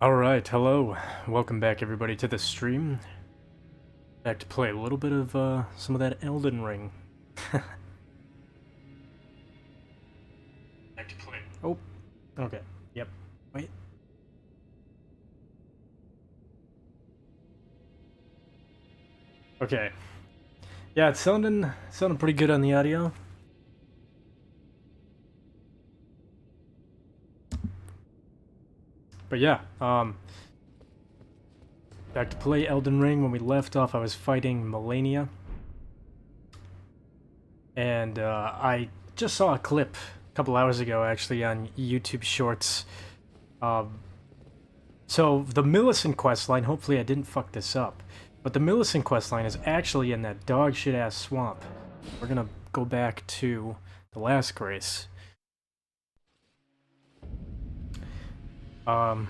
Alright, hello. Welcome back everybody to the stream. Back to play a little bit of some of that Elden Ring. Back to play. Oh, okay. Yep. Wait. Okay. Yeah, it's sounding pretty good on the audio. But yeah, back to play Elden Ring. When we left off, I was fighting Melania. And I just saw a clip a couple hours ago, actually, on YouTube Shorts. So the Millicent questline, hopefully I didn't fuck this up, but the Millicent questline is actually in that dog shit ass swamp. We're gonna go back to the last grace. I'm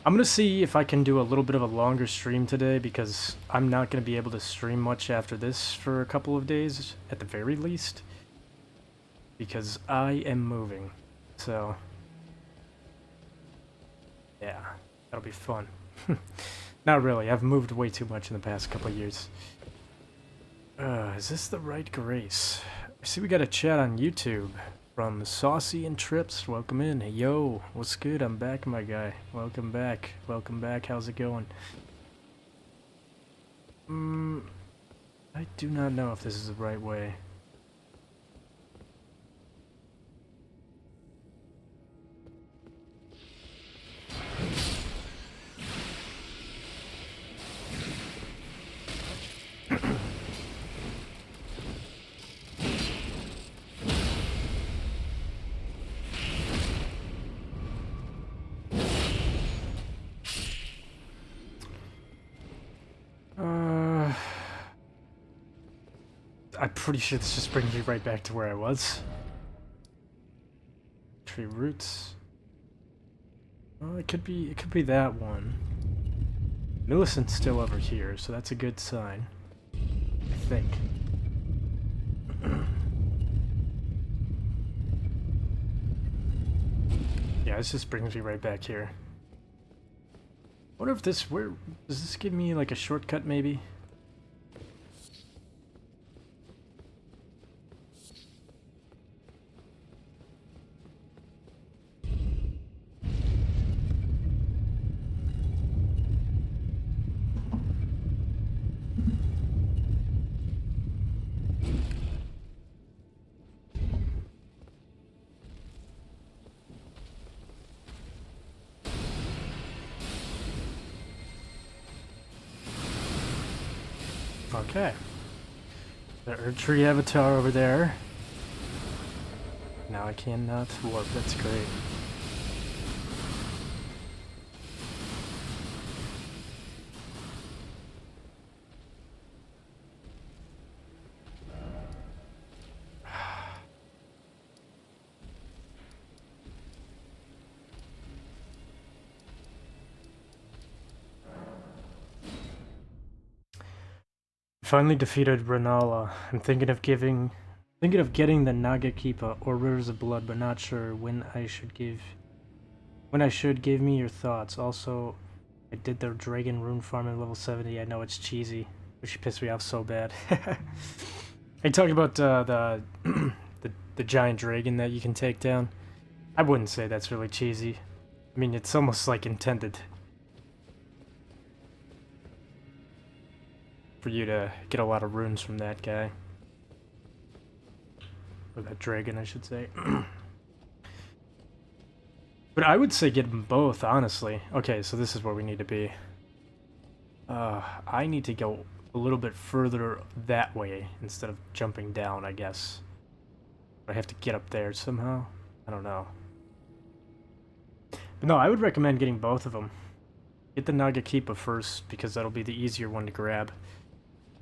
gonna see if I can do a little bit of a longer stream today, because I'm not gonna be able to stream much after this for a couple of days, at the very least. Because I am moving, so... yeah, that'll be fun. Not really, I've moved way too much in the past couple of years. Is this the right grace? I see we got a chat on YouTube from Saucy and Trips. Welcome in. Hey, yo, what's good? I'm back, my guy. Welcome back. Welcome back. How's it going? I do not know if this is the right way. I'm pretty sure this just brings me right back to where I was. Tree roots. Well, it could be that one. Millicent's still over here, so that's a good sign. I think. Yeah, this just brings me right back here. I wonder if this, does this give me like a shortcut maybe? Okay. The Erdtree avatar over there. Now I cannot warp, that's great. Finally defeated Renala. I'm thinking of getting the Nagakipa or Rivers of Blood, but not sure when I should give me your thoughts. Also, I did the Dragon Rune farm at level 70. I know it's cheesy, but she pissed me off so bad. I talked about the giant dragon that you can take down. I wouldn't say that's really cheesy. I mean, it's almost like intended for you to get a lot of runes from that guy. Or that dragon, I should say. But I would say get them both, honestly. Okay, so this is where we need to be. I need to go a little bit further that way instead of jumping down, I guess. I have to get up there somehow. I don't know. But no, I would recommend getting both of them. Get the Nagakipa first, because that'll be the easier one to grab.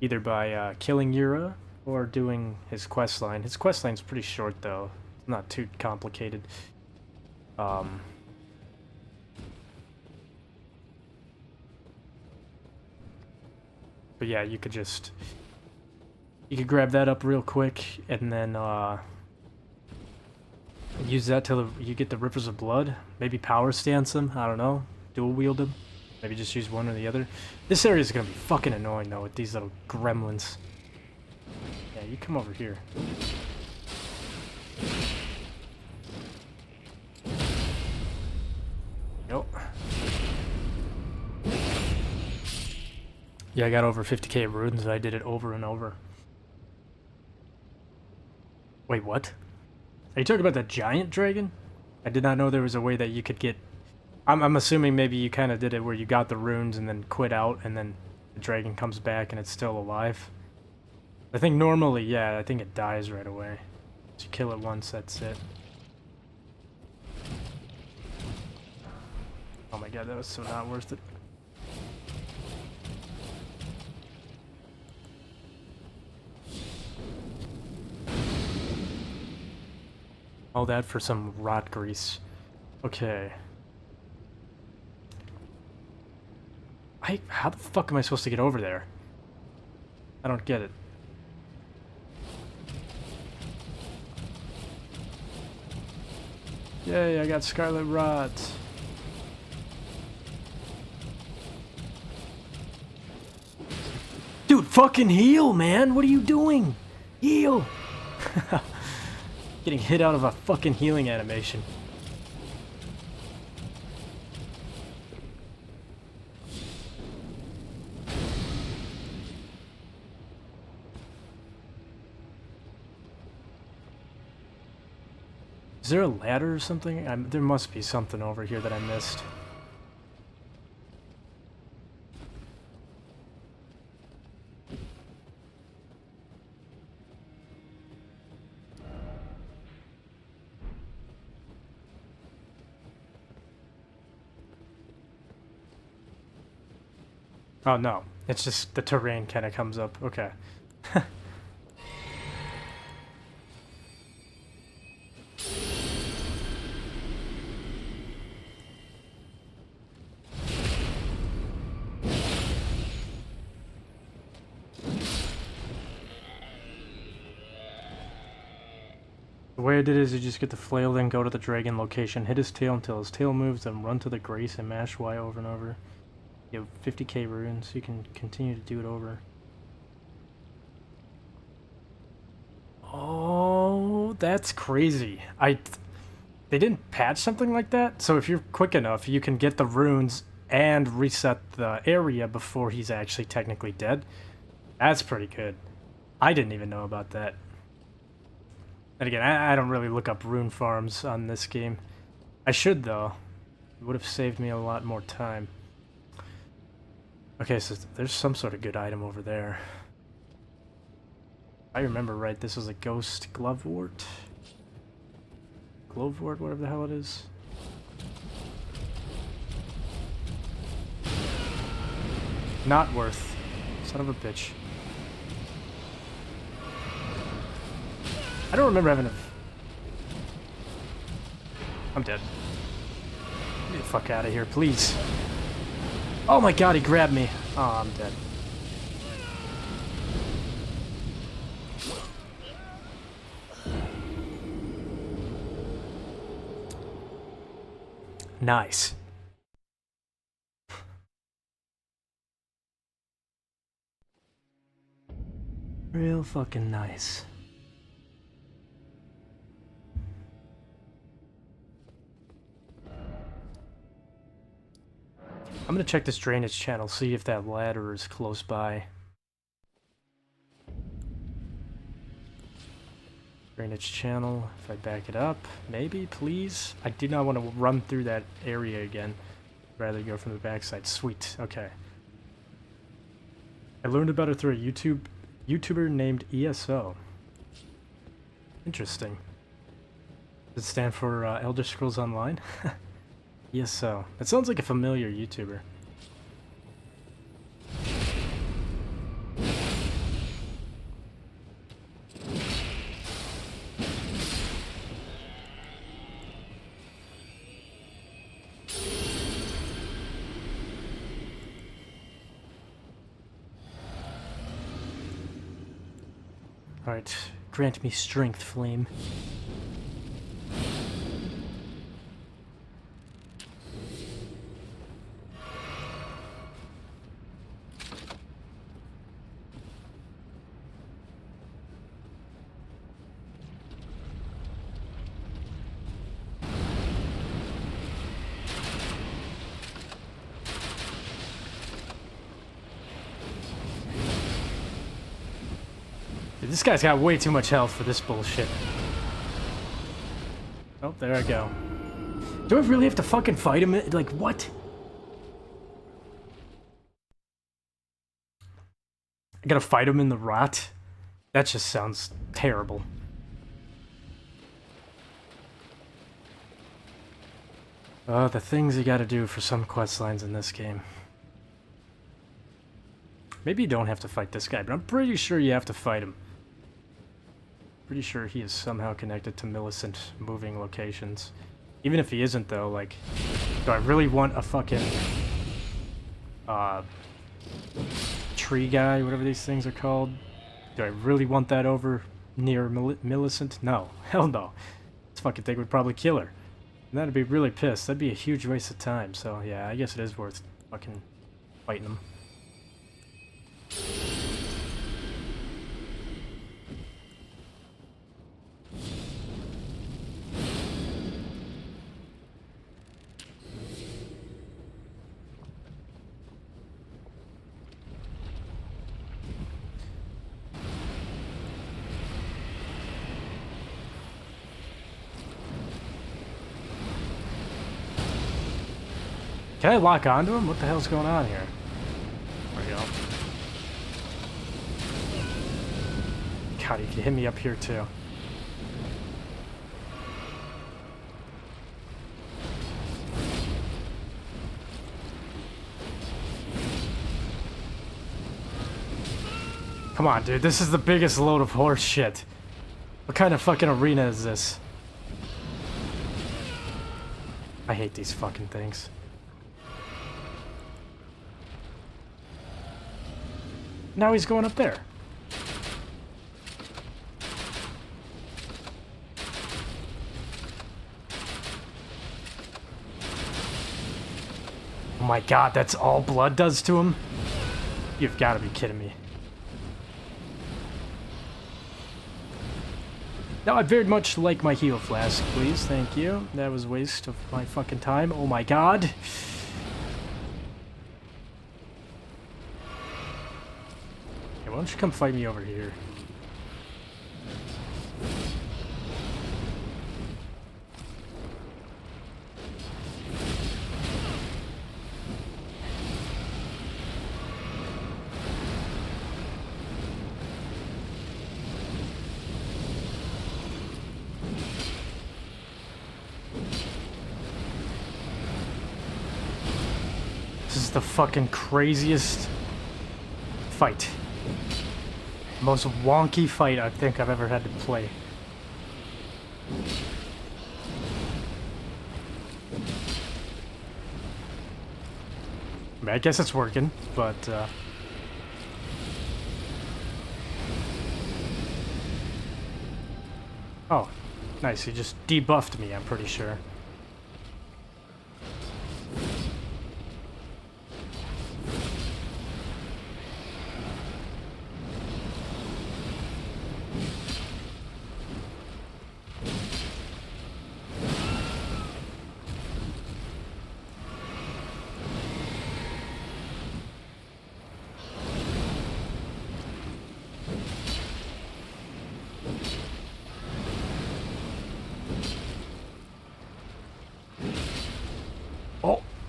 Either by killing Yura or doing his questline. His questline's pretty short though. It's not too complicated. But yeah, you could grab that up real quick and then Use that till you get the Rivers of Blood. Maybe power stance them. I don't know. Dual wield them. Maybe just use one or the other. This area is gonna be fucking annoying though with these little gremlins. Yeah, you come over here. Nope. Yeah, I got over 50k runes. I did it over and over. Wait, what? Are you talking about the giant dragon? I did not know there was a way that you could get... I'm assuming maybe you kind of did it where you got the runes and then quit out and then the dragon comes back and it's still alive. I think normally, yeah, I think it dies right away. So you kill it once, that's it. Oh my god, that was so not worth it. All that for some rot grease. Okay. How the fuck am I supposed to get over there? I don't get it. Yay, I got Scarlet Rot. Dude, fucking heal, man! What are you doing? Heal! Getting hit out of a fucking healing animation. Is there a ladder or something? There must be something over here that I missed. Oh no, it's just the terrain kind of comes up. Okay. The way I did it is you just get the flail, then go to the dragon location, hit his tail until his tail moves, then run to the grace and mash Y over and over. You have 50k runes, so you can continue to do it over. Oh, that's crazy. They didn't patch something like that, so if you're quick enough, you can get the runes and reset the area before he's actually technically dead. That's pretty good. I didn't even know about that. And again, I don't really look up rune farms on this game. I should, though. It would have saved me a lot more time. Okay, so there's some sort of good item over there. If I remember right, this was a ghost glovewort? Glovewort, whatever the hell it is. Not worth. Son of a bitch. I don't remember having a... I'm dead. Get the fuck out of here, please. Oh my god, he grabbed me. Oh, I'm dead. Nice. Real fucking nice. I'm gonna check this drainage channel, see if that ladder is close by. Drainage channel, if I back it up, maybe, please? I do not want to run through that area again. I'd rather go from the backside. Sweet, okay. I learned about it through a YouTuber named ESO. Interesting. Does it stand for Elder Scrolls Online? ESO. That sounds like a familiar YouTuber. Alright, grant me strength, Flame. this guy's got way too much health for this bullshit. Oh, there I go. Do I really have to fucking fight him? Like, what? I gotta fight him in the rot? That just sounds terrible. Oh, the things you gotta do for some quest lines in this game. Maybe you don't have to fight this guy, but I'm pretty sure you have to fight him. Pretty sure he is somehow connected to Millicent moving locations. Even if he isn't, though, like, do I really want a fucking, tree guy, whatever these things are called? Do I really want that over near Millicent? No. Hell no. This fucking thing would probably kill her. And that'd be really pissed. That'd be a huge waste of time, so yeah, I guess it is worth fucking fighting him. Can I lock onto him? What the hell's going on here? There we go. God, he can hit me up here too. Come on, dude. This is the biggest load of horse shit. What kind of fucking arena is this? I hate these fucking things. Now he's going up there. Oh my god, that's all blood does to him? You've got to be kidding me. Now, I'd very much like my heal flask, please. Thank you. That was a waste of my fucking time. Oh my god. Why don't you come fight me over here? This is the fucking craziest fight. Most wonky fight I think I've ever had to play. I mean, I guess it's working, but oh, nice, he just debuffed me, I'm pretty sure.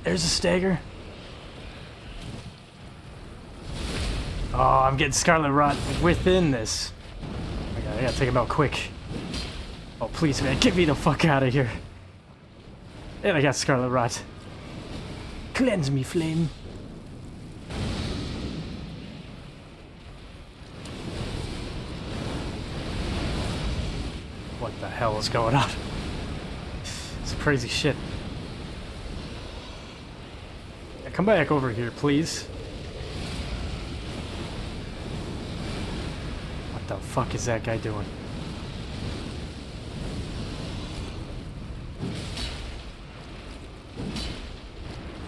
There's a stagger. Oh, I'm getting Scarlet Rot within this. I gotta take him out quick. Oh, please, man, get me the fuck out of here. And I got Scarlet Rot. Cleanse me, flame. What the hell is going on? It's crazy shit. Come back over here, please. What the fuck is that guy doing?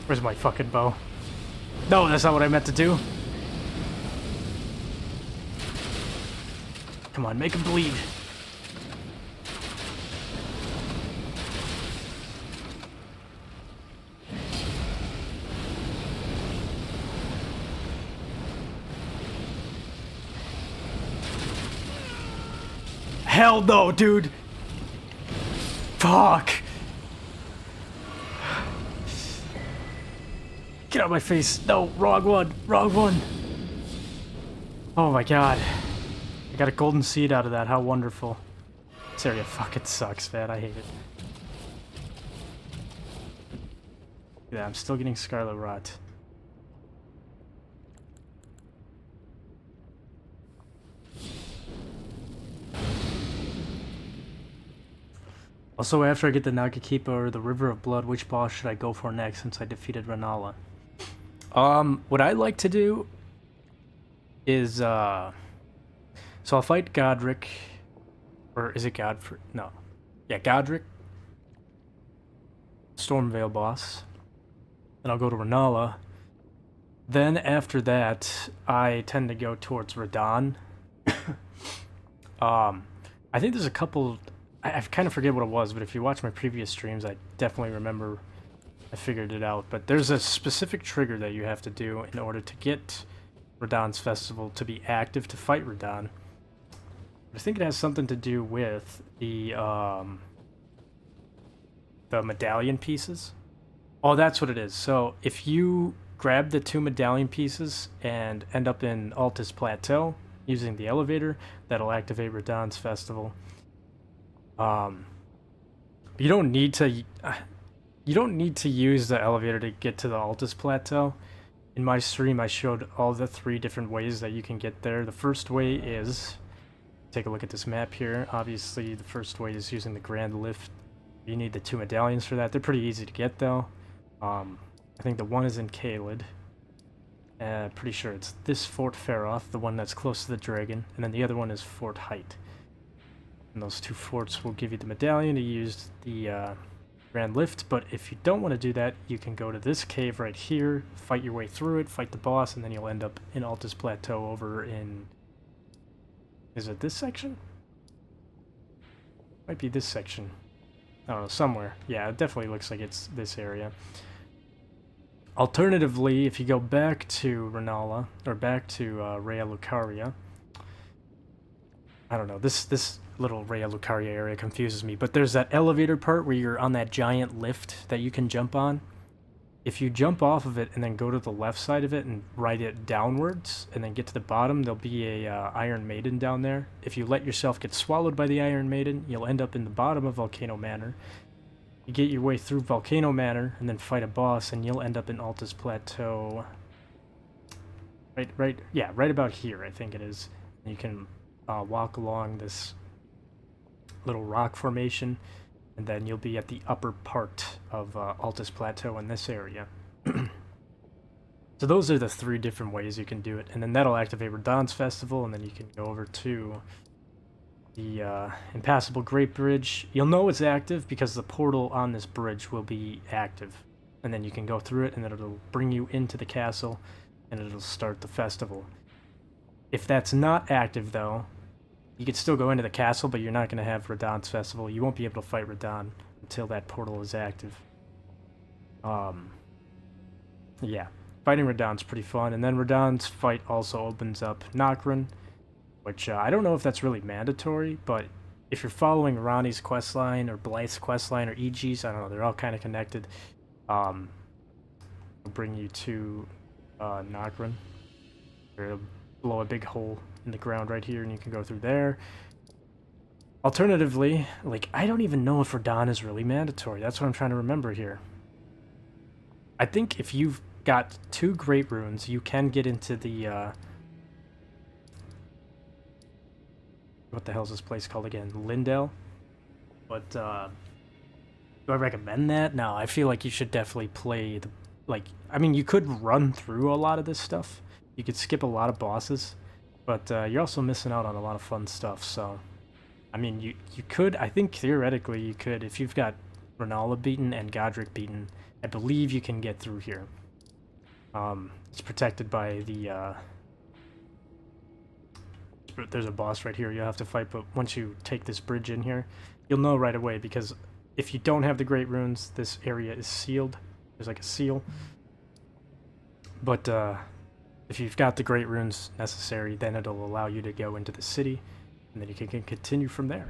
Where's my fucking bow? No, that's not what I meant to do. Come on, make him bleed. Hell no, dude! Fuck! Get out of my face. No, wrong one. Wrong one. Oh my god. I got a golden seed out of that. How wonderful. This area fucking sucks, man. I hate it. Yeah, I'm still getting Scarlet Rot. Also, after I get the Nagakipa or the River of Blood, which boss should I go for next since I defeated Renala? What I like to do is, so I'll fight Godric, or is it Godfrey? No. Yeah, Godric, Stormveil boss. Then I'll go to Renala. Then after that, I tend to go towards Radahn. I think there's a couple... I kind of forget what it was, but if you watch my previous streams, I definitely remember I figured it out. But there's a specific trigger that you have to do in order to get Radahn's Festival to be active to fight Radahn. I think it has something to do with the medallion pieces. Oh, that's what it is. So if you grab the 2 medallion pieces and end up in Altus Plateau using the elevator, that'll activate Radahn's Festival. You don't need to use the elevator to get to the Altus Plateau. In my stream, I showed all the 3 different ways that you can get there. The first way is, take a look at this map here. Obviously, the first way is using the Grand Lift. You need the 2 medallions for that. They're pretty easy to get, though. I think the one is in Caelid. Pretty sure it's this Fort Feroth, the one that's close to the dragon, and then the other one is Fort Height. And those 2 forts will give you the medallion to use the Grand Lift, but if you don't want to do that, you can go to this cave right here, fight your way through it, fight the boss, and then you'll end up in Altus Plateau over in... Is it this section? Might be this section. I don't know, somewhere. Yeah, it definitely looks like it's this area. Alternatively, if you go back to Renala, or back to Raya Lucaria, I don't know, this little Raya Lucaria area confuses me, but there's that elevator part where you're on that giant lift that you can jump on. If you jump off of it and then go to the left side of it and ride it downwards and then get to the bottom, there'll be a Iron Maiden down there. If you let yourself get swallowed by the Iron Maiden, you'll end up in the bottom of Volcano Manor. You get your way through Volcano Manor and then fight a boss, and you'll end up in Altus Plateau. Right about here, I think it is. You can walk along this little rock formation, and then you'll be at the upper part of Altus Plateau in this area. So those are the 3 different ways you can do it, and then that'll activate Radahn's Festival, and then you can go over to the Impassable Great Bridge. You'll know it's active because the portal on this bridge will be active, and then you can go through it, and then it'll bring you into the castle, and it'll start the festival. If that's not active, though, you could still go into the castle, but you're not going to have Radahn's Festival. You won't be able to fight Radahn until that portal is active. Yeah, fighting Radahn's pretty fun, and then Radahn's fight also opens up Nightreign, which I don't know if that's really mandatory, but if you're following Ronnie's questline, or Blythe's questline, or EG's, I don't know, they're all kind of connected. It'll bring you to Nightreign. It'll blow a big hole in the ground right here, and you can go through there. Alternatively, like, I don't even know if Radahn is really mandatory. That's what I'm trying to remember here. I think if you've got 2 Great Runes, you can get into the, what the hell is this place called again? Lindell? But, do I recommend that? No, I feel like you should definitely play the, like, I mean, you could run through a lot of this stuff. You could skip a lot of bosses, but you're also missing out on a lot of fun stuff, so... I mean, you could, I think theoretically you could, if you've got Renala beaten and Godric beaten, I believe you can get through here. It's protected by the, there's a boss right here you'll have to fight, but once you take this bridge in here, you'll know right away, because if you don't have the Great Runes, this area is sealed. There's like a seal. But, if you've got the Great Runes necessary, then it'll allow you to go into the city. and then you can continue from there.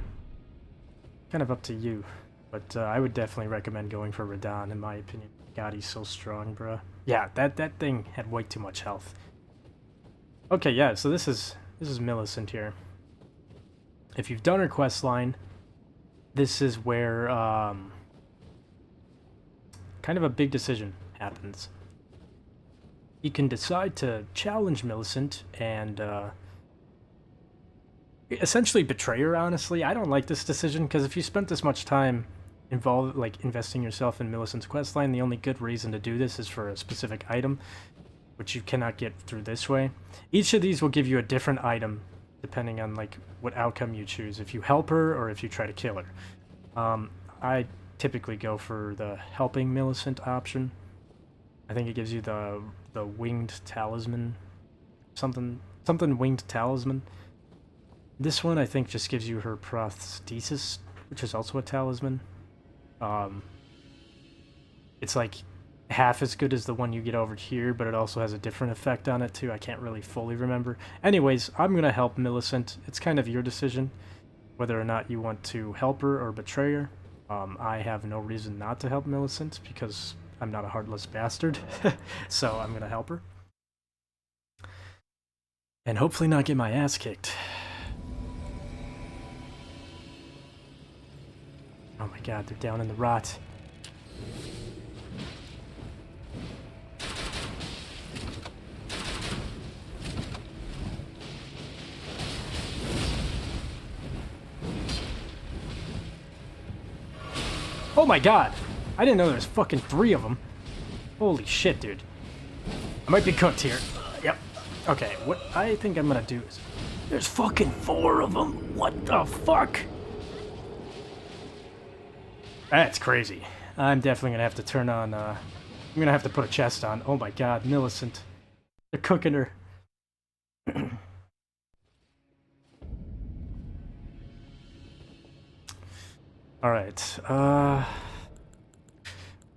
Kind of up to you, but I would definitely recommend going for Radahn, in my opinion. God, he's so strong, bruh. Yeah, that thing had way too much health. Okay, yeah, so this is Millicent here. If you've done her quest line, this is where kind of a big decision happens. You can decide to challenge Millicent and essentially betray her, honestly. I don't like this decision, because if you spent this much time involved, like, investing yourself in Millicent's questline, the only good reason to do this is for a specific item, which you cannot get through this way. Each of these will give you a different item, depending on, like, what outcome you choose, if you help her or if you try to kill her. I typically go for the helping Millicent option. I think it gives you the winged talisman, something winged talisman. This one I think just gives you her prosthesis, which is also a talisman. It's like half as good as the one you get over here, but it also has a different effect on it too. I can't really fully remember. Anyways, I'm gonna help Millicent. It's kind of your decision whether or not you want to help her or betray her. I have no reason not to help Millicent because I'm not a heartless bastard, so I'm gonna help her. And hopefully not get my ass kicked. Oh my god, they're down in the rot. Oh my god! I didn't know there was fucking 3 of them. Holy shit, dude. I might be cooked here. Yep. Okay, what I think I'm gonna do is... There's fucking 4 of them! What the fuck? That's crazy. I'm definitely gonna have to turn on, I'm gonna have to put a chest on. Oh my god, Millicent. They're cooking her. Alright,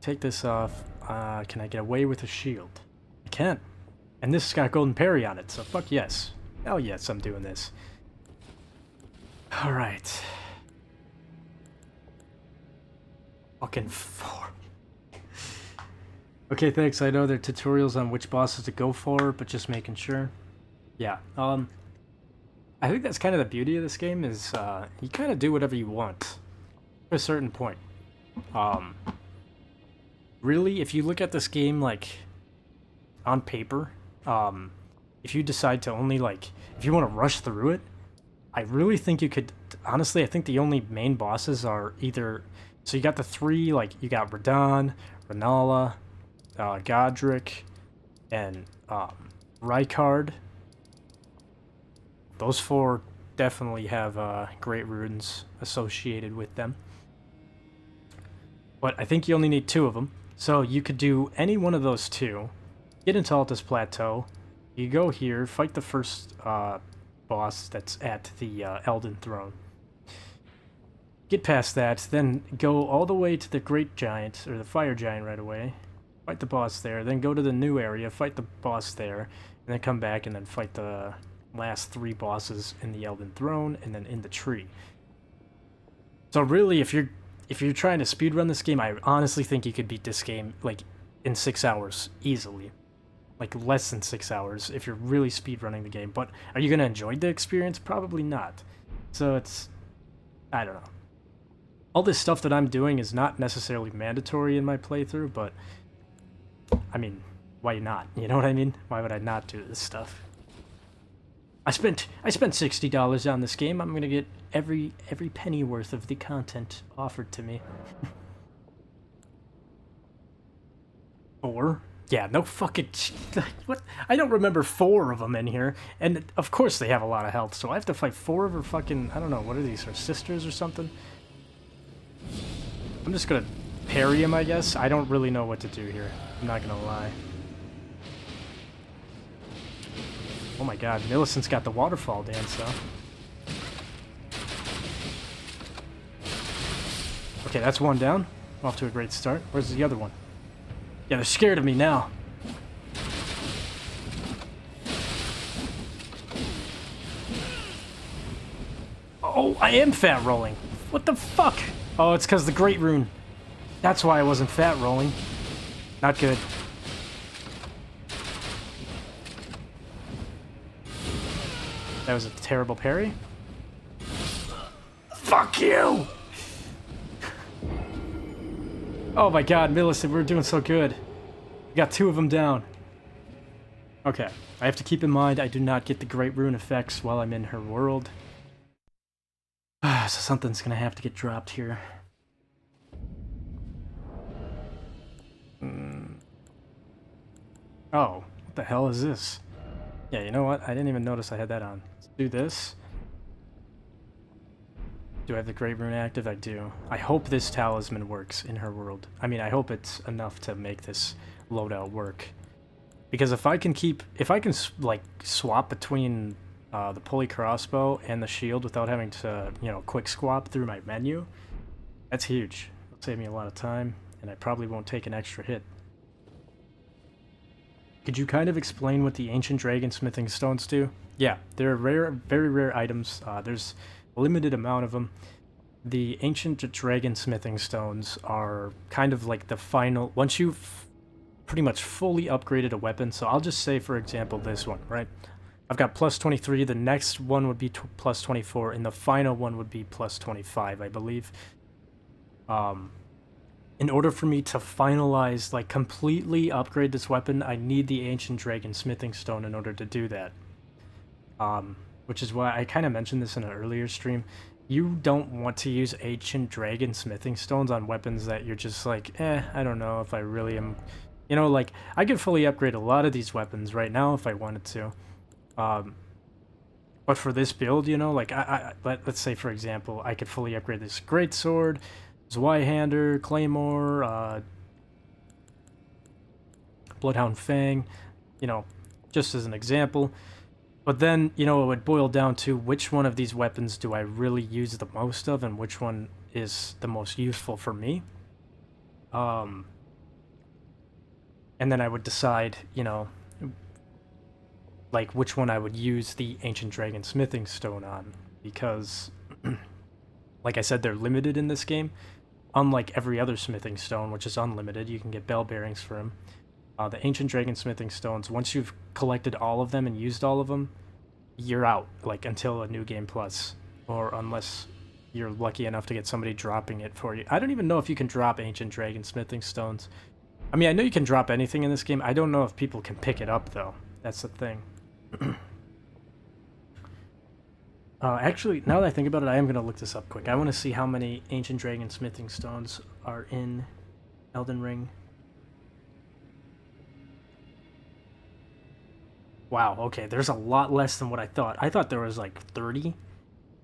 take this off. Can I get away with a shield? I can. And this has got a golden parry on it, so fuck yes. Hell yes, I'm doing this. Alright. Fucking 4. Okay, thanks. I know there are tutorials on which bosses to go for, but just making sure. Yeah, I think that's kind of the beauty of this game is, you kind of do whatever you want. To a certain point. Really, if you look at this game, like, on paper, if you decide to only, like, if you want to rush through it, I really think you could, honestly, I think the only main bosses are either, so you got the 3, like, you got Radahn, Rennala, Godric, and, Rykard. Those 4 definitely have, great runes associated with them. But I think you only need 2 of them. So you could do any one of those 2, get into Altus Plateau, you go here, fight the first boss that's at the Elden throne. Get past that, then go all the way to the Great Giant, or the Fire Giant right away, fight the boss there, then go to the new area, fight the boss there, and then come back and then fight the last 3 bosses in the Elden throne, and then in the tree. So really, if you're trying to speedrun this game, I honestly think you could beat this game, like, in 6 hours, easily. Like, less than 6 hours, if you're really speedrunning the game. But are you going to enjoy the experience? Probably not. So it's... I don't know. All this stuff that I'm doing is not necessarily mandatory in my playthrough, but... I mean, why not? You know what I mean? Why would I not do this stuff? I spent $60 on this game. I'm gonna get every penny worth of the content offered to me. 4? Yeah, no fucking... What? I don't remember 4 of them in here. And of course they have a lot of health, so I have to fight 4 of her fucking... I don't know, what are these, her sisters or something? I'm just gonna parry him, I guess. I don't really know what to do here. I'm not gonna lie. Oh my god, Millicent's got the waterfall dance, though. Okay, that's 1 down. Off to a great start. Where's the other one? Yeah, they're scared of me now. Oh, I am fat rolling. What the fuck? Oh, it's because the Great Rune. That's why I wasn't fat rolling. Not good. That was a terrible parry. Fuck you! Oh my god, Millicent, we're doing so good. We got 2 of them down. Okay, I have to keep in mind I do not get the Great Rune effects while I'm in her world. So something's gonna have to get dropped here. Oh, what the hell is this? Yeah, you know what? I didn't even notice I had that on. Let's do this. Do I have the Great Rune active? I do. I hope this talisman works in her world. I mean, I hope it's enough to make this loadout work. Because if I can like swap between the pulley crossbow and the shield without having to, you know, quick swap through my menu, that's huge. It'll save me a lot of time, and I probably won't take an extra hit. Could you kind of explain what the Ancient Dragon Smithing Stones do? Yeah, they're rare, very rare items. There's a limited amount of them. The Ancient Dragon Smithing Stones are kind of like the final... Once you've pretty much fully upgraded a weapon, so I'll just say, for example, this one, right? I've got plus 23, the next one would be plus 24, and the final one would be plus 25, I believe. In order for me to finalize, like, completely upgrade this weapon, I need the Ancient Dragon Smithing Stone in order to do that. Which is why I kind of mentioned this in an earlier stream. You don't want to use Ancient Dragon Smithing Stones on weapons that you're just like, I don't know if I really am... You know, like, I could fully upgrade a lot of these weapons right now if I wanted to. But for this build, you know, like, let's say, for example, I could fully upgrade this Greatsword, Zweihander, Claymore, Bloodhound Fang, you know, just as an example. But then, you know, it would boil down to which one of these weapons do I really use the most of and which one is the most useful for me. And then I would decide, you know, like which one I would use the Ancient Dragon Smithing Stone on, because, like I said, they're limited in this game. Unlike every other smithing stone, which is unlimited, you can get bell bearings for them. The Ancient Dragon Smithing Stones, once you've collected all of them and used all of them, you're out, like, until a New Game Plus, or unless you're lucky enough to get somebody dropping it for you. I don't even know if you can drop Ancient Dragon Smithing Stones. I mean, I know you can drop anything in this game. I don't know if people can pick it up, though. That's the thing. Actually, now that I think about it, I am going to look this up quick. I want to see how many Ancient Dragon Smithing Stones are in Elden Ring. Wow, okay, there's a lot less than what I thought. I thought there was like 30.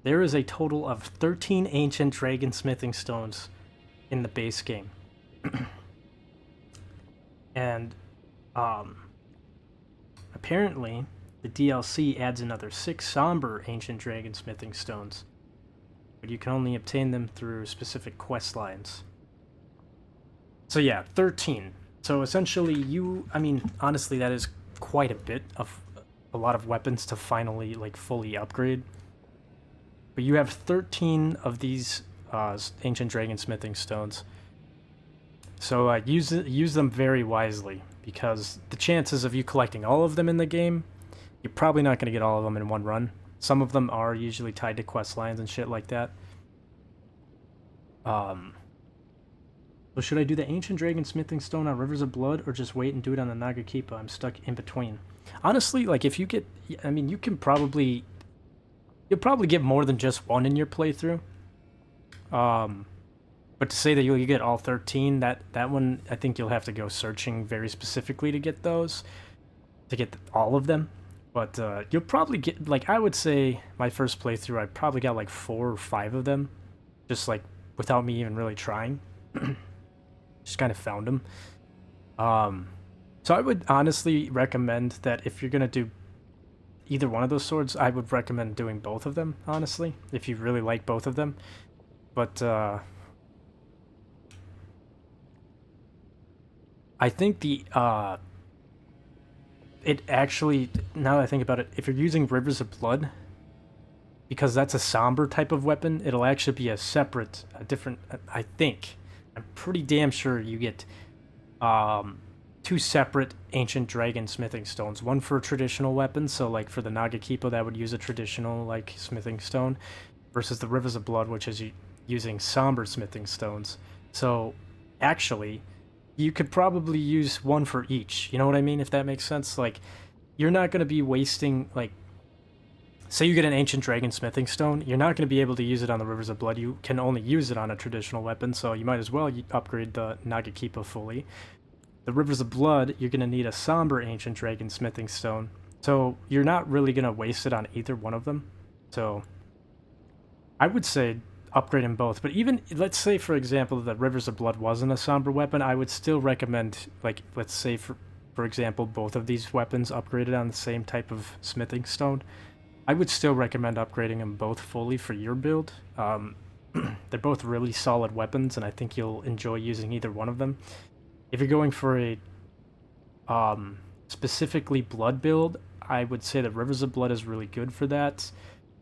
There is a total of 13 Ancient Dragon Smithing Stones in the base game. And, apparently, the DLC adds another 6 somber Ancient Dragon Smithing Stones, but you can only obtain them through specific quest lines. So yeah, 13. So essentially I mean, honestly, that is quite a bit of a lot of weapons to finally, like, fully upgrade. But you have 13 of these Ancient Dragon Smithing Stones. So use them very wisely, because the chances of you collecting all of them in the game, you're probably not going to get all of them in one run. Some of them are usually tied to quest lines and shit like that. So should I do the Ancient Dragon Smithing Stone on Rivers of Blood, or just wait and do it on the Nagakipa? I'm stuck in between. Honestly, like, if you get... I mean, you can probably... You'll probably get more than just one in your playthrough. But to say that you get all 13, that one, I think you'll have to go searching very specifically to get those. To get all of them. But you'll probably get, like, I would say my first playthrough, I probably got like 4 or 5 of them. Just, like, without me even really trying. Just kind of found them. So I would honestly recommend that if you're going to do either one of those swords, I would recommend doing both of them, honestly. If you really like both of them. But, I think the, it actually, now that I think about it, if you're using Rivers of Blood, because that's a somber type of weapon, it'll actually be a separate, a different, I think, I'm pretty damn sure you get two separate ancient dragon smithing stones. One for traditional weapons, so like for the Nagakipo that would use a traditional like smithing stone, versus the Rivers of Blood, which is using somber smithing stones. So actually, you could probably use one for each. You know what I mean? If that makes sense. Like, you're not going to be wasting, like, say you get an ancient dragon smithing stone, you're not going to be able to use it on the Rivers of Blood. You can only use it on a traditional weapon, so you might as well upgrade the Nagakipo fully. The Rivers of Blood, you're going to need a somber ancient dragon smithing stone. So you're not really going to waste it on either one of them. So I would say upgrade them both. But even, let's say, for example, that Rivers of Blood wasn't a somber weapon, I would still recommend, like, let's say, for example, both of these weapons upgraded on the same type of smithing stone. I would still recommend upgrading them both fully for your build. They're both really solid weapons, and I think you'll enjoy using either one of them. If you're going for a specifically blood build, I would say that Rivers of Blood is really good for that.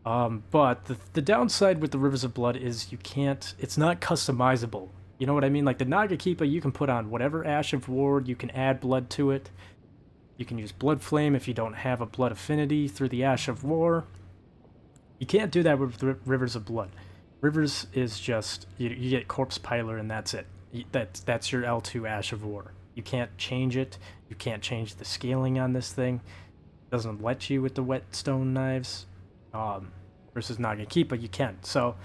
But the downside with the Rivers of Blood is you can't, it's not customizable. You know what I mean? Like the Nagakipa, you can put on whatever Ash of War, you can add blood to it. You can use Blood Flame if you don't have a blood affinity through the Ash of War. You can't do that with Rivers of Blood. Rivers is just, you get Corpse Piler and that's it. That's your L2 Ash of War. You can't change it. You can't change the scaling on this thing. It doesn't let you with the whetstone knives. Versus Nagakipa, you can. So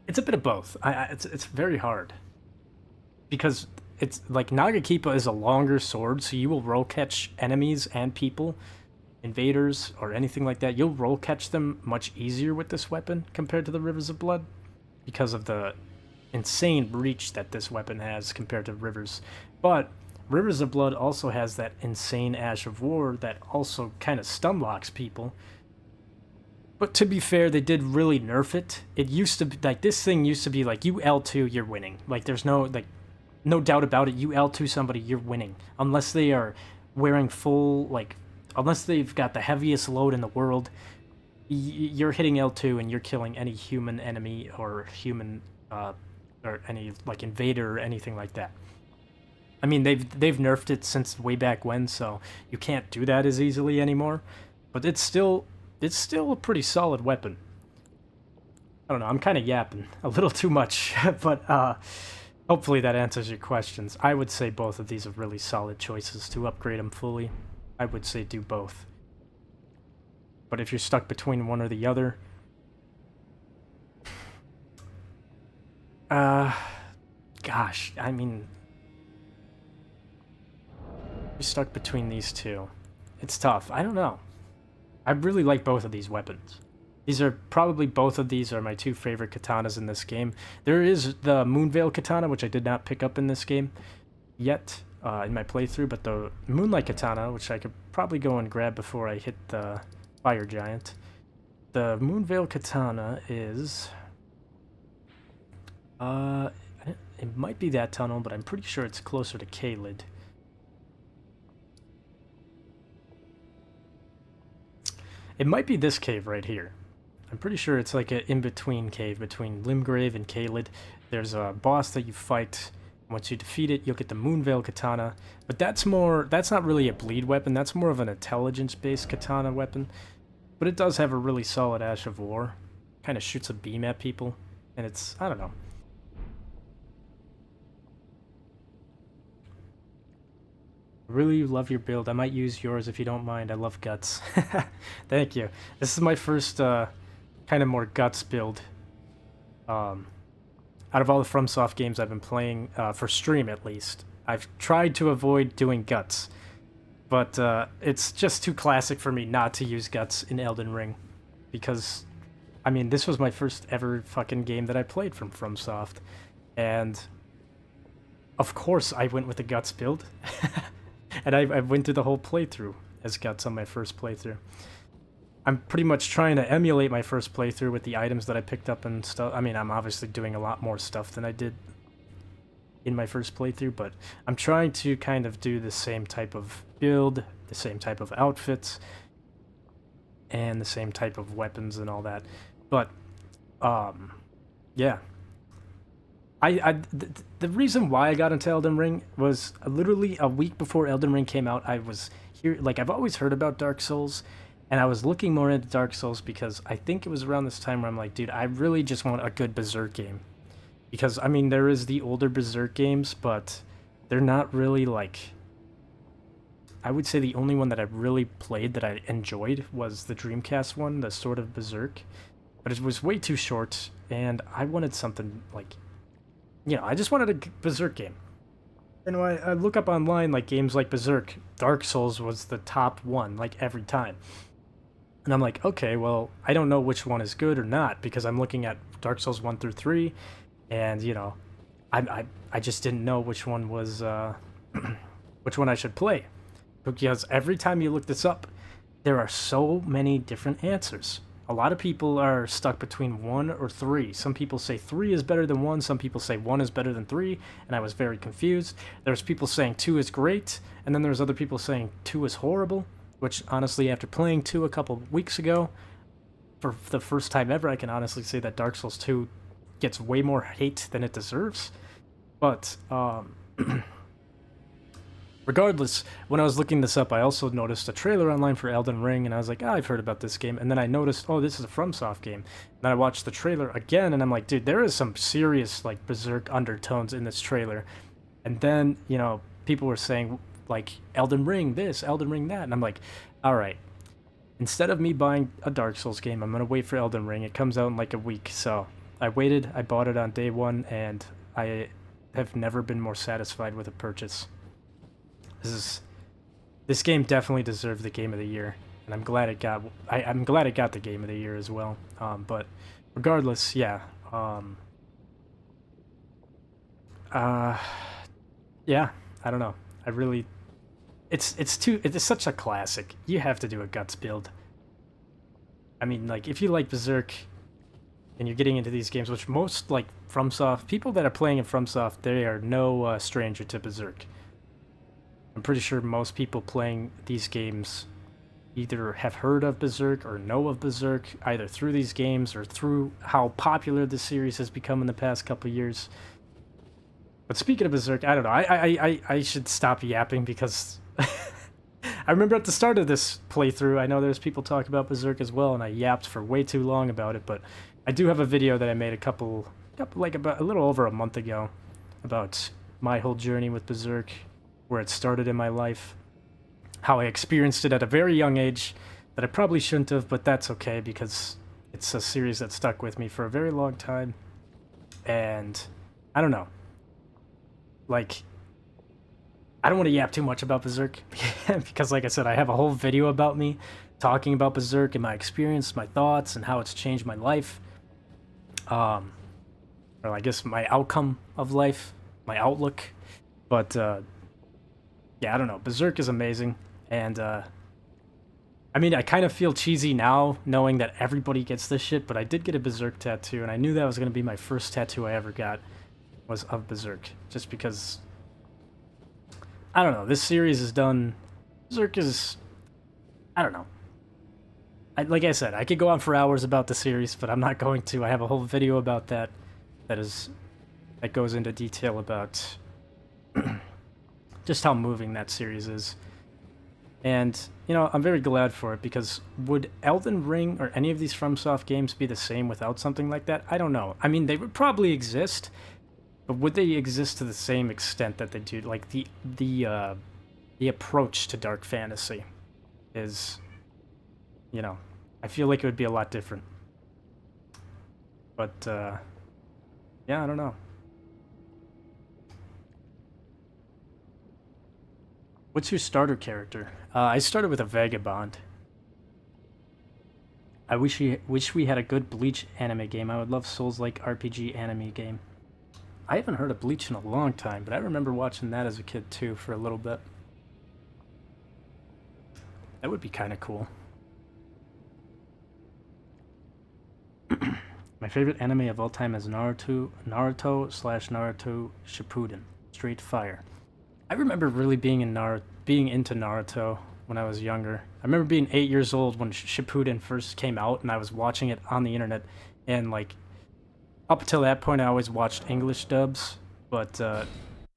it's a bit of both. It's very hard because it's like Nagakipa is a longer sword, so you will roll catch enemies and people, invaders or anything like that. You'll roll catch them much easier with this weapon compared to the Rivers of Blood because of the insane reach that this weapon has compared to Rivers. But Rivers of Blood also has that insane Ash of War that also kind of stun locks people. But to be fair, they did really nerf it. It used to be, like, this thing used to be like, you L2, you're winning. Like, there's no, like, no doubt about it, you L2 somebody, you're winning. Unless they are wearing full, like, unless they've got the heaviest load in the world, you're hitting L2 and you're killing any human enemy or human, or any, like, invader or anything like that. I mean, they've nerfed it since way back when, so you can't do that as easily anymore. But it's still a pretty solid weapon. I don't know, I'm kind of yapping a little too much, but hopefully that answers your questions. I would say both of these are really solid choices to upgrade them fully. I would say do both. But if you're stuck between one or the other, gosh, I mean, you're stuck between these two. It's tough. I don't know. I really like both of these weapons. These are probably, both of these are my two favorite katanas in this game. There is the Moonveil katana, which I did not pick up in this game yet in my playthrough, but the Moonlight katana, which I could probably go and grab before I hit the Fire Giant. The Moonveil katana is... it might be that tunnel, but I'm pretty sure it's closer to Caelid. It might be this cave right here. I'm pretty sure it's like an in-between cave between Limgrave and Caelid. There's a boss that you fight. Once you defeat it, you'll get the Moonveil katana. But that's not really a bleed weapon. That's more of an intelligence-based katana weapon. But it does have a really solid Ash of War. Kind of shoots a beam at people. And it's, I don't know. Really love your build. I might use yours if you don't mind. I love guts. Thank you. This is my first kind of more guts build. Out of all the FromSoft games I've been playing, for stream at least, I've tried to avoid doing guts. But it's just too classic for me not to use guts in Elden Ring. Because, I mean, this was my first ever fucking game that I played from FromSoft. And, of course, I went with the guts build. And I went through the whole playthrough as guts on my first playthrough. I'm pretty much trying to emulate my first playthrough with the items that I picked up and stuff. I mean, I'm obviously doing a lot more stuff than I did in my first playthrough, but I'm trying to kind of do the same type of build, the same type of outfits. and the same type of weapons and all that. But yeah. The reason why I got into Elden Ring was literally a week before Elden Ring came out. I was here, like, I've always heard about Dark Souls, and I was looking more into Dark Souls because I think it was around this time where I'm like, dude, I really just want a good Berserk game. Because, I mean, there is the older Berserk games, but they're not really, like... I would say the only one that I really played that I enjoyed was the Dreamcast one, the Sword of Berserk. But it was way too short, and I wanted something, like... You know, I just wanted a Berserk game. And when I look up online, like, games like Berserk, Dark Souls was the top one, like, every time. And I'm like, okay, well, I don't know which one is good or not, because I'm looking at Dark Souls 1 through 3, and, you know, I just didn't know which one was, which one I should play. Because every time you look this up, there are so many different answers. A lot of people are stuck between 1 or 3. Some people say 3 is better than 1, some people say 1 is better than 3, and I was very confused. There's people saying 2 is great, and then there's other people saying 2 is horrible, which honestly, after playing 2 a couple weeks ago, for the first time ever, I can honestly say that Dark Souls 2 gets way more hate than it deserves. But, regardless, when I was looking this up, I also noticed a trailer online for Elden Ring, and I was like, oh, I've heard about this game. And then I noticed, oh, this is a FromSoft game. And then I watched the trailer again, and I'm like, dude, there is some serious, like, Berserk undertones in this trailer. And then, you know, people were saying, like, Elden Ring this, Elden Ring that. And I'm like, all right. Instead of me buying a Dark Souls game, I'm going to wait for Elden Ring. It comes out in, like, a week. So I waited, I bought it on day one, and I have never been more satisfied with a purchase. This game definitely deserved the Game of the Year, and I'm glad it got. I'm glad it got the Game of the Year as well. But regardless, yeah. Yeah. I don't know. I really. It's such a classic. You have to do a guts build. I mean, like, if you like Berserk, and you're getting into these games, which most, like, FromSoft people that are playing in FromSoft, they are no stranger to Berserk. I'm pretty sure most people playing these games either have heard of Berserk or know of Berserk, either through these games or through how popular this series has become in the past couple years. But speaking of Berserk, I don't know, I should stop yapping because I remember at the start of this playthrough, I know there's people talking about Berserk as well, and I yapped for way too long about it, but I do have a video that I made about a little over a month ago about my whole journey with Berserk, where it started in my life, how I experienced it at a very young age, that I probably shouldn't have, but that's okay, because it's a series that stuck with me for a very long time, and I don't know, like, I don't want to yap too much about Berserk, because like I said, I have a whole video about me, talking about Berserk and my experience, my thoughts, and how it's changed my life, or I guess my outcome of life, my outlook, but, yeah, I don't know. Berserk is amazing, and, I mean, I kind of feel cheesy now, knowing that everybody gets this shit, but I did get a Berserk tattoo, and I knew that was going to be my first tattoo I ever got, was of Berserk, just because, I don't know, this series is done, Berserk is, I don't know. Like I said, I could go on for hours about the series, but I'm not going to. I have a whole video about that, that goes into detail about just how moving that series is. And, you know, I'm very glad for it, because would Elden Ring or any of these FromSoft games be the same without something like that? I don't know. I mean, they would probably exist, but would they exist to the same extent that they do? Like, the approach to dark fantasy is, you know, I feel like it would be a lot different. But, yeah, I don't know. What's your starter character? I started with a Vagabond. I wish we had a good Bleach anime game. I would love Souls-like RPG anime game. I haven't heard of Bleach in a long time, but I remember watching that as a kid too for a little bit. That would be kind of cool. My favorite anime of all time is Naruto / Naruto Shippuden, Straight Fire. I remember really being into Naruto when I was younger. I remember being 8 years old when Shippuden first came out, and I was watching it on the internet. And like up until that point, I always watched English dubs, but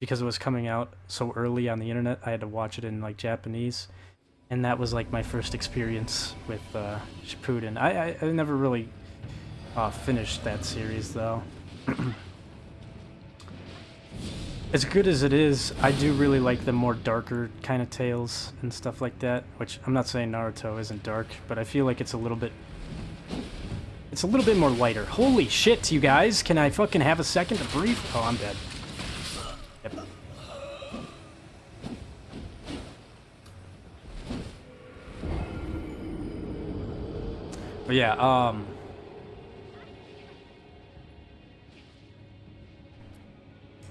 because it was coming out so early on the internet, I had to watch it in like Japanese, and that was like my first experience with Shippuden. I never really finished that series though. As good as it is, I do really like the more darker kind of tales and stuff like that, which I'm not saying Naruto isn't dark, but I feel like it's a little bit more lighter. Holy shit, you guys! Can I fucking have a second to breathe? Oh, I'm dead. Yep. But yeah,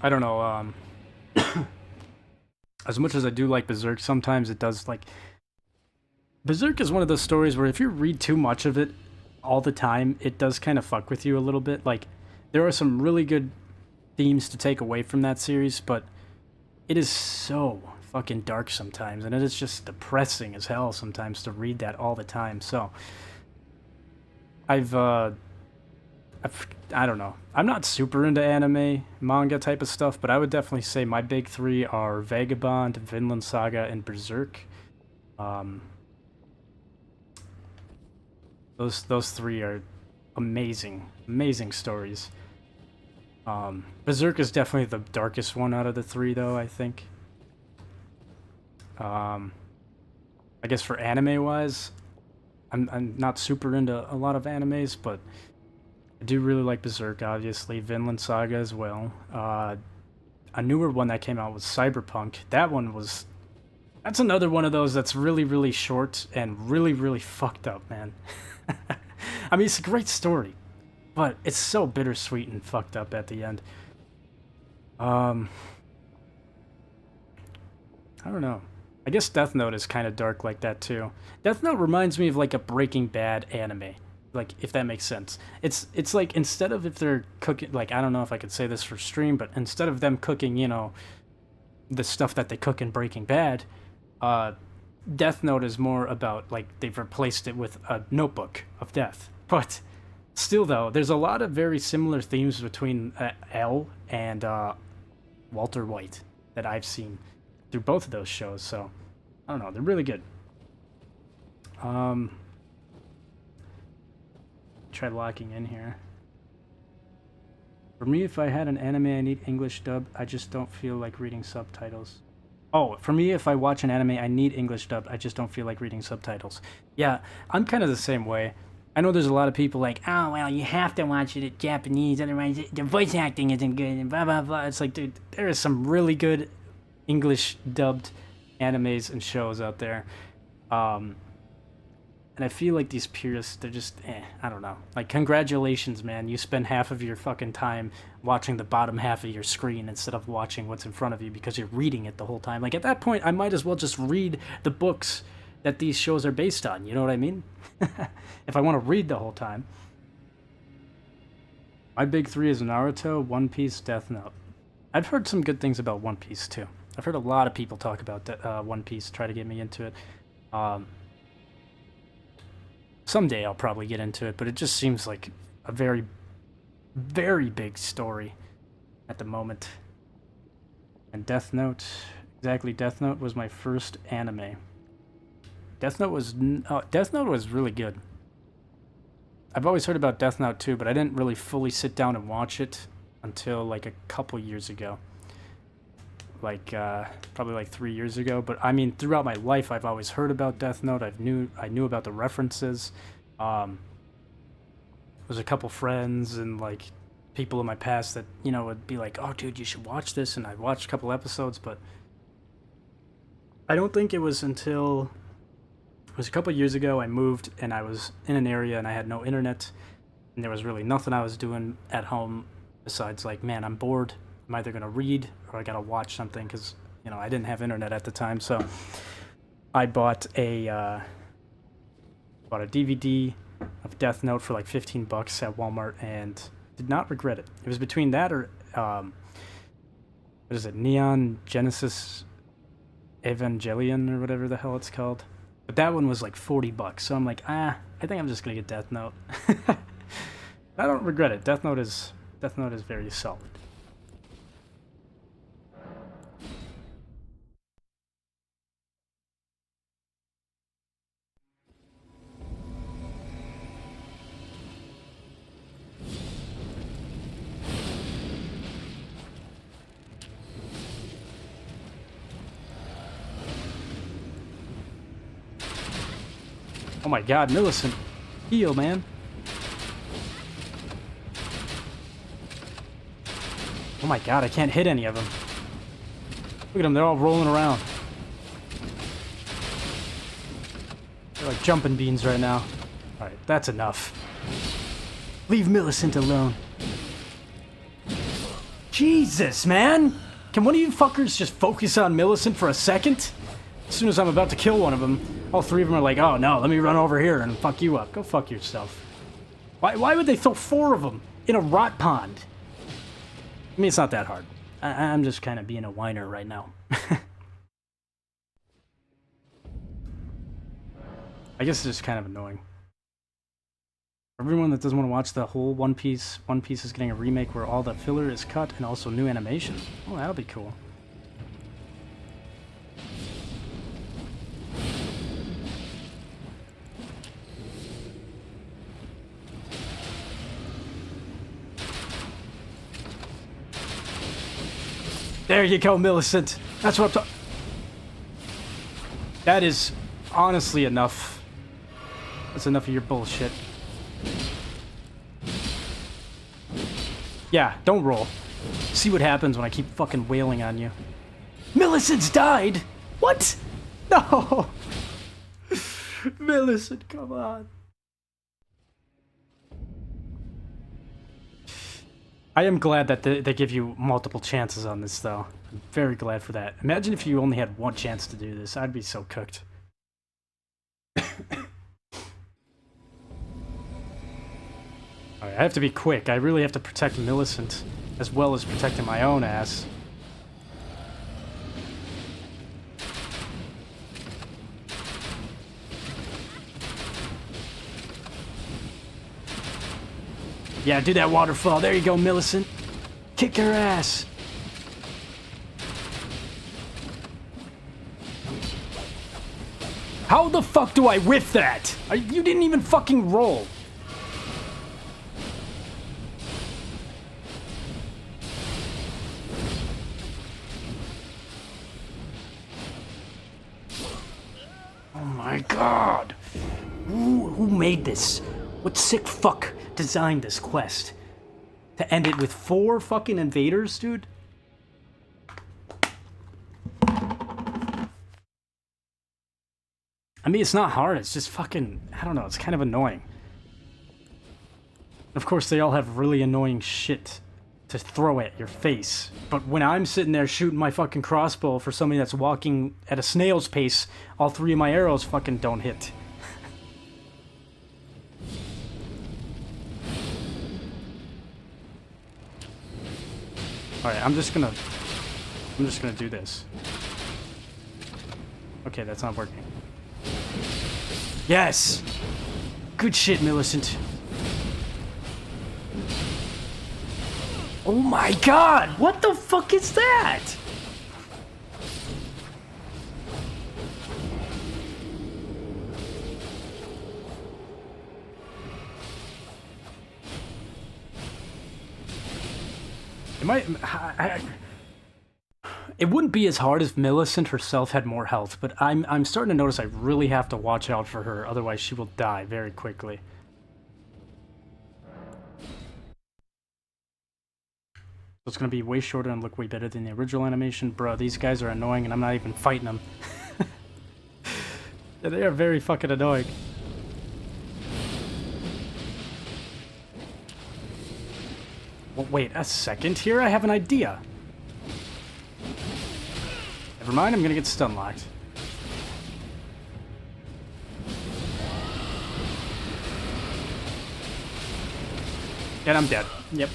I don't know, as much as I do like Berserk, sometimes it does, like... Berserk is one of those stories where if you read too much of it all the time, it does kind of fuck with you a little bit. Like, there are some really good themes to take away from that series, but it is so fucking dark sometimes, and it is just depressing as hell sometimes to read that all the time, so... I don't know. I'm not super into anime, manga type of stuff, but I would definitely say my big three are Vagabond, Vinland Saga, and Berserk. Those three are amazing stories. Berserk is definitely the darkest one out of the three, though, I think. I guess for anime-wise, I'm not super into a lot of animes, but I do really like Berserk, obviously. Vinland Saga as well. A newer one that came out was Cyberpunk. That's another one of those that's really, really short and really, really fucked up, man. I mean, it's a great story, but it's so bittersweet and fucked up at the end. I don't know. I guess Death Note is kind of dark like that, too. Death Note reminds me of, like, a Breaking Bad anime. Like, if that makes sense. It's like, instead of if they're cooking... Like, I don't know if I could say this for stream, but instead of them cooking, you know, the stuff that they cook in Breaking Bad, Death Note is more about, like, they've replaced it with a notebook of death. But still, though, there's a lot of very similar themes between L and Walter White that I've seen through both of those shows, so I don't know, they're really good. Try locking in here. For me, if I had an anime I need English dub, I just don't feel like reading subtitles. Oh, for me, if I watch an anime I need English dub, I just don't feel like reading subtitles. Yeah, I'm kind of the same way. I know there's a lot of people like, oh, well, you have to watch it in Japanese, otherwise the voice acting isn't good, and blah, blah, blah. It's like, dude, there is some really good English dubbed animes and shows out there. And I feel like these purists, they're just, I don't know. Like, congratulations, man. You spend half of your fucking time watching the bottom half of your screen instead of watching what's in front of you because you're reading it the whole time. Like, at that point, I might as well just read the books that these shows are based on. You know what I mean? If I want to read the whole time. My big three is Naruto, One Piece, Death Note. I've heard some good things about One Piece, too. I've heard a lot of people talk about One Piece, try to get me into it. Someday I'll probably get into it, but it just seems like a very, very big story at the moment. And Death Note, exactly, Death Note was my first anime. Death Note was really good. I've always heard about Death Note too, but I didn't really fully sit down and watch it until like a couple years ago. Like, probably like 3 years ago. But I mean, throughout my life, I've always heard about Death Note. I knew about the references. There's a couple friends and like people in my past that, you know, would be like, oh dude, you should watch this, and I watched a couple episodes, but I don't think it was until it was a couple years ago I moved and I was in an area and I had no internet and there was really nothing I was doing at home besides like, man, I'm bored. I'm either gonna read or I gotta watch something because, you know, I didn't have internet at the time, so I bought a DVD of Death Note for like $15 at Walmart and did not regret it. It was between that or what is it, Neon Genesis Evangelion or whatever the hell it's called. But that one was like 40 bucks, so I'm like, I think I'm just gonna get Death Note. I don't regret it. Death Note is very solid. Oh my god, Millicent. Heal, man. Oh my god, I can't hit any of them. Look at them, they're all rolling around. They're like jumping beans right now. Alright, that's enough. Leave Millicent alone. Jesus, man! Can one of you fuckers just focus on Millicent for a second? As soon as I'm about to kill one of them, all three of them are like, oh no, let me run over here and fuck you up. Go fuck yourself. Why would they throw 4 of them in a rot pond? I mean, it's not that hard. I'm just kind of being a whiner right now. I guess it's just kind of annoying. Everyone that doesn't want to watch the whole One Piece is getting a remake where all the filler is cut and also new animation. Oh, that'll be cool. There you go, Millicent. That's what I'm talking. That is honestly enough. That's enough of your bullshit. Yeah, don't roll. See what happens when I keep fucking wailing on you. Millicent's died! What? No! Millicent, come on. I am glad that they give you multiple chances on this, though. I'm very glad for that. Imagine if you only had one chance to do this. I'd be so cooked. Alright, I have to be quick. I really have to protect Millicent, as well as protecting my own ass. Yeah, do that waterfall. There you go, Millicent. Kick her ass. How the fuck do I whiff that? You didn't even fucking roll. Oh my god. Who made this? What sick fuck designed this quest? To end it with 4 fucking invaders, dude? I mean, it's not hard, it's just fucking, I don't know, it's kind of annoying. Of course, they all have really annoying shit to throw at your face. But when I'm sitting there shooting my fucking crossbow for somebody that's walking at a snail's pace, all 3 of my arrows fucking don't hit. Alright, I'm just gonna do this. Okay, that's not working. Yes! Good shit, Millicent. Oh my god! What the fuck is that? It wouldn't be as hard if Millicent herself had more health, but I'm starting to notice I really have to watch out for her, otherwise she will die very quickly. It's gonna be way shorter and look way better than the original animation. Bro, these guys are annoying and I'm not even fighting them. Yeah, they are very fucking annoying. Well, wait a second here, I have an idea. Never mind, I'm gonna get stun locked. And I'm dead. Yep.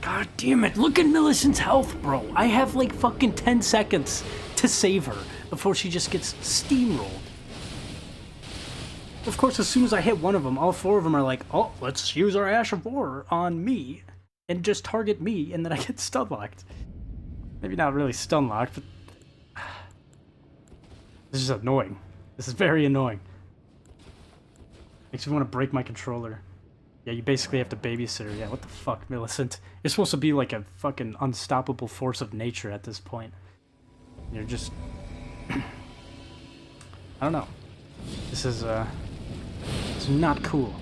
God, Ah, damn it. Look at Millicent's health, bro. I have like fucking 10 seconds to save her before she just gets steamrolled. Of course, as soon as I hit one of them, all 4 of them are like, oh, let's use our Ash of War on me and just target me, and then I get stun locked. Maybe not really stun locked, but this is annoying. This is very annoying. Makes me want to break my controller. Yeah, you basically have to babysit her. Yeah, what the fuck, Millicent? You're supposed to be like a fucking unstoppable force of nature at this point. You're just... I don't know. This is, it's not cool.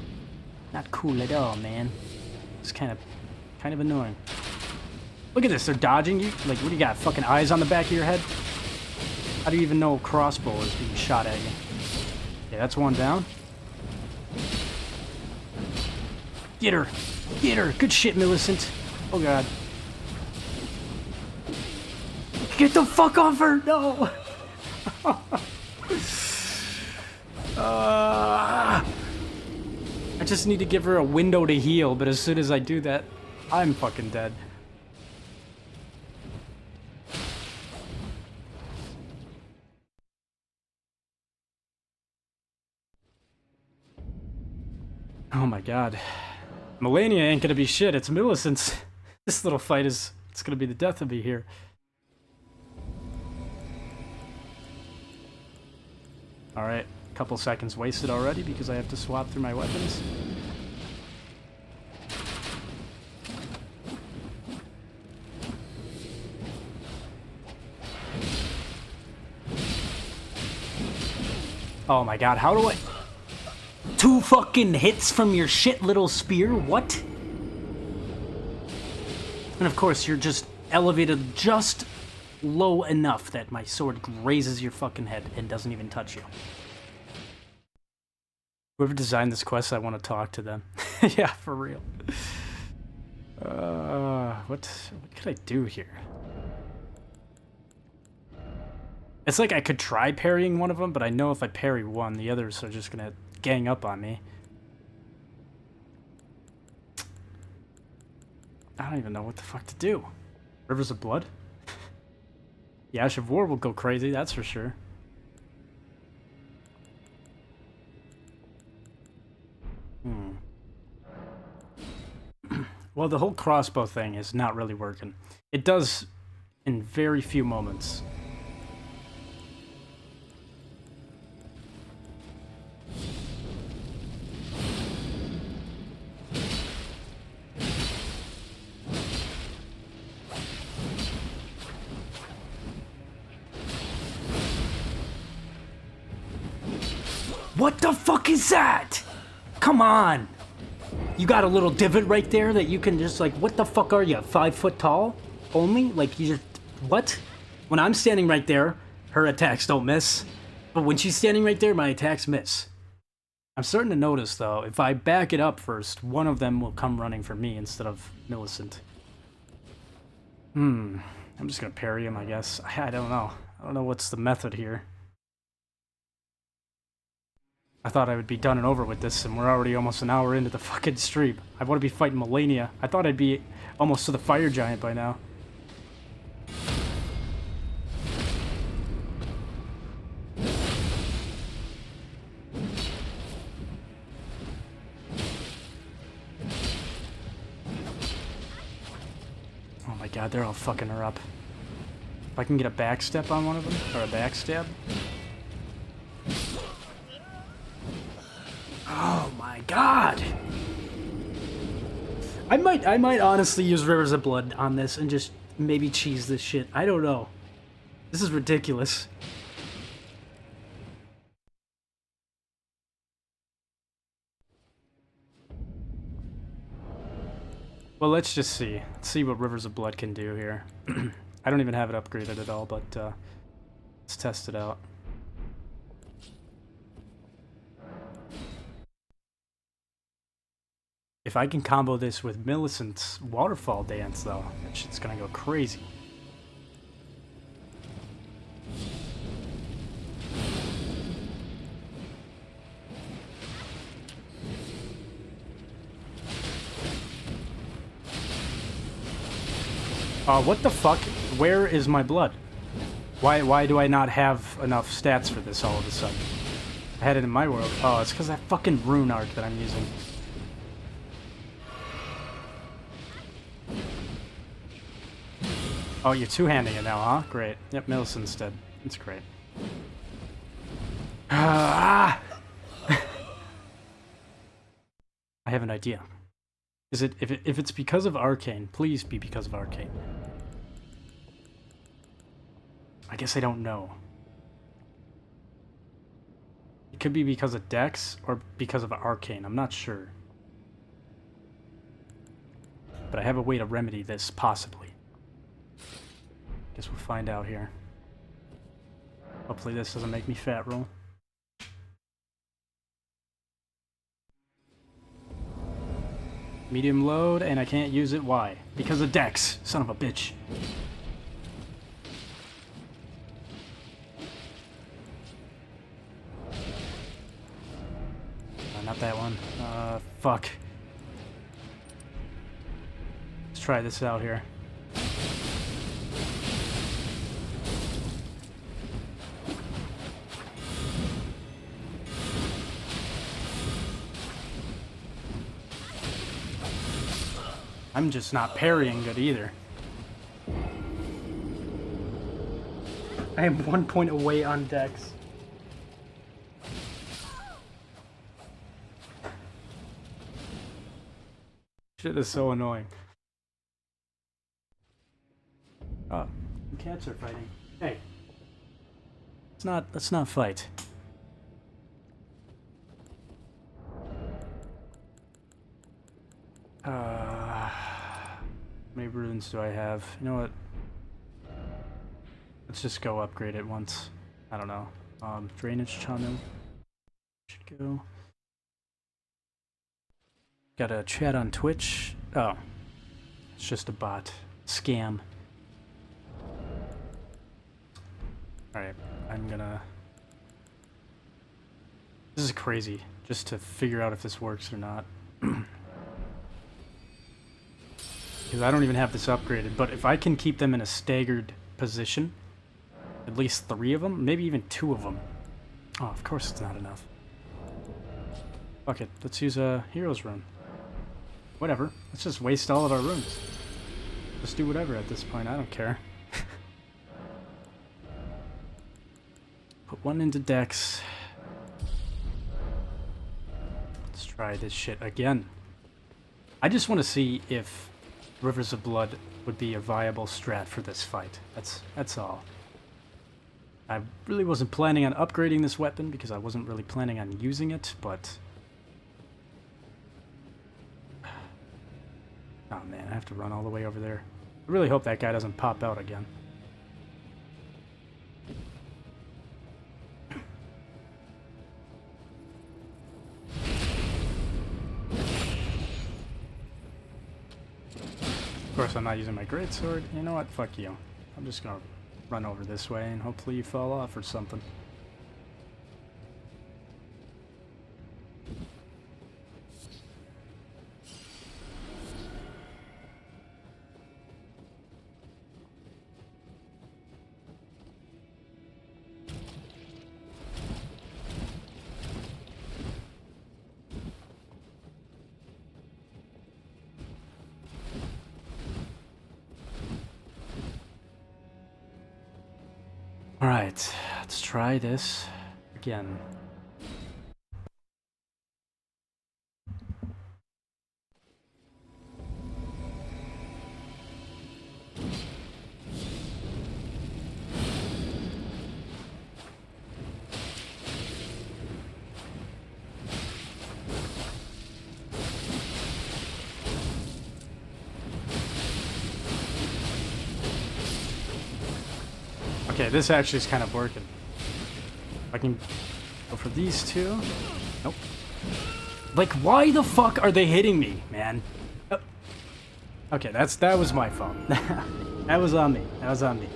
Not cool at all, man. It's kind of annoying. Look at this, they're dodging you? Like, what do you got, fucking eyes on the back of your head? How do you even know a crossbow is being shot at you? Okay, that's one down. Get her! Get her! Good shit, Millicent. Oh god. Get the fuck off her! No! I just need to give her a window to heal, but as soon as I do that, I'm fucking dead. Oh my god. Melania ain't gonna be shit, it's Millicent's. This little fight it's gonna be the death of me here. Alright, a couple seconds wasted already because I have to swap through my weapons. Oh my god, how do I... 2 fucking hits from your shit little spear? What? And of course, you're just elevated just low enough that my sword grazes your fucking head and doesn't even touch you. Whoever designed this quest, I want to talk to them. Yeah, for real. What could I do here? It's like I could try parrying one of them, but I know if I parry one, the others are just gonna gang up on me. I don't even know what the fuck to do. Rivers of Blood? The Ash of War will go crazy, that's for sure. Well, the whole crossbow thing is not really working. It does in very few moments. What the fuck is that? Come on! You got a little divot right there that you can just like, what the fuck are you, 5 foot tall? Only? Like you just, what? When I'm standing right there, her attacks don't miss. But when she's standing right there, my attacks miss. I'm starting to notice though, if I back it up first, one of them will come running for me instead of Millicent. I'm just gonna parry him, I guess. I don't know. I don't know what's the method here. I thought I would be done and over with this, and we're already almost an hour into the fucking stream. I want to be fighting Melania. I thought I'd be almost to the fire giant by now. Oh my god, they're all fucking her up. If I can get a backstep on one of them, or a backstab. Oh my god! I might honestly use Rivers of Blood on this and just maybe cheese this shit. I don't know. This is ridiculous. Well, let's just see. Let's see what Rivers of Blood can do here. I don't even have it upgraded at all, but let's test it out. If I can combo this with Millicent's waterfall dance, though, that shit's gonna go crazy. What the fuck? Where is my blood? Why do I not have enough stats for this all of a sudden? I had it in my world. Oh, it's because that fucking rune arc that I'm using. Oh, you're two-handing it now, huh? Great. Yep, Millicent's dead. That's great. I have an idea. Is it if it's because of Arcane, please be because of Arcane. I guess I don't know. It could be because of Dex or because of Arcane. I'm not sure. But I have a way to remedy this, possibly. Guess we'll find out here. Hopefully this doesn't make me fat roll. Medium load, and I can't use it. Why? Because of Dex. Son of a bitch. Not that one. Fuck. Let's try this out here. I'm just not parrying good either. I am 1 point away on Dex. Shit is so annoying. Oh, the cats are fighting. Hey. Let's not fight. How many runes do I have? You know what? Let's just go upgrade it once. I don't know. Drainage channel. Should go. Got a chat on Twitch. Oh. It's just a bot. Scam. Alright, I'm gonna... This is crazy, just to figure out if this works or not. Because I don't even have this upgraded, but if I can keep them in a staggered position, at least 3 of them, maybe even 2 of them. Oh, of course it's not enough. Fuck it, let's use a hero's rune. Whatever, let's just waste all of our runes. Just do whatever at this point, I don't care. Put 1 into Dex. Let's try this shit again. I just want to see if Rivers of Blood would be a viable strat for this fight. That's all. I really wasn't planning on upgrading this weapon because I wasn't really planning on using it, but... Oh man, I have to run all the way over there. I really hope that guy doesn't pop out again. Of course, I'm not using my greatsword. You know what? Fuck you. I'm just gonna run over this way and hopefully you fall off or something. Alright, let's try this again. Okay, this actually is kind of working. I can go for these 2. Nope. Like, why the fuck are they hitting me, man? Oh. Okay, that was my fault. That was on me. That was on me.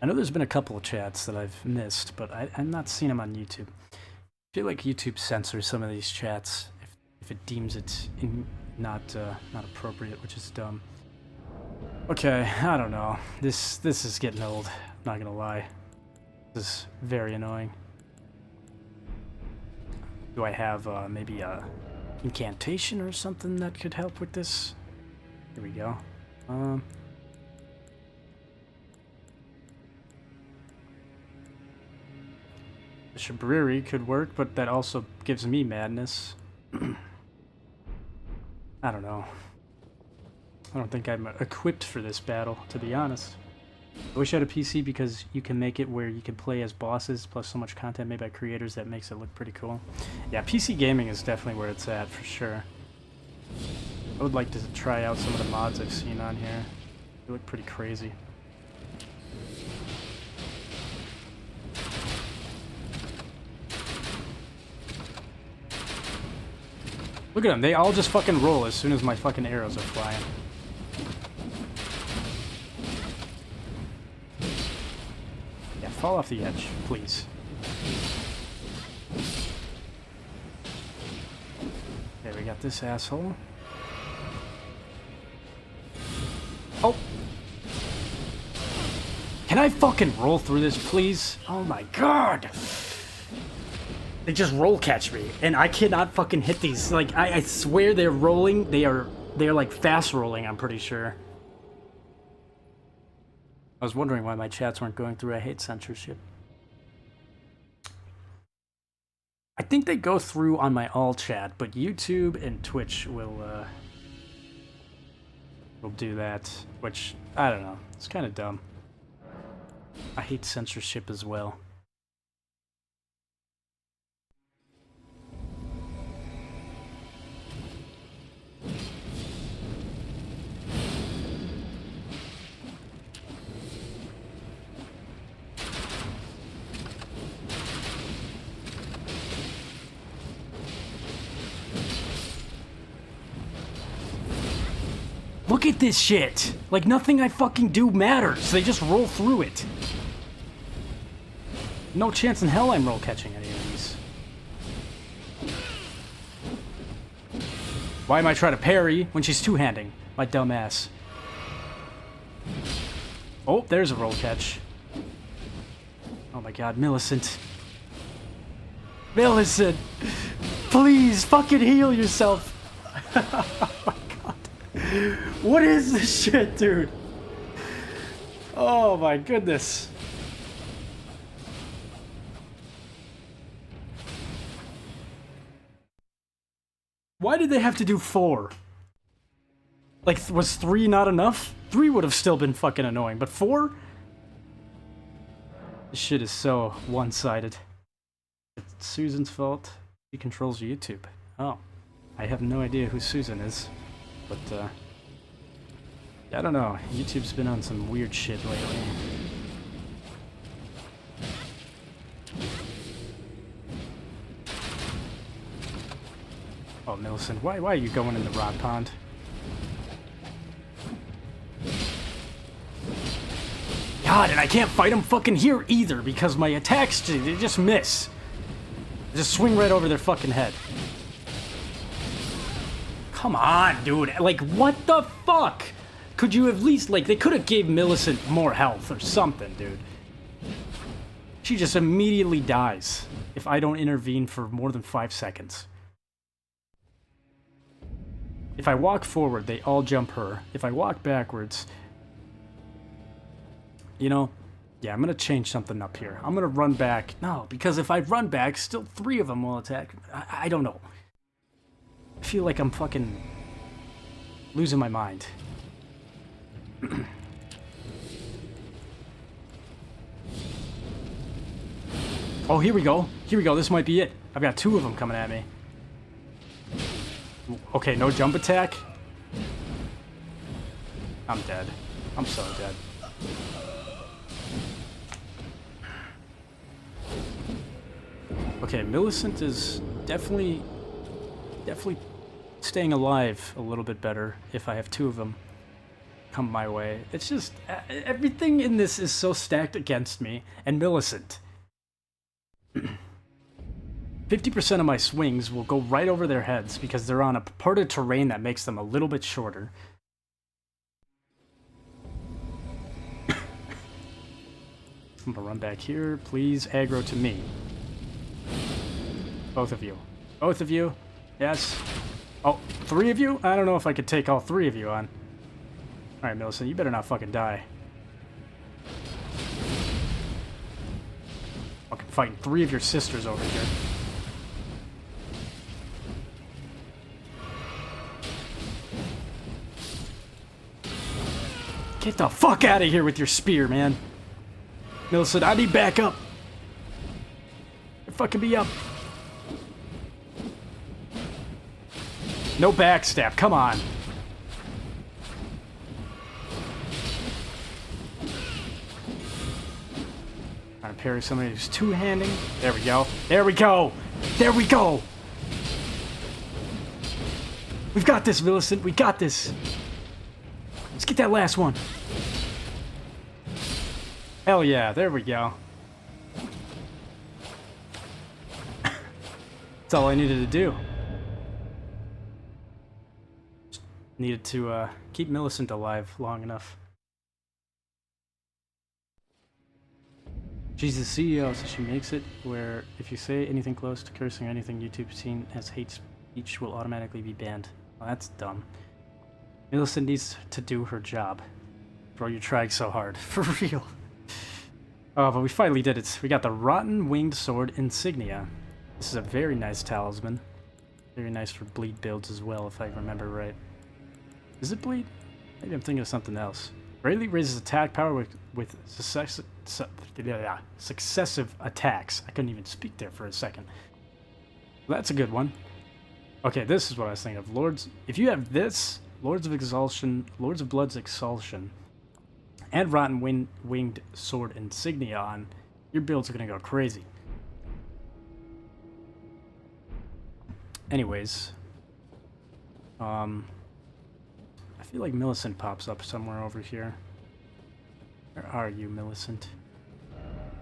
I know there's been a couple of chats that I've missed, but I'm not seeing them on YouTube. I feel like YouTube censors some of these chats if it deems it not appropriate, which is dumb. Okay, I don't know. This is getting old. I'm not gonna lie. This is very annoying. Do I have maybe a incantation or something that could help with this? Here we go. The Shabriri could work, but that also gives me madness. I don't know. I don't think I'm equipped for this battle, to be honest. I wish I had a PC because you can make it where you can play as bosses, plus so much content made by creators that makes it look pretty cool. Yeah, PC gaming is definitely where it's at, for sure. I would like to try out some of the mods I've seen on here. They look pretty crazy. Look at them, they all just fucking roll as soon as my fucking arrows are flying. Yeah, fall off the edge, please. Okay, we got this asshole. Oh! Can I fucking roll through this, please? Oh my god! They just roll catch me, and I cannot fucking hit these. Like, I swear they're rolling. They're like fast rolling, I'm pretty sure. I was wondering why my chats weren't going through. I hate censorship. I think they go through on my all chat, but YouTube and Twitch will do that, which, I don't know. It's kind of dumb. I hate censorship as well. Look at this shit! Like, nothing I fucking do matters. They just roll through it. No chance in hell I'm roll catching any of these. Why am I trying to parry when she's two-handing? My dumb ass. Oh, there's a roll catch. Oh my god, Millicent. Millicent! Please, fucking heal yourself! Oh my god. What is this shit, dude? Oh my goodness. Why did they have to do 4? Like, was 3 not enough? 3 would have still been fucking annoying, but 4? This shit is so one-sided. It's Susan's fault. She controls YouTube. Oh. I have no idea who Susan is. But, I don't know. YouTube's been on some weird shit lately. Oh, Millicent, why are you going in the rock pond? God, and I can't fight them fucking here either because my attacks, they just miss. They just swing right over their fucking head. Come on, dude. Like, what the fuck? Could you at least, like, they could have gave Millicent more health or something, dude. She just immediately dies if I don't intervene for more than 5 seconds. If I walk forward, they all jump her. If I walk backwards... You know, yeah, I'm gonna change something up here. I'm gonna run back. No, because if I run back, still 3 of them will attack. I don't know. I feel like I'm fucking losing my mind. Oh, here we go. Here we go. This might be it. I've got 2 of them coming at me. Okay, no jump attack. I'm dead. I'm so dead. Okay, Millicent is definitely staying alive a little bit better if I have 2 of them come my way. It's just, everything in this is so stacked against me, and Millicent. 50% of my swings will go right over their heads because they're on a part of terrain that makes them a little bit shorter. I'm gonna run back here. Please aggro to me. Both of you. Both of you. Yes. Oh, 3 of you? I don't know if I could take all 3 of you on. Alright, Millicent, you better not fucking die. Fucking fighting 3 of your sisters over here. Get the fuck out of here with your spear, man. Millicent, I need backup. You're fucking me up. No backstab, come on. Trying to parry somebody who's two-handing. There we go. There we go. There we go. We've got this, Millicent. We got this. Let's get that last one. Hell yeah, there we go. That's all I needed to do. Just needed to keep Millicent alive long enough. She's the CEO, so she makes it where if you say anything close to cursing or anything YouTube's seen as hate speech will automatically be banned. Well, that's dumb. Millicent needs to do her job. Bro, you're trying so hard. For real. Oh, but we finally did it. We got the Rotten Winged Sword Insignia. This is a very nice talisman. Very nice for bleed builds as well, if I remember right. Is it bleed? Maybe I'm thinking of something else. Greatly raises attack power with successive attacks. I couldn't even speak there for a second. Well, that's a good one. Okay, this is what I was thinking of. If you have this, Lords of Blood's Exaltation, and Rotten Winged Sword Insignia on, your builds are gonna go crazy. Anyways, I feel like Millicent pops up somewhere over here. Where are you, Millicent?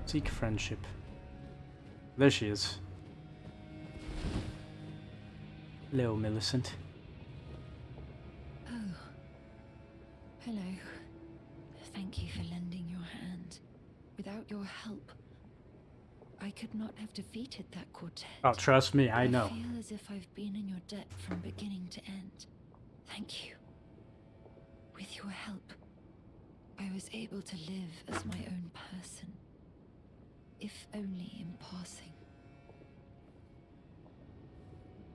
Seek friendship. There she is. Hello, Millicent. Oh. Hello. Thank you for lending your hand. Without your help, I could not have defeated that quartet. Oh, trust me, I know. I feel as if I've been in your debt from beginning to end. Thank you. With your help, I was able to live as my own person, if only in passing.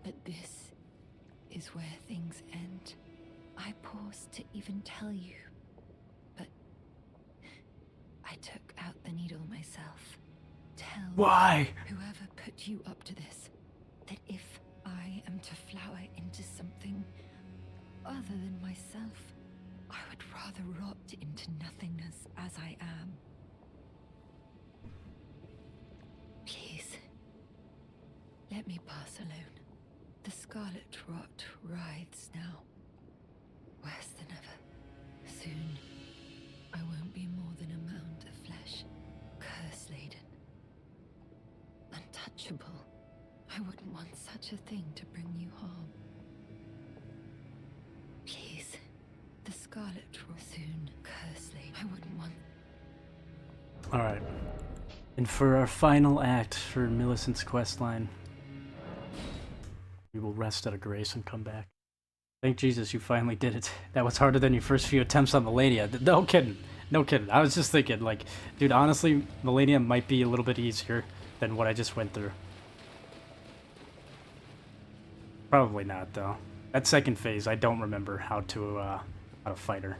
But this is where things end. I paused to even tell you, but I took out the needle myself. Tell Why? whoever put you up to this that if I am to flower into something other than myself, I would rather rot into nothingness as I am. Please, let me pass alone. The scarlet rot writhes now, worse than ever. Soon, I won't be more than a mound of flesh, curse-laden. Untouchable. I wouldn't want such a thing to bring you harm. Please, the scarlet will soon curse-laden. I wouldn't want... Alright. And for our final act for Millicent's questline, we will rest out of grace and come back. Thank Jesus you finally did it. That was harder than your first few attempts on Melania. No kidding. No kidding. I was just thinking, like, dude, honestly, Melania might be a little bit easier than what I just went through. Probably not, though. That second phase, I don't remember how to fight her.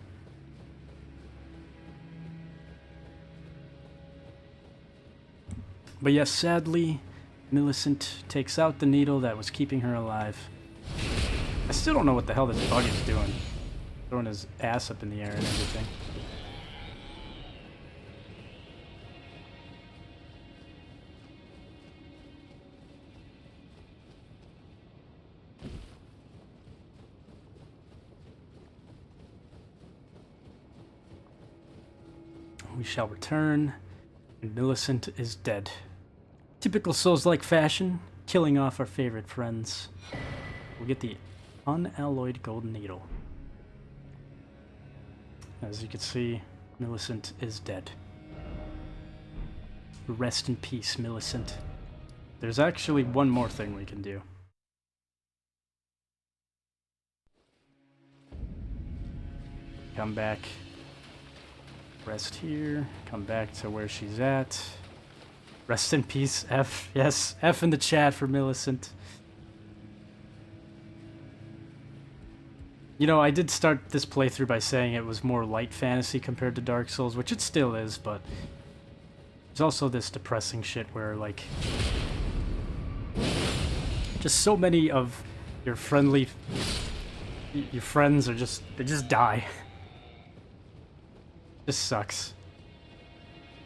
But yes, sadly, Millicent takes out the needle that was keeping her alive. I still don't know what the hell this bug is doing. Throwing his ass up in the air and everything. We shall return, and Millicent is dead. Typical Souls-like fashion, killing off our favorite friends. We'll get the unalloyed golden needle. As you can see, Millicent is dead. Rest in peace, Millicent. There's actually one more thing we can do. Come back. Rest here. Come back to where she's at. Rest in peace, F. Yes, F in the chat for Millicent. You know, I did start this playthrough by saying it was more light fantasy compared to Dark Souls, which it still is, but there's also this depressing shit where, like, just so many of your friends are they just die. This sucks.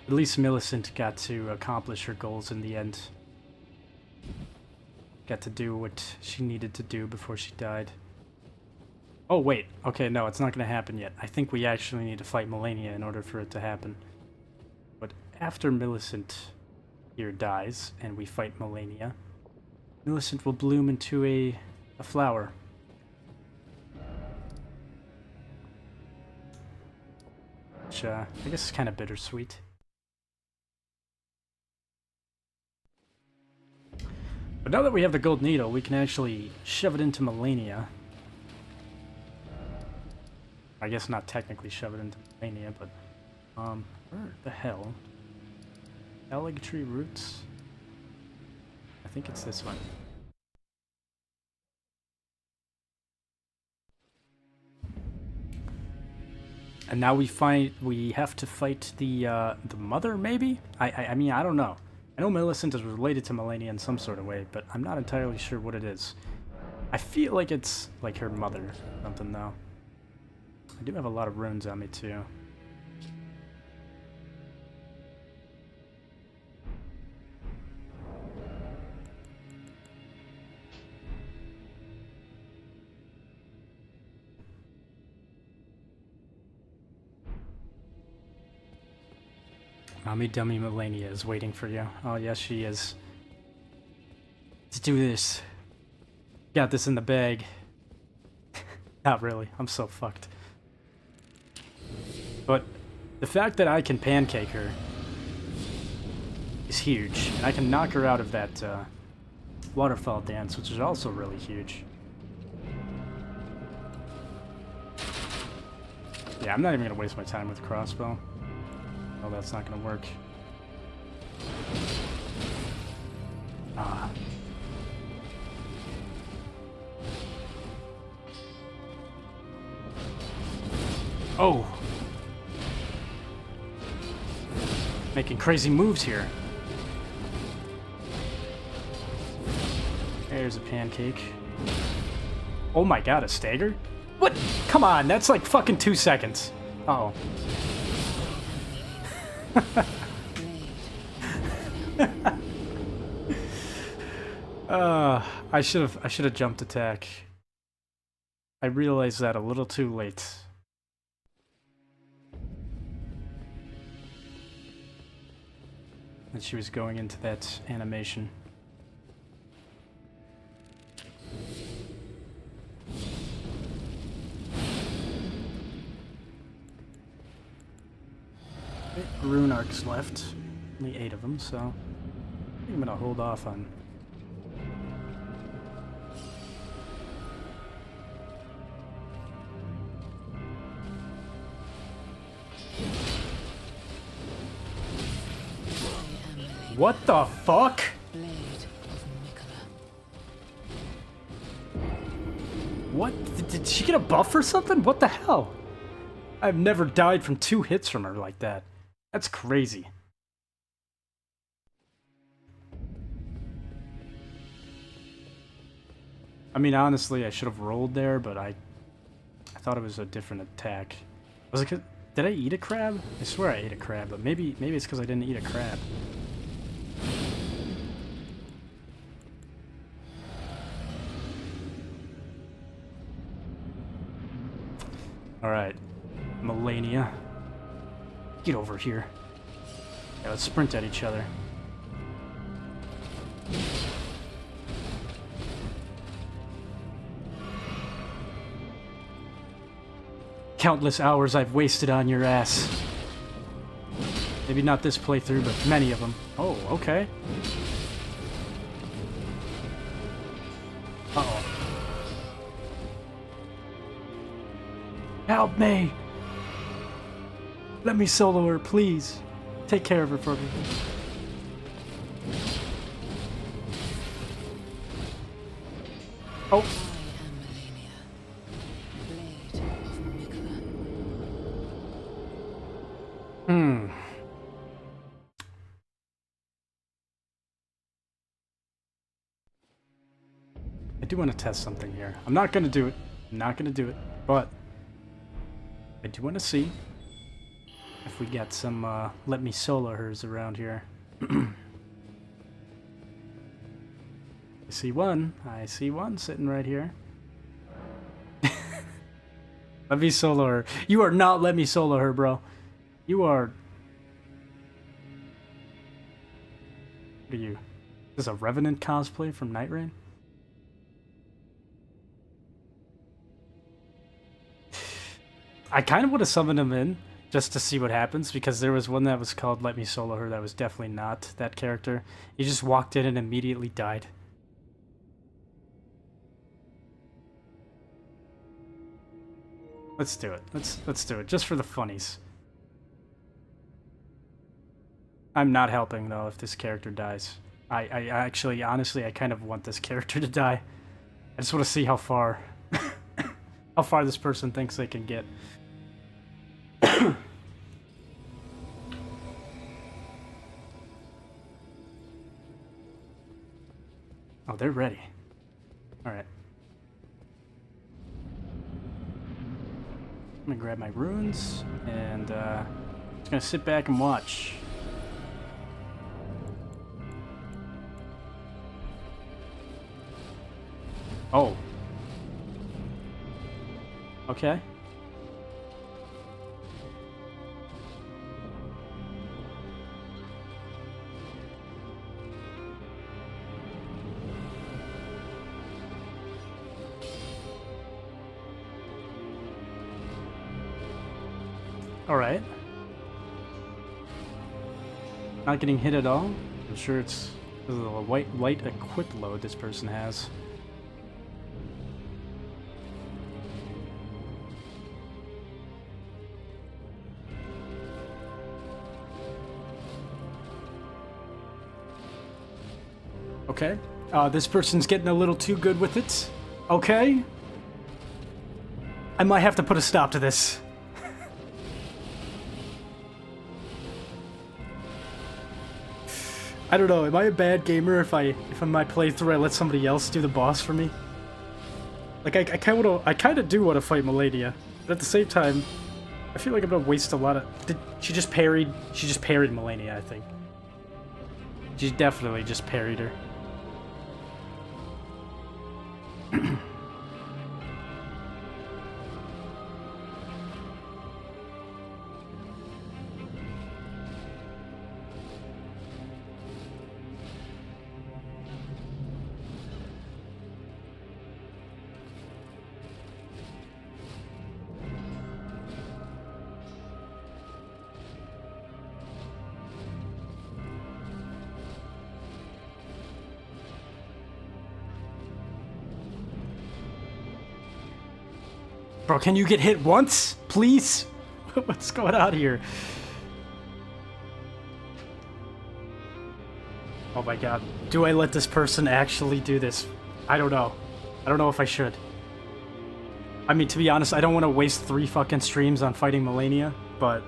At least Millicent got to accomplish her goals in the end. Got to do what she needed to do before she died. Oh, wait. Okay, no, it's not going to happen yet. I think we actually need to fight Melania in order for it to happen. But after Millicent here dies, and we fight Melania, Millicent will bloom into a flower. Which, I guess is kind of bittersweet. But now that we have the gold needle, we can actually shove it into Melania. I guess not technically shove it into Melania, but where the hell? Allig tree roots? I think it's this one. And now we have to fight the mother, maybe? I mean, I don't know. I know Millicent is related to Melania in some sort of way, but I'm not entirely sure what it is. I feel like it's like her mother or something, though. I do have a lot of runes on me, too. Mommy Dummy Melania is waiting for you. Oh, yes, she is. Let's do this. Got this in the bag. Not really. I'm so fucked. But the fact that I can pancake her is huge. And I can knock her out of that waterfall dance, which is also really huge. Yeah, I'm not even going to waste my time with crossbow. Oh, that's not going to work. Ah. Oh! Making crazy moves here. There's a pancake. Oh my god, a stagger? What? Come on, that's like fucking 2 seconds. Uh oh. I should have jumped attack. I realized that a little too late. And she was going into that animation. Rune arcs left. Only 8 of them, so I think I'm gonna hold off on. What the fuck? What? Did she get a buff or something? What the hell? I've never died from 2 hits from her like that. That's crazy. I mean, honestly, I should have rolled there, but I thought it was a different attack. Was it 'cause, did I eat a crab? I swear I ate a crab, but maybe it's because I didn't eat a crab. Alright, Melania. Get over here. Yeah, let's sprint at each other. countless hours I've wasted on your ass. Maybe not this playthrough, but many of them. Oh, okay. Uh-oh. Help me! Let me solo her, please. Take care of her for me. Oh. I do want to test something here. I'm not going to do it. I'm not going to do it. But I do want to see if we get some let me solo hers around here. I see one. I see one sitting right here. Let me solo her. You are not let me solo her, bro. You are... What are you? This is a Revenant cosplay from Nightreign? I kind of would have summoned him in just to see what happens, because there was one that was called Let Me Solo Her that was definitely not that character. He just walked in and immediately died. Let's do it. Let's do it, just for the funnies. I'm not helping, though, if this character dies. I actually, honestly, I kind of want this character to die. I just want to see how far... how far this person thinks they can get. Oh, they're ready. Alright. I'm gonna grab my runes, and just gonna sit back and watch. Oh. Okay. Alright. Not getting hit at all. I'm sure it's a light equip load this person has. Okay. This person's getting a little too good with it. Okay. I might have to put a stop to this. I don't know, am I a bad gamer if in my playthrough I let somebody else do the boss for me? Like, I kind of do want to fight Melania, but at the same time, I feel like I'm gonna waste a lot of... She just parried Melania, I think. She definitely just parried her. Bro, can you get hit once, please? What's going on here? Oh my god. Do I let this person actually do this? I don't know. I don't know if I should. I mean, to be honest, I don't want to waste 3 fucking streams on fighting Melania, but...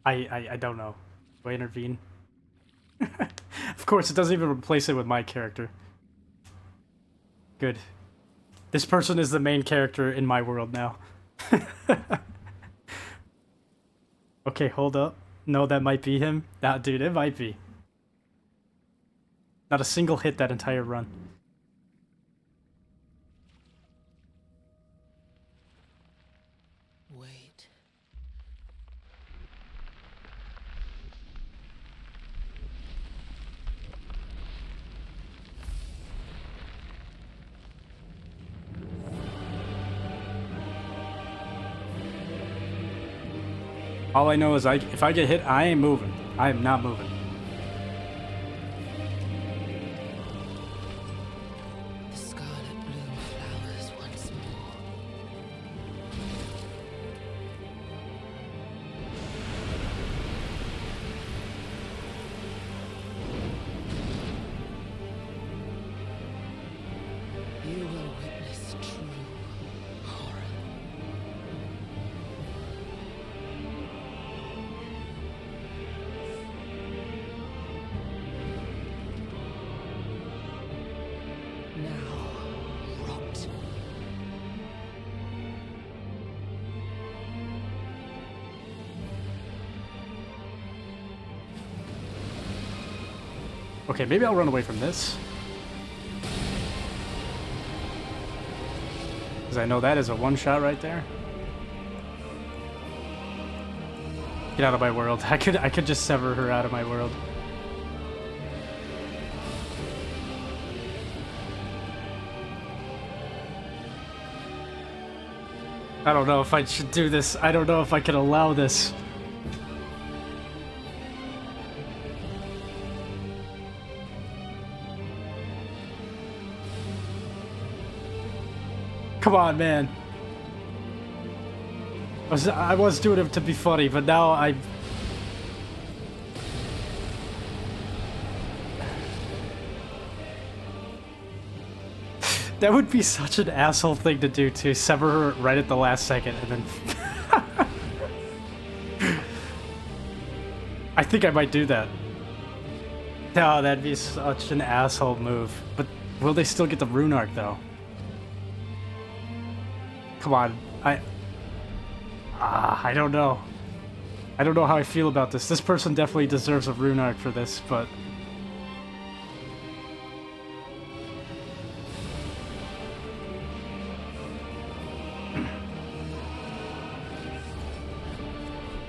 I don't know. Do I intervene? Of course, it doesn't even replace it with my character. Good. This person is the main character in my world now. Okay, hold up. No, that might be him. Nah, dude, it might be. Not a single hit that entire run. Wait. All I know is if I get hit, I ain't moving. I am not moving. The scarlet bloom flowers once more. You will witness true horror. Now, rot. Okay, maybe I'll run away from this. Because I know that is a one-shot right there. Get out of my world. I could just sever her out of my world. I don't know if I should do this. I don't know if I can allow this. Come on, man. I was doing it to be funny, but now I... That would be such an asshole thing to do, to sever her right at the last second, and then... I think I might do that. No, that'd be such an asshole move. But will they still get the rune arc, though? Come on, I don't know. I don't know how I feel about this. This person definitely deserves a rune arc for this, but...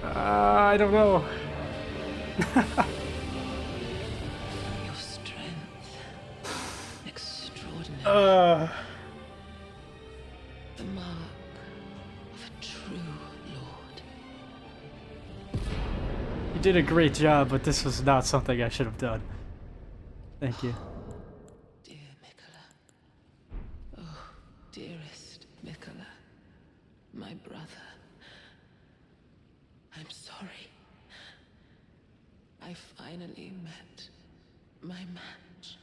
I don't know. Your strength, extraordinary. The mark of a true lord. You did a great job, but this was not something I should have done. Thank you. Dear Mikola. Oh, dearest Mikola. My brother. I'm sorry. I finally met my match.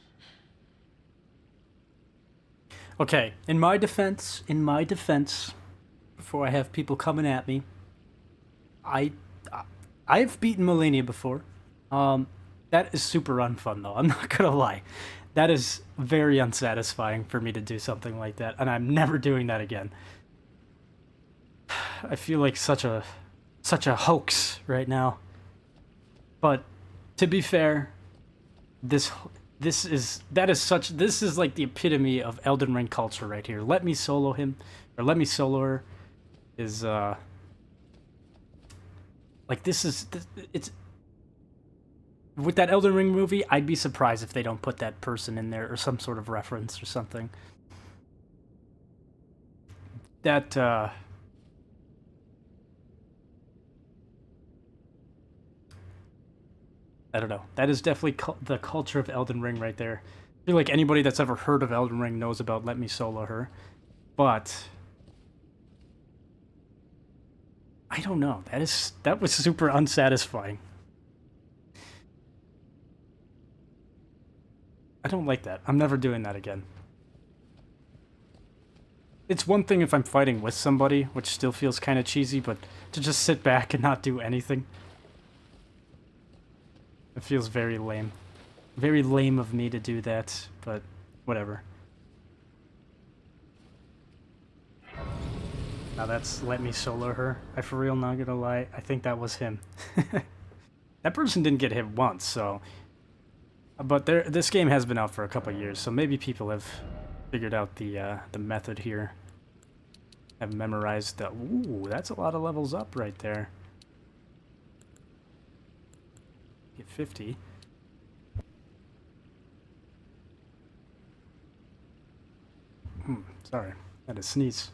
Okay, in my defense, before I have people coming at me, I've beaten Melania before. That is super unfun though, I'm not gonna lie. That is very unsatisfying for me to do something like that, and I'm never doing that again. I feel like such a hoax right now. But to be fair, this is like the epitome of Elden Ring culture right here. Let me solo him, or let me solo her, is like it's with that Elden Ring movie. I'd be surprised if they don't put that person in there or some sort of reference or something. That I don't know. That is definitely the culture of Elden Ring right there. I feel like anybody that's ever heard of Elden Ring knows about Let Me Solo Her. But I don't know. That was super unsatisfying. I don't like that. I'm never doing that again. It's one thing if I'm fighting with somebody, which still feels kind of cheesy, but to just sit back and not do anything, it feels very lame. Very lame of me to do that, but whatever. Now that's Let Me Solo Her. I for real not gonna lie, I think that was him. That person didn't get hit once, so... But this game has been out for a couple years, so maybe people have figured out the method here. Have memorized the... Ooh, that's a lot of levels up right there. Get 50. Sorry, I had to sneeze.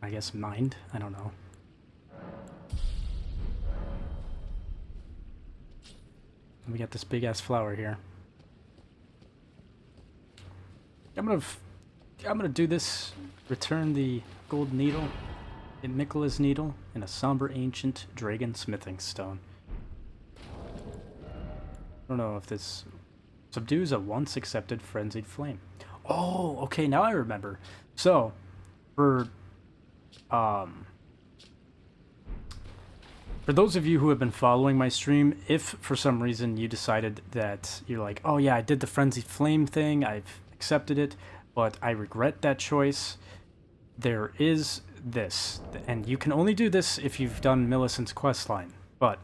I guess, mind? I don't know. And we got this big-ass flower here. I'm gonna do this. Return the gold needle, a Miquella's needle, and a somber ancient dragon smithing stone. I don't know if this subdues a once accepted frenzied flame. Oh, okay, now I remember. So, for those of you who have been following my stream, if for some reason you decided that you're like, oh yeah, I did the frenzied flame thing, I've accepted it, but I regret that choice, there is this, and you can only do this if you've done Millicent's questline, but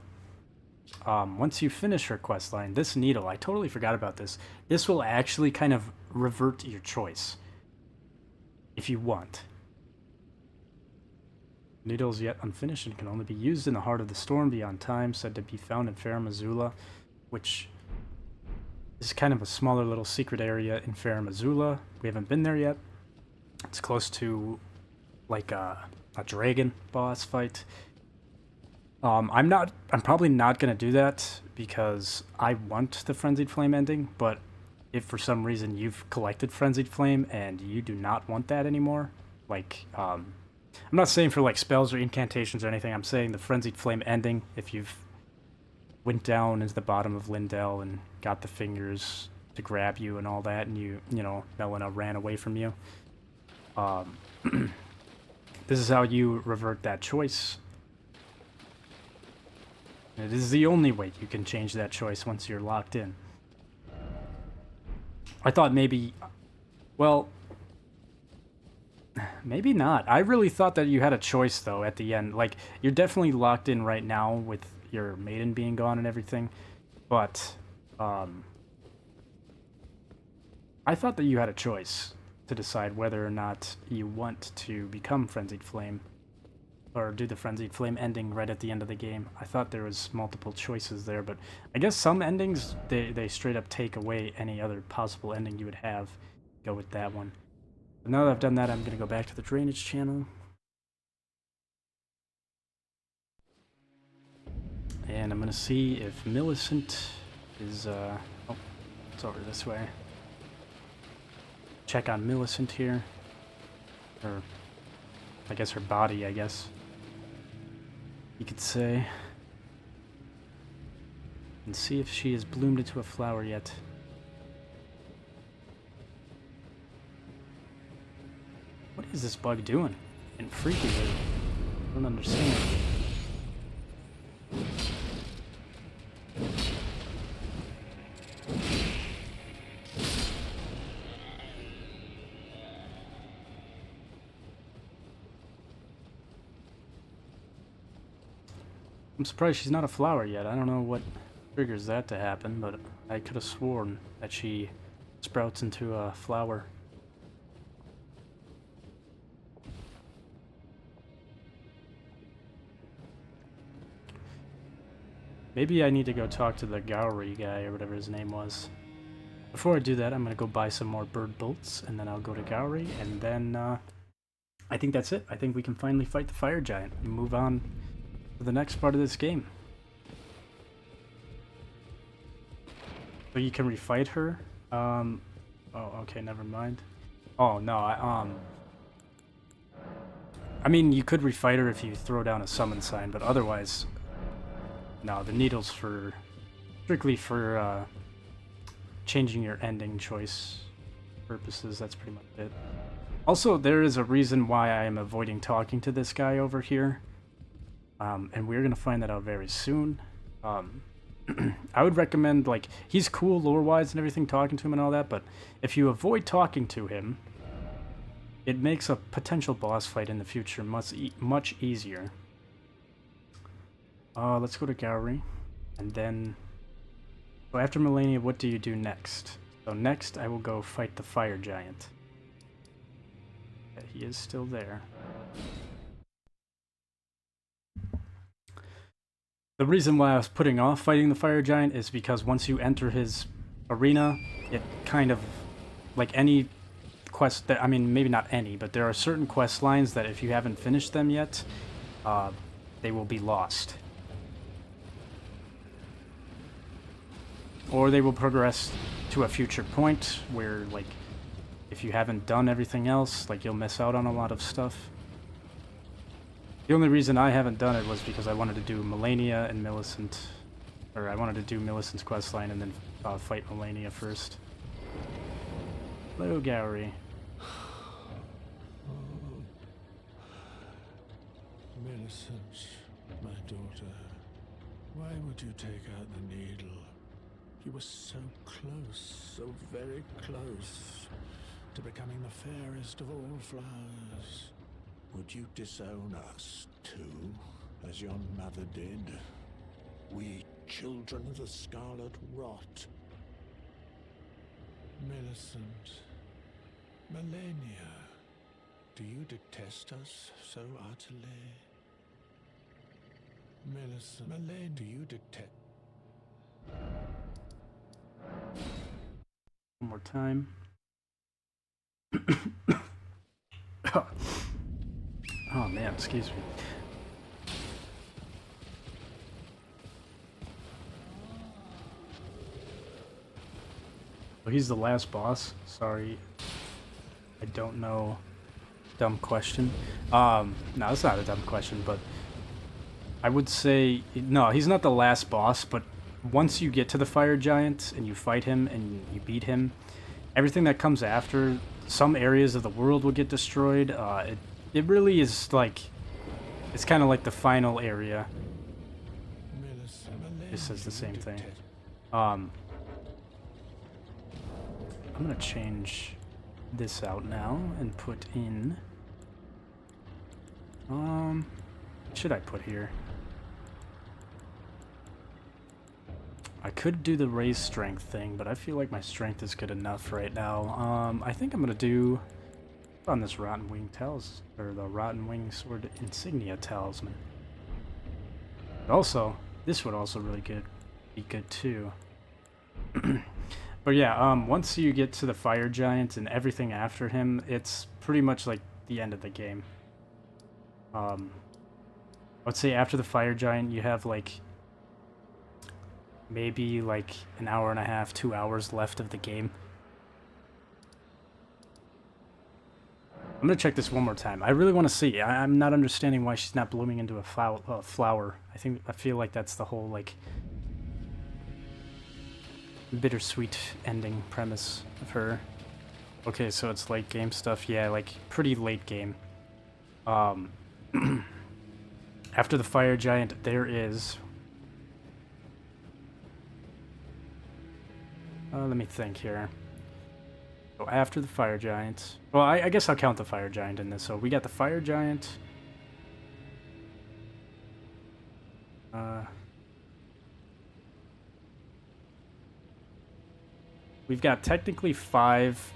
once you finish her questline, this needle, I totally forgot about this, this will actually kind of revert your choice, if you want. Needle is yet unfinished and can only be used in the heart of the storm beyond time, said to be found in Farum Azula, which is kind of a smaller little secret area in Farum Azula. We haven't been there yet. It's close to like a dragon boss fight. I'm probably not gonna do that because I want the Frenzied Flame ending, but if for some reason you've collected Frenzied Flame and you do not want that anymore, like, I'm not saying for like spells or incantations or anything, I'm saying the Frenzied Flame ending, if you've went down into the bottom of Lindell and got the fingers to grab you and all that, and you know, Melina ran away from you. This is how you revert that choice. It is the only way you can change that choice once you're locked in. I thought maybe, well, maybe not. I really thought that you had a choice, though, at the end. Like, you're definitely locked in right now with your maiden being gone and everything, but, I thought that you had a choice to decide whether or not you want to become Frenzied Flame, or do the Frenzied Flame ending right at the end of the game. I thought there was multiple choices there, but I guess some endings, they straight up take away any other possible ending you would have. Go with that one. But now that I've done that, I'm going to go back to the drainage channel. And I'm going to see if Millicent is, oh, it's over this way. Check on Millicent here. Or, I guess her body, I guess you could say. And see if she has bloomed into a flower yet. What is this bug doing? And freaking her. I don't understand. I'm surprised she's not a flower yet. I don't know what triggers that to happen, but I could have sworn that she sprouts into a flower. Maybe I need to go talk to the Gowrie guy, or whatever his name was. Before I do that, I'm going to go buy some more bird bolts, and then I'll go to Gowrie, and then I think that's it. I think we can finally fight the fire giant and move on to the next part of this game. So you can refight her? Oh, okay, never mind. Oh, no, I mean, you could refight her if you throw down a summon sign, but otherwise, no, the needle's strictly for changing your ending choice purposes. That's pretty much it. Also, there is a reason why I am avoiding talking to this guy over here. And we're gonna find that out very soon. I would recommend, like, he's cool lore-wise and everything, talking to him and all that, but if you avoid talking to him, it makes a potential boss fight in the future much easier. Let's go to Gowrie, and then, so after Melania, what do you do next? So next, I will go fight the fire giant. Yeah, he is still there. The reason why I was putting off fighting the fire giant is because once you enter his arena, it kind of, like any quest that, I mean, maybe not any, but there are certain quest lines that if you haven't finished them yet, they will be lost. Or they will progress to a future point where, like, if you haven't done everything else, like, you'll miss out on a lot of stuff. The only reason I haven't done it was because I wanted to do Melania and Millicent, or I wanted to do Millicent's questline and then fight Melania first. Hello, Gowry. Millicent, my daughter, why would you take out the needle? You were so close, so very close, to becoming the fairest of all flowers. Would you disown us, too, as your mother did? We, children of the Scarlet Rot. Millicent, Melania, do you detest us so utterly? Millicent, Melania, do you detest... One more time. Oh man, excuse me. Oh, he's the last boss. Sorry. I don't know. Dumb question. No, it's not a dumb question, but I would say no, he's not the last boss, but once you get to the fire giant and you fight him and you beat him, everything that comes after, some areas of the world will get destroyed. It really is like, it's kind of like the final area. It says the same thing. I'm gonna change this out now and put in, what should I put here? I could do the raise strength thing, but I feel like my strength is good enough right now. I think I'm gonna do on this Rotten Wing Talisman, or the Rotten Wing Sword Insignia Talisman. But also, this would also really be good too. But yeah, once you get to the fire giant and everything after him, it's pretty much like the end of the game. Let's say after the fire giant, you have like maybe like an hour and a half, 2 hours left of the game. I'm gonna check this one more time. I really want to see. I'm not understanding why she's not blooming into a flower. I feel like that's the whole like bittersweet ending premise of her. Okay, so it's late game stuff. Yeah, like pretty late game. After the fire giant, there is. Let me think here. So after the fire giant, well, I guess I'll count the fire giant in this. So we got the fire giant. We've got technically 5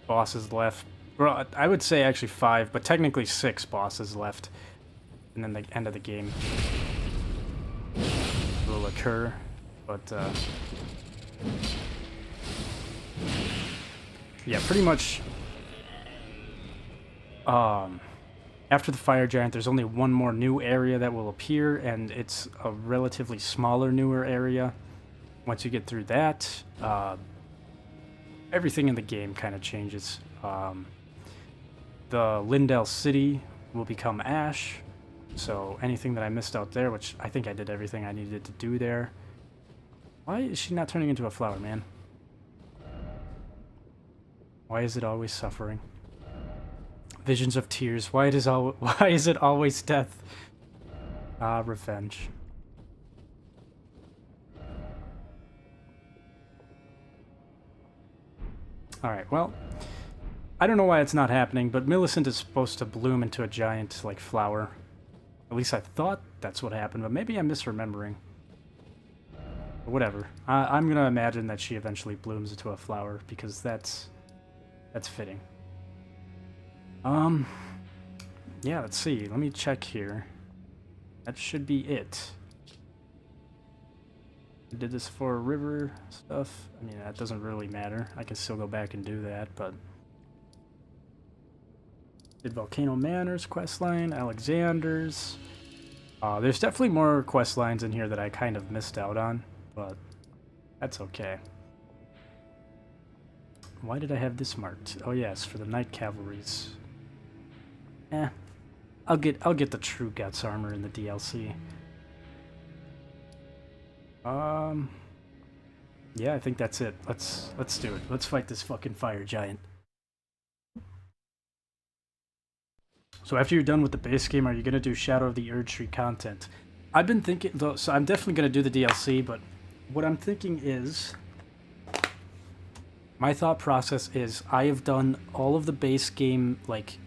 bosses left. Well, I would say actually 5, but technically 6 bosses left. And then the end of the game will occur. But, yeah, pretty much, after the fire giant, there's only one more new area that will appear, and it's a relatively smaller, newer area. Once you get through that, everything in the game kind of changes. The Lindell City will become Ash, so anything that I missed out there, which I think I did everything I needed to do there. Why is she not turning into a flower, man? Why is it always suffering? Visions of tears. Why is it always death? Ah, revenge. Alright, well, I don't know why it's not happening, but Millicent is supposed to bloom into a giant, like, flower. At least I thought that's what happened, but maybe I'm misremembering. But whatever. I'm gonna imagine that she eventually blooms into a flower, because that's fitting. Yeah, let's see. Let me check here. That should be it. I did this for river stuff. I mean, that doesn't really matter. I can still go back and do that, but Did Volcano Manor's questline, Alexander's. There's definitely more quest lines in here that I kind of missed out on, but that's okay. Why did I have this marked? Oh yes, for the Night Cavalries. I'll get the True Guts armor in the DLC. Yeah, I think that's it. Let's do it. Let's fight this fucking fire giant. So after you're done with the base game, are you gonna do Shadow of the Erd Tree content? I've been thinking though, so I'm definitely gonna do the DLC, but what I'm thinking is, my thought process is I have done all of the base game, like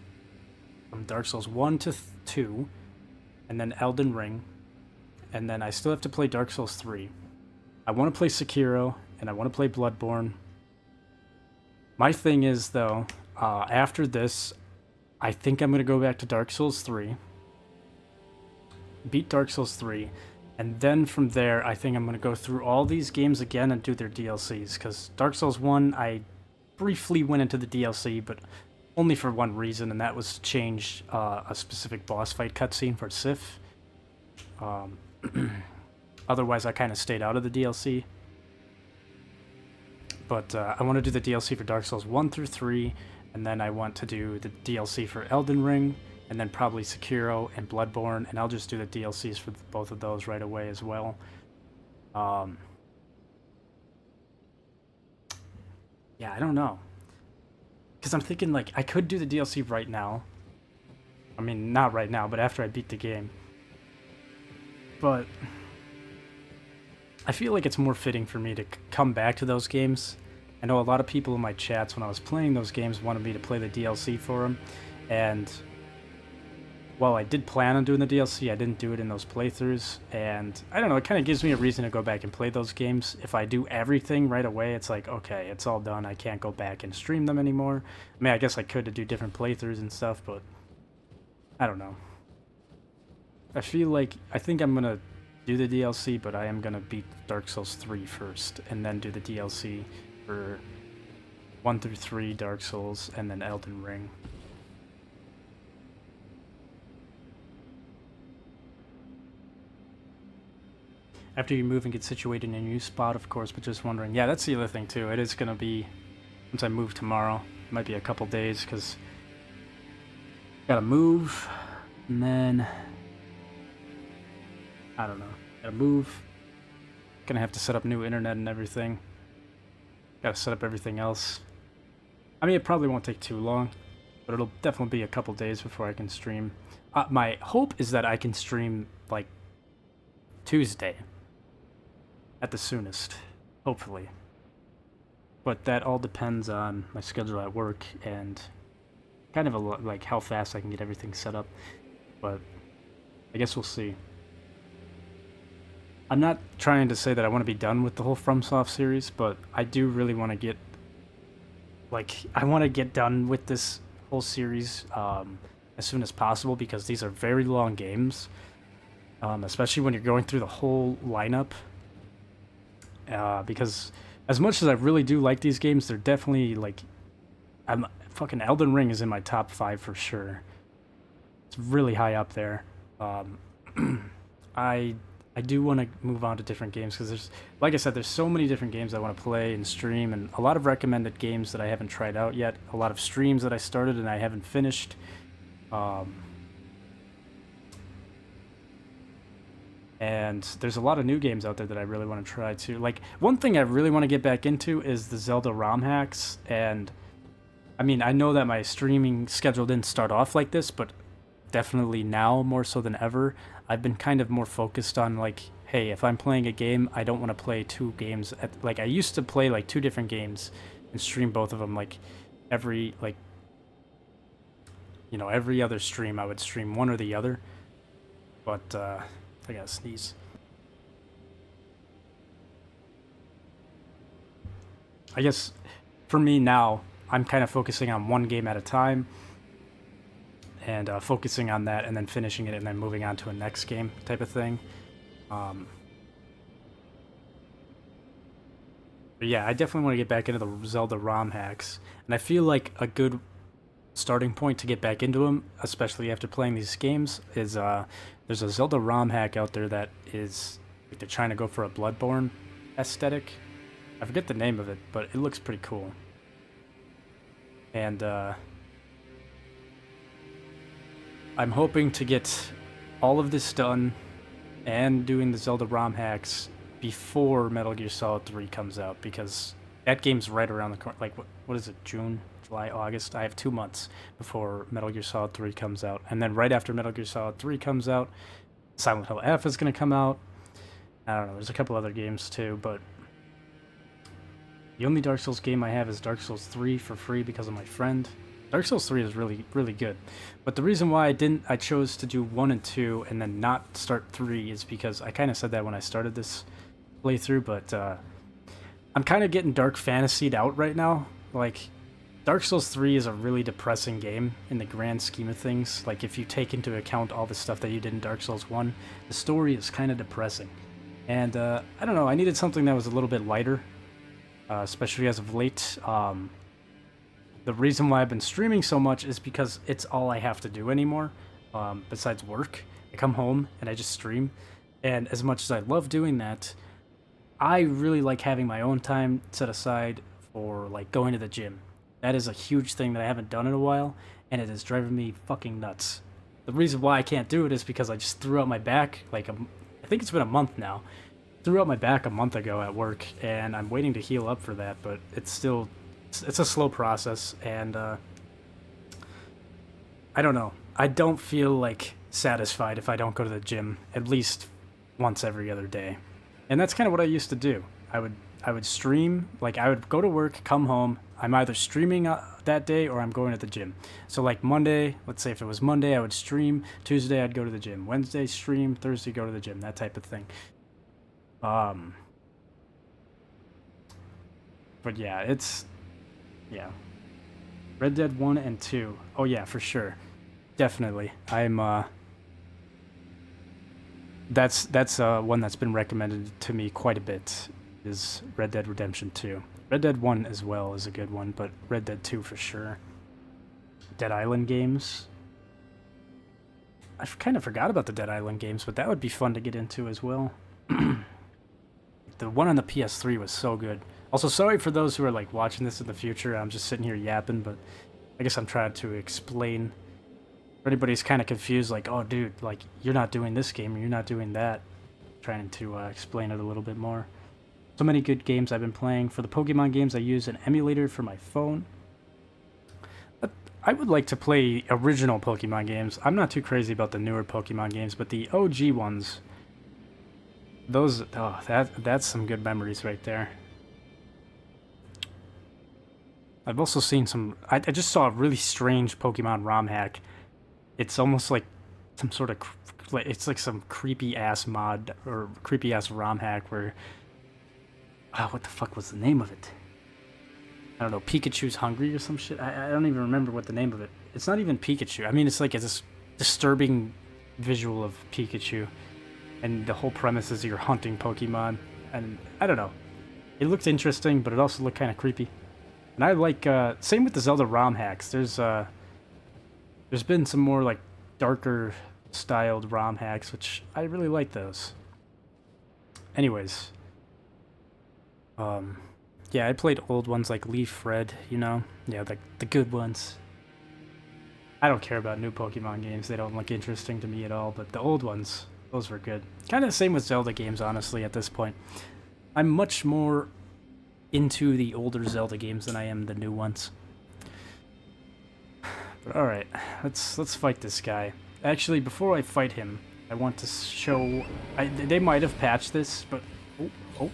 from Dark Souls 1 to 2, and then Elden Ring, and then I still have to play Dark Souls 3. I want to play Sekiro, and I want to play Bloodborne. My thing is, though, after this, I think I'm going to go back to Dark Souls 3, beat Dark Souls 3, and then from there, I think I'm going to go through all these games again and do their DLCs, because Dark Souls 1, I briefly went into the DLC, but only for one reason, and that was to change a specific boss fight cutscene for Sif. Otherwise, I kind of stayed out of the DLC. But I want to do the DLC for Dark Souls 1 through 3, and then I want to do the DLC for Elden Ring, and then probably Sekiro and Bloodborne, and I'll just do the DLCs for both of those right away as well. Yeah, I don't know. Because I'm thinking, like, I could do the DLC right now. I mean, not right now, but after I beat the game. But I feel like it's more fitting for me to come back to those games. I know a lot of people in my chats when I was playing those games wanted me to play the DLC for them. And while I did plan on doing the DLC, I didn't do it in those playthroughs. And I don't know, it kind of gives me a reason to go back and play those games. If I do everything right away, it's like, okay, it's all done. I can't go back and stream them anymore. I mean, I guess I could to do different playthroughs and stuff, but I don't know. I feel like, I think I'm going to do the DLC, but I am going to beat Dark Souls 3 first, and then do the DLC for 1 through 3 Dark Souls, and then Elden Ring. After you move and get situated in a new spot, of course, but just wondering. Yeah, that's the other thing, too. It is going to be, once I move tomorrow, it might be a couple days, because gotta move, and then, I don't know, gotta move, gonna have to set up new internet and everything, gotta set up everything else. I mean, it probably won't take too long, but it'll definitely be a couple days before I can stream. My hope is that I can stream, like, Tuesday. At the soonest, hopefully. But that all depends on my schedule at work and kind of like how fast I can get everything set up. But I guess we'll see. I'm not trying to say that I want to be done with the whole FromSoft series, but I do really want to get, like, I want to get done with this whole series as soon as possible, because these are very long games, especially when you're going through the whole lineup. Because as much as I really do like these games, they're definitely, like, fucking Elden Ring is in my top 5 for sure. It's really high up there. I do want to move on to different games, because there's, like I said, there's so many different games I want to play and stream, and a lot of recommended games that I haven't tried out yet, a lot of streams that I started and I haven't finished. And there's a lot of new games out there that I really want to try too. Like, one thing I really want to get back into is the Zelda ROM hacks. And I mean, I know that my streaming schedule didn't start off like this, but definitely now more so than ever, I've been kind of more focused on, like, hey, if I'm playing a game, I don't want to play 2 games at, like, I used to play like 2 different games and stream both of them, like, every, like, you know, every other stream I would stream one or the other. But I gotta sneeze. I guess for me now, I'm kind of focusing on one game at a time, and focusing on that, and then finishing it, and then moving on to a next game type of thing. But yeah, I definitely want to get back into the Zelda ROM hacks, and I feel like a good starting point to get back into them, especially after playing these games, is there's a Zelda ROM hack out there that is like they're trying to go for a Bloodborne aesthetic. I forget the name of it, but it looks pretty cool. And I'm hoping to get all of this done and doing the Zelda ROM hacks before Metal Gear Solid 3 comes out, because that game's right around the corner. Like, what is it, June, July, August? I have 2 months before Metal Gear Solid 3 comes out. And then right after Metal Gear Solid 3 comes out, Silent Hill F is going to come out. I don't know, there's a couple other games too, but the only Dark Souls game I have is Dark Souls 3 for free because of my friend. Dark Souls 3 is really, really good. But the reason why I chose to do 1 and 2 and then not start 3 is because I kind of said that when I started this playthrough, but I'm kind of getting dark fantasied out right now. Like, Dark Souls 3 is a really depressing game in the grand scheme of things. Like, if you take into account all the stuff that you did in Dark Souls 1, the story is kind of depressing. And I don't know, I needed something that was a little bit lighter, especially as of late. The reason why I've been streaming so much is because it's all I have to do anymore, besides work. I come home and I just stream, and as much as I love doing that, I really like having my own time set aside for, like, going to the gym. That is a huge thing that I haven't done in a while, and it is driving me fucking nuts. The reason why I can't do it is because I just threw out my back, like, I think it's been a month now. Threw out my back a month ago at work, and I'm waiting to heal up for that, but it's still, it's a slow process, and I don't know. I don't feel, like, satisfied if I don't go to the gym at least once every other day. And that's kind of what I used to do. I would stream, like, I would go to work, come home, I'm either streaming that day or I'm going to the gym. So, like, Monday, let's say if it was Monday, I would stream, Tuesday I'd go to the gym, Wednesday stream, Thursday go to the gym, that type of thing. But yeah, yeah. Red Dead 1 and 2. Oh yeah, for sure. Definitely. I'm, that's one that's been recommended to me quite a bit, is Red Dead Redemption 2. Red Dead 1 as well is a good one, but Red Dead 2 for sure. Dead Island games. I kind of forgot about the Dead Island games, but that would be fun to get into as well. The one on the PS3 was so good. Also, sorry for those who are, like, watching this in the future. I'm just sitting here yapping, but I guess I'm trying to explain. If anybody's kind of confused, like, oh, dude, like, you're not doing this game, or you're not doing that. Trying to explain it a little bit more. So many good games I've been playing. For the Pokemon games, I use an emulator for my phone. But I would like to play original Pokemon games. I'm not too crazy about the newer Pokemon games, but the OG ones, those, oh, that's some good memories right there. I've also seen some, I just saw a really strange Pokemon ROM hack. It's almost like some sort of, it's like some creepy ass mod or creepy ass ROM hack where, what the fuck was the name of it? I don't know, Pikachu's hungry or some shit? I don't even remember what the name of it. It's not even Pikachu. I mean, it's like this disturbing visual of Pikachu, and the whole premise is you're hunting Pokemon, and I don't know. It looked interesting, but it also looked kind of creepy. And I like, same with the Zelda ROM hacks. There's been some more, like, darker styled ROM hacks, which I really like those. Anyways. Yeah, I played old ones like Leaf Red, you know? Yeah, the good ones. I don't care about new Pokemon games. They don't look interesting to me at all, but the old ones, those were good. Kind of the same with Zelda games, honestly, at this point. I'm much more into the older Zelda games than I am the new ones. But alright, let's fight this guy. Actually, before I fight him, I want to show... they might have patched this, but... Oh.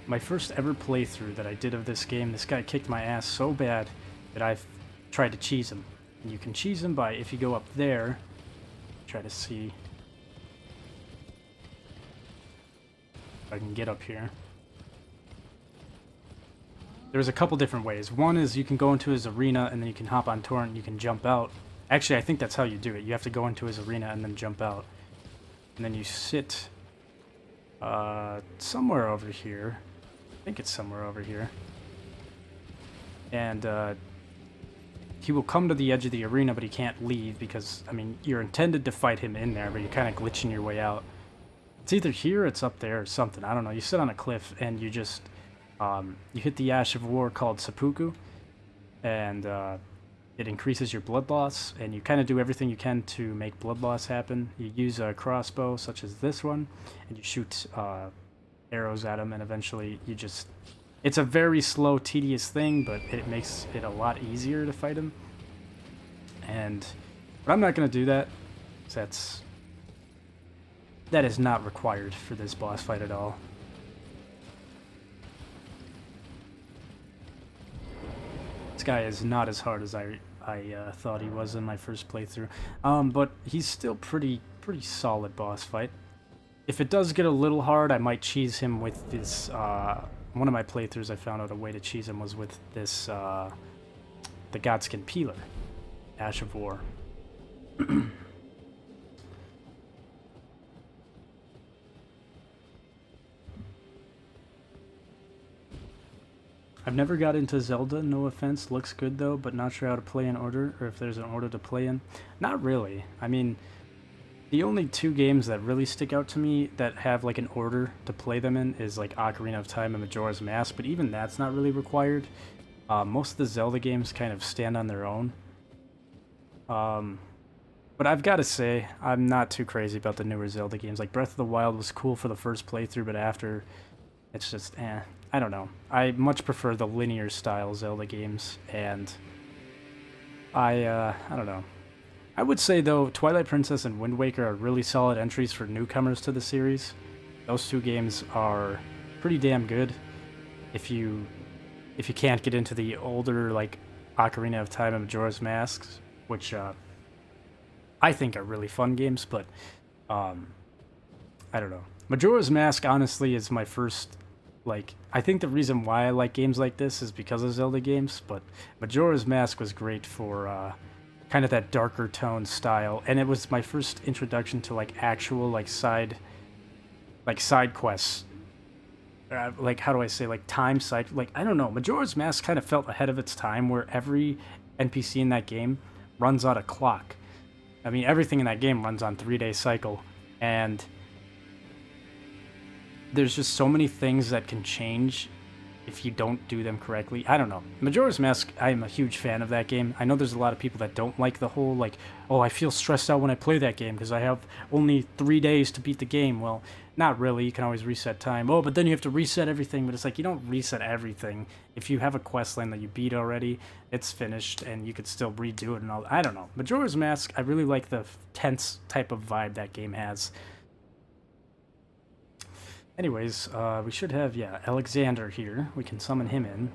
My first ever playthrough that I did of this game, this guy kicked my ass so bad that I've tried to cheese him. And you can cheese him by, if you go up there, try to see if I can get up here. There's a couple different ways. One is you can go into his arena and then you can hop on torrent and you can jump out. Actually, I think that's how you do it. You have to go into his arena and then jump out. And then you sit somewhere over here. I think it's somewhere over here. And he will come to the edge of the arena, but he can't leave because, I mean, you're intended to fight him in there, but you're kind of glitching your way out. It's either here or it's up there or something. I don't know. You sit on a cliff and you just, you hit the Ash of War called Seppuku, and it increases your blood loss, and you kind of do everything you can to make blood loss happen. You use a crossbow such as this one, and you shoot arrows at him, and eventually you just... It's a very slow, tedious thing, but it makes it a lot easier to fight him. But I'm not going to do that, 'cause that is not required for this boss fight at all. This guy is not as hard as I thought he was in my first playthrough, but he's still pretty solid boss fight. If it does get a little hard, I might cheese him with this. One of my playthroughs, I found out a way to cheese him was with this the Godskin Peeler, Ash of War. I've never got into Zelda, no offense. Looks good though, but not sure how to play in order, or if there's an order to play in. Not really. I mean, the only two games that really stick out to me that have like an order to play them in is like Ocarina of Time and Majora's Mask, but even that's not really required. Most of the Zelda games kind of stand on their own. But I've got to say, I'm not too crazy about the newer Zelda games. Like Breath of the Wild was cool for the first playthrough, but after, it's just, I don't know. I much prefer the linear style Zelda games, and I don't know. I would say, though, Twilight Princess and Wind Waker are really solid entries for newcomers to the series. Those two games are pretty damn good. If you can't get into the older, like, Ocarina of Time and Majora's Mask, which I think are really fun games, but I don't know. Majora's Mask, honestly, is my first, like, I think the reason why I like games like this is because of Zelda games, but Majora's Mask was great for kind of that darker tone style, and it was my first introduction to like actual like side quests, like how do I say, like time side, like I don't know. Majora's Mask kind of felt ahead of its time, where every NPC in that game runs on a clock. I mean, everything in that game runs on 3-day cycle, and there's just so many things that can change if you don't do them correctly. I don't know. Majora's Mask, I am a huge fan of that game. I know there's a lot of people that don't like the whole, like, oh, I feel stressed out when I play that game because I have only 3 days to beat the game. Well, not really. You can always reset time. Oh, but then you have to reset everything. But it's like, you don't reset everything. If you have a quest line that you beat already, it's finished, and you could still redo it and all. I don't know. Majora's Mask, I really like the tense type of vibe that game has. Anyways, we should have, yeah, Alexander here. We can summon him in.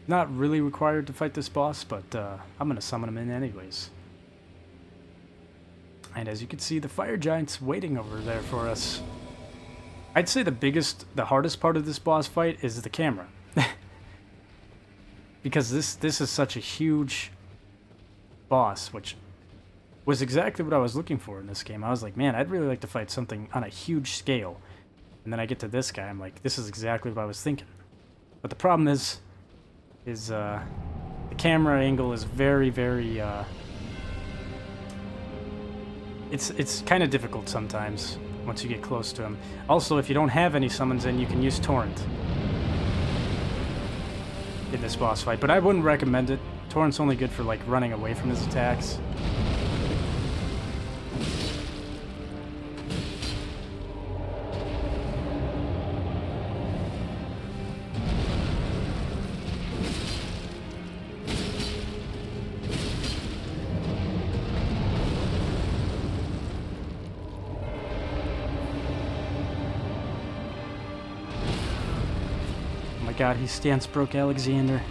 Not really required to fight this boss, but I'm going to summon him in anyways. And as you can see, the fire giant's waiting over there for us. I'd say the hardest part of this boss fight is the camera. Because this is such a huge boss, which was exactly what I was looking for in this game. I was like, man, I'd really like to fight something on a huge scale. And then I get to this guy, I'm like, this is exactly what I was thinking. But the problem is the camera angle is very, very, it's kind of difficult sometimes once you get close to him. Also, if you don't have any summons in, you can use Torrent in this boss fight, but I wouldn't recommend it. Torrent's only good for, like, running away from his attacks. God, he stance broke Alexander.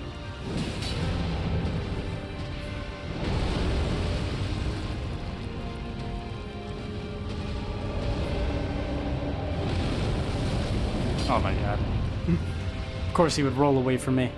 Oh my God. Of course he would roll away from me.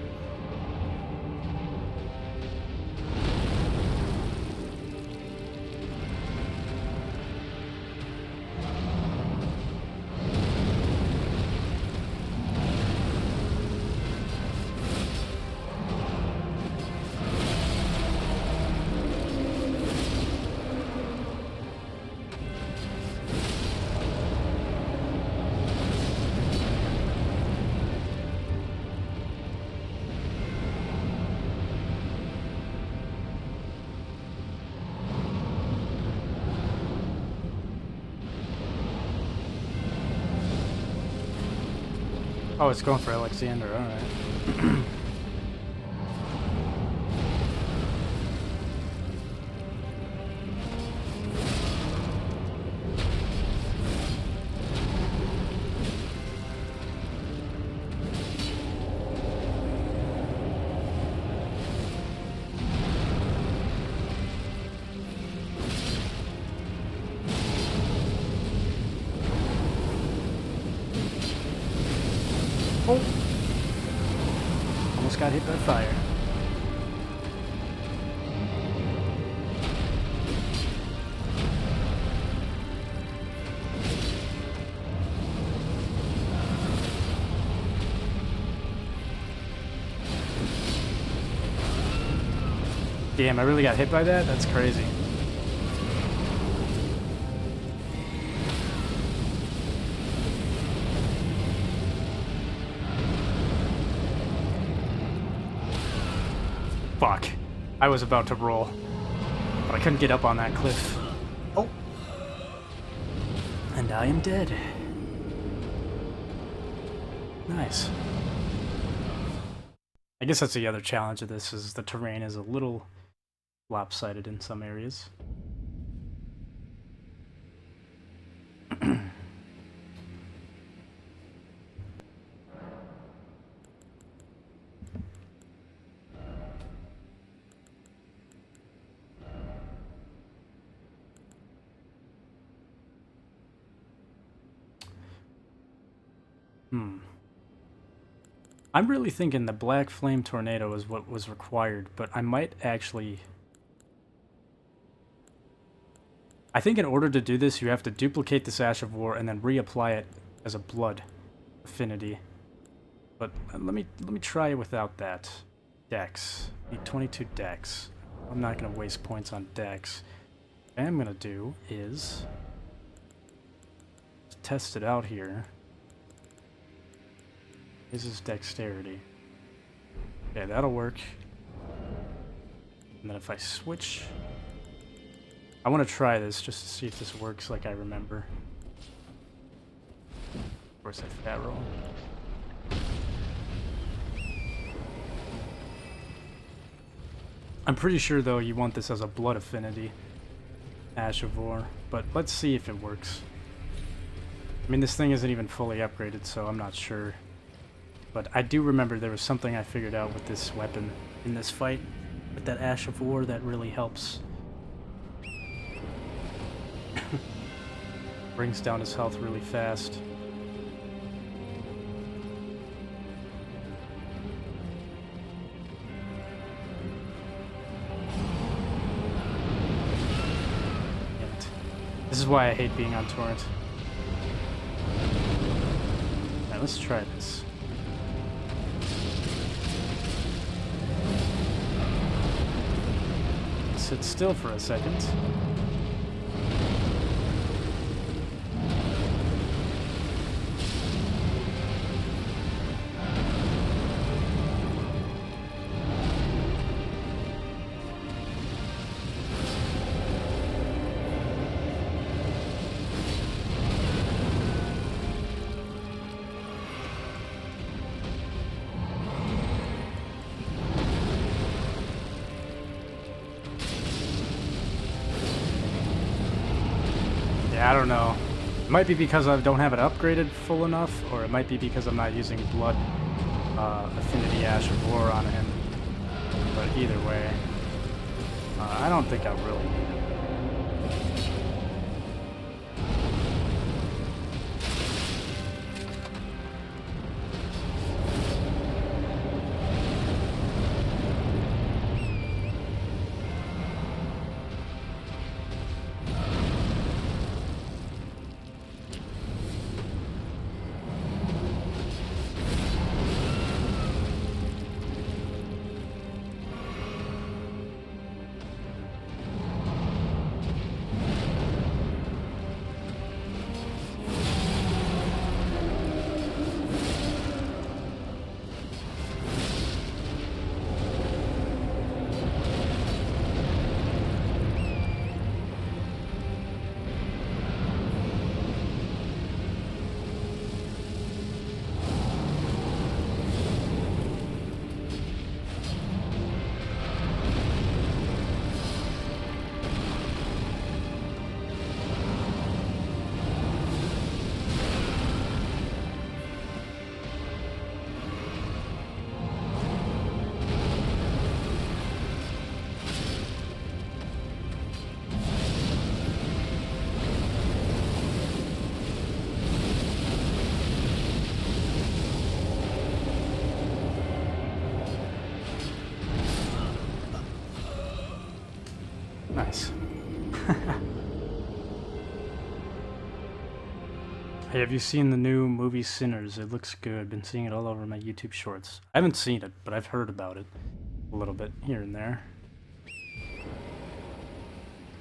Oh, it's going for Alexander, alright. Oh! Almost got hit by fire. Damn, I really got hit by that? That's crazy. Fuck. I was about to roll, but I couldn't get up on that cliff. Oh. And I am dead. Nice. I guess that's the other challenge of this, is the terrain is a little lopsided in some areas. I'm really thinking the Black Flame Tornado is what was required, but I might actually... I think in order to do this, you have to duplicate this Ash of War and then reapply it as a blood affinity. But let me try it without that. Dex. Need 22 Dex. I'm not going to waste points on Dex. What I am going to do is test it out here. This is Dexterity. Okay, that'll work. And then if I switch... I want to try this just to see if this works like I remember. Of course, I fat roll. I'm pretty sure, though, you want this as a blood affinity. Ash of War. But let's see if it works. I mean, this thing isn't even fully upgraded, so I'm not sure. But I do remember there was something I figured out with this weapon in this fight. With that Ash of War that really helps. Brings down his health really fast. This is why I hate being on torrent. Alright, let's try this. Sit still for a second. I don't know. It might be because I don't have it upgraded full enough, or it might be because I'm not using Blood Affinity Ash of War on him. But either way, I don't think I really need it. Nice. Hey, have you seen the new movie Sinners? It looks good. Been seeing it all over my YouTube shorts. I haven't seen it, but I've heard about it a little bit here and there.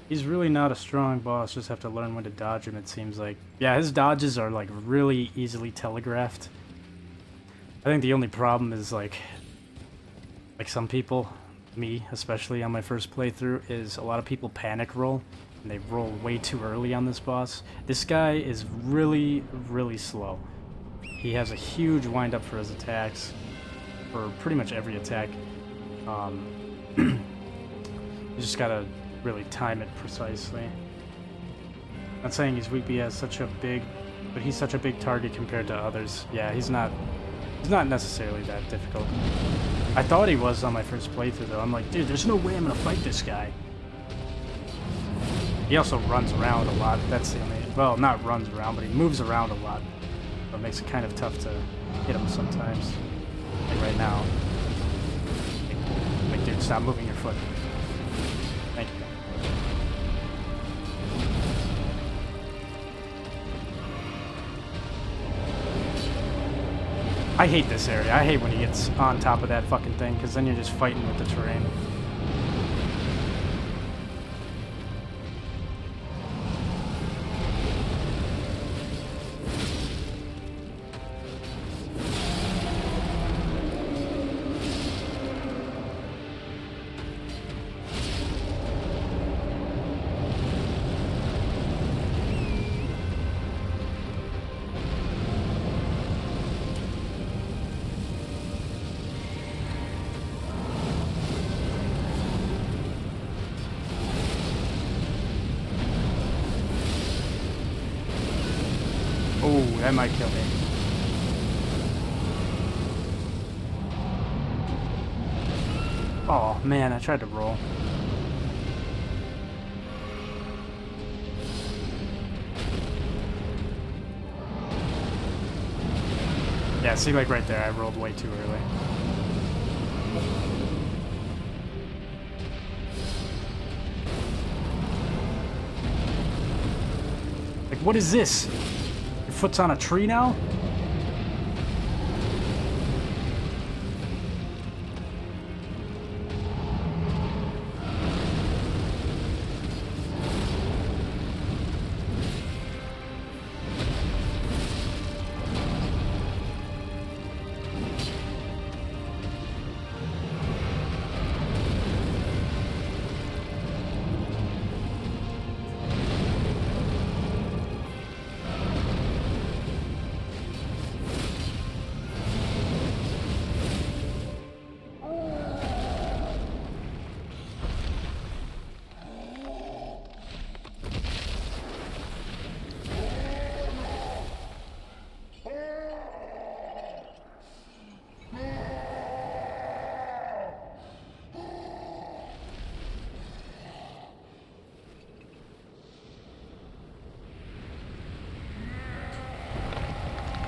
He's really not a strong boss, just have to learn when to dodge him, it seems like. Yeah, his dodges are like really easily telegraphed. I think the only problem is like some people, me especially on my first playthrough, is a lot of people panic roll. And they roll way too early on this boss. This guy is really, really slow. He has a huge windup for his attacks, for pretty much every attack. You just gotta really time it precisely. Not saying he's weak, but he has such a big, but he's such a big target compared to others. Yeah, he's not necessarily that difficult. I thought he was on my first playthrough though. I'm like, dude, there's no way I'm gonna fight this guy. He also runs around a lot. That's the only... Well, not runs around, but he moves around a lot. So it makes it kind of tough to hit him sometimes. Like right now. Like, dude, stop moving your foot. Thank you. I hate this area. I hate when he gets on top of that fucking thing, because then you're just fighting with the terrain. Oh, that might kill me. Oh, man, I tried to roll. Yeah, see, like right there, I rolled way too early. Like, what is this? Your foot's on a tree now?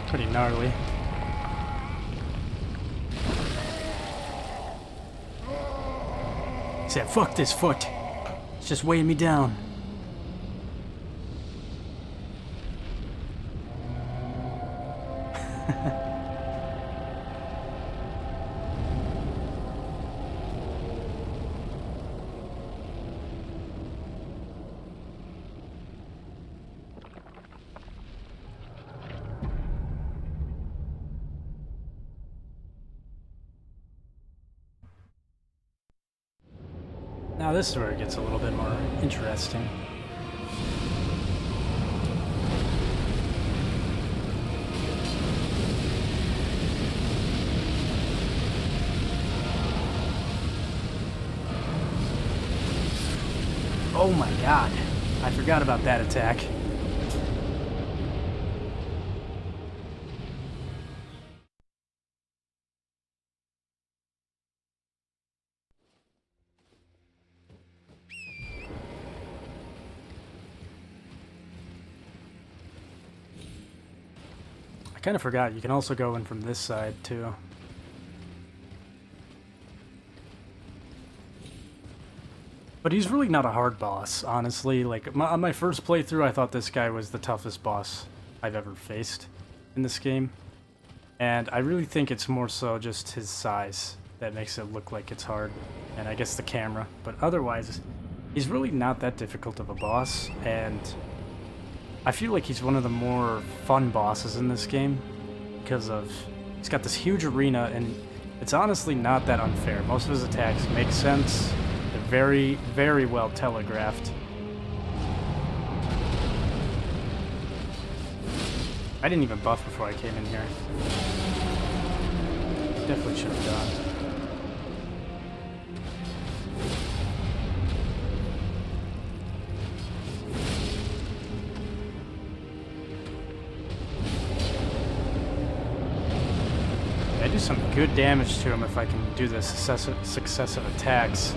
Pretty gnarly. He said, fuck this foot. It's just weighing me down. Now this is where it gets a little bit more interesting. Oh my god, I forgot about that attack. I kind of forgot, you can also go in from this side, too. But he's really not a hard boss, honestly. Like, on my first playthrough, I thought this guy was the toughest boss I've ever faced in this game. And I really think it's more so just his size that makes it look like it's hard. And I guess the camera. But otherwise, he's really not that difficult of a boss. And I feel like he's one of the more fun bosses in this game. Because of... he's got this huge arena, and it's honestly not that unfair. Most of his attacks make sense. They're very, very well telegraphed. I didn't even buff before I came in here. Definitely should have done. I do some good damage to him if I can do the successive attacks.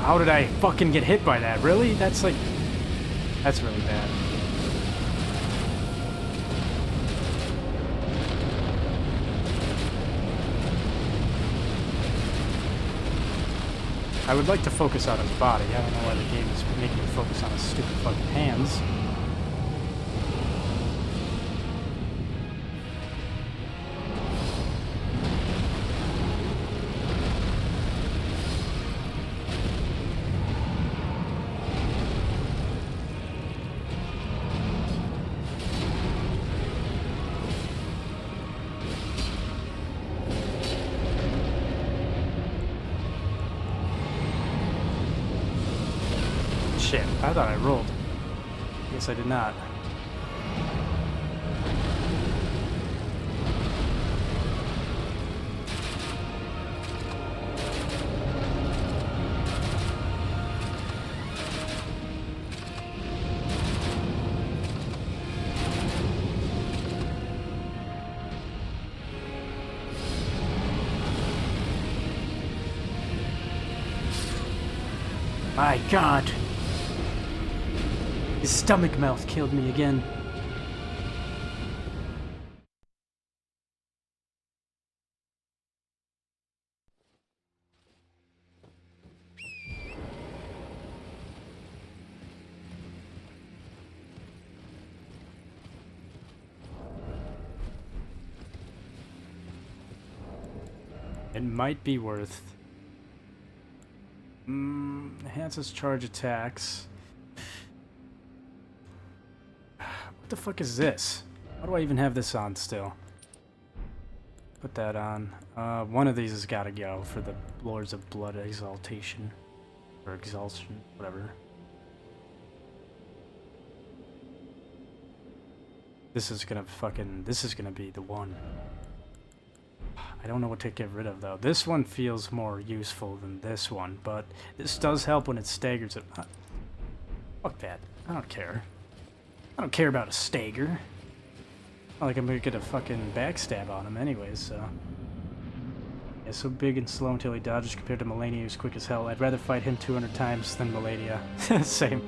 How did I fucking get hit by that? Really? That's like... that's really bad. I would like to focus on his body. I don't know why the game is making me focus on his stupid fucking hands. Shit, I thought I rolled. Guess I did not. My God! His stomach mouth killed me again. It might be worth... enhances charge attacks. What the fuck is this? Why do I even have this on still? Put that on. One of these has gotta go for the Lords of Blood exaltation. Or exaltation, whatever. This is gonna be the one. I don't know what to get rid of though. This one feels more useful than this one, but this does help when it staggers it. Fuck that. I don't care. I don't care about a stagger. Not like I'm gonna get a fucking backstab on him anyways, so. Yeah, so big and slow until he dodges compared to Melania, who's quick as hell. I'd rather fight him 200 times than Melania. Same.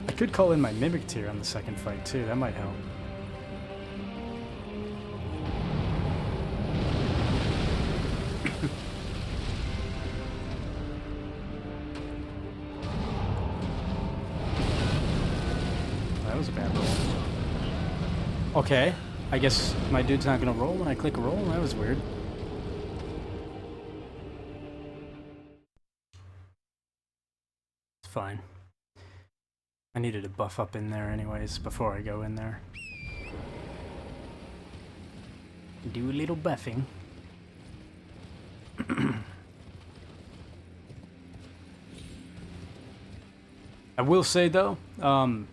I could call in my Mimic tier on the second fight too, that might help. That was a bad roll. Okay, I guess my dude's not gonna roll when I click roll? That was weird. It's fine. I needed to buff up in there anyways before I go in there. Do a little buffing. I will say though, one